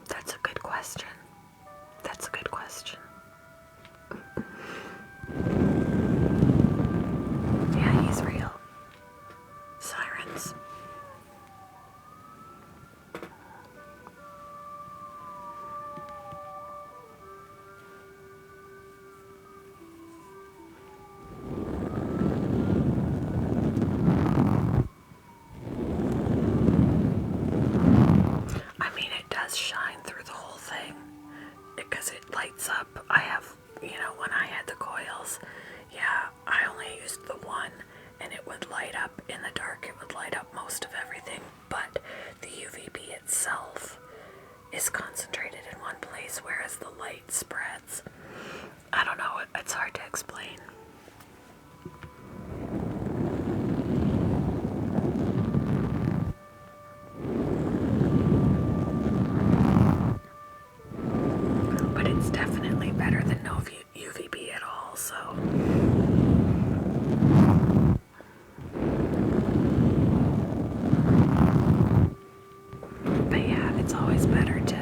That's a good question. That's a good question. Yeah, he's real. Sirens. I mean, it does shine through the whole thing because it lights up. I have, when I had the coils, yeah, I only used the one, and it would light up in the dark. It would light up most of everything, but the UVB itself is concentrated in one place, whereas the light spreads. I don't know, it's hard to explain. But it's definitely better than no UVB at all, so. But yeah, it's always better to,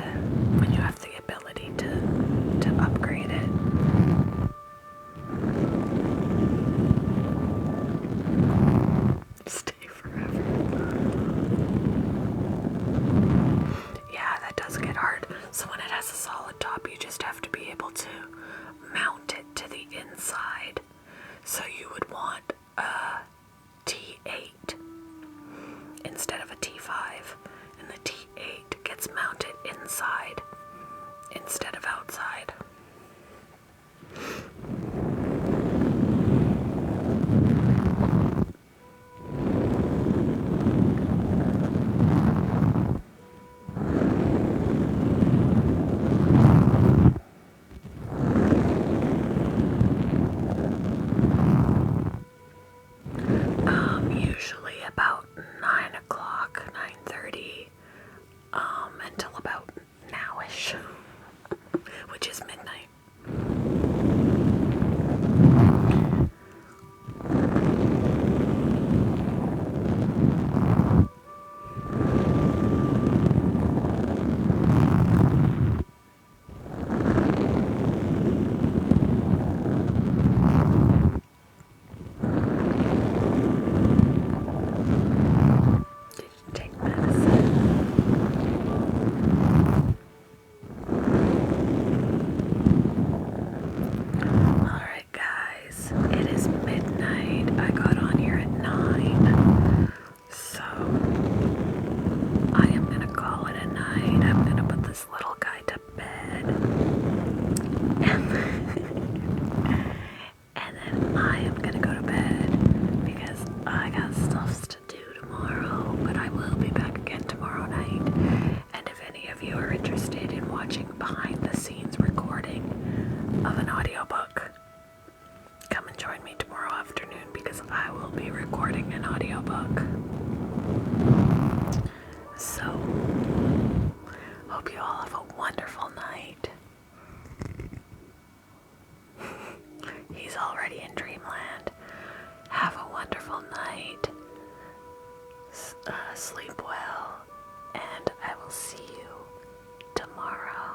when you have the ability to upgrade it. Stay forever. Yeah, that does get hard. So when it has a solid top, you just have to be able to mount it to the inside. So you would want a T8 instead of a T5, and the T8 gets mounted inside instead of outside. Usually about 9 o'clock, 9:30, until about nowish, which is midnight. and I will see you tomorrow.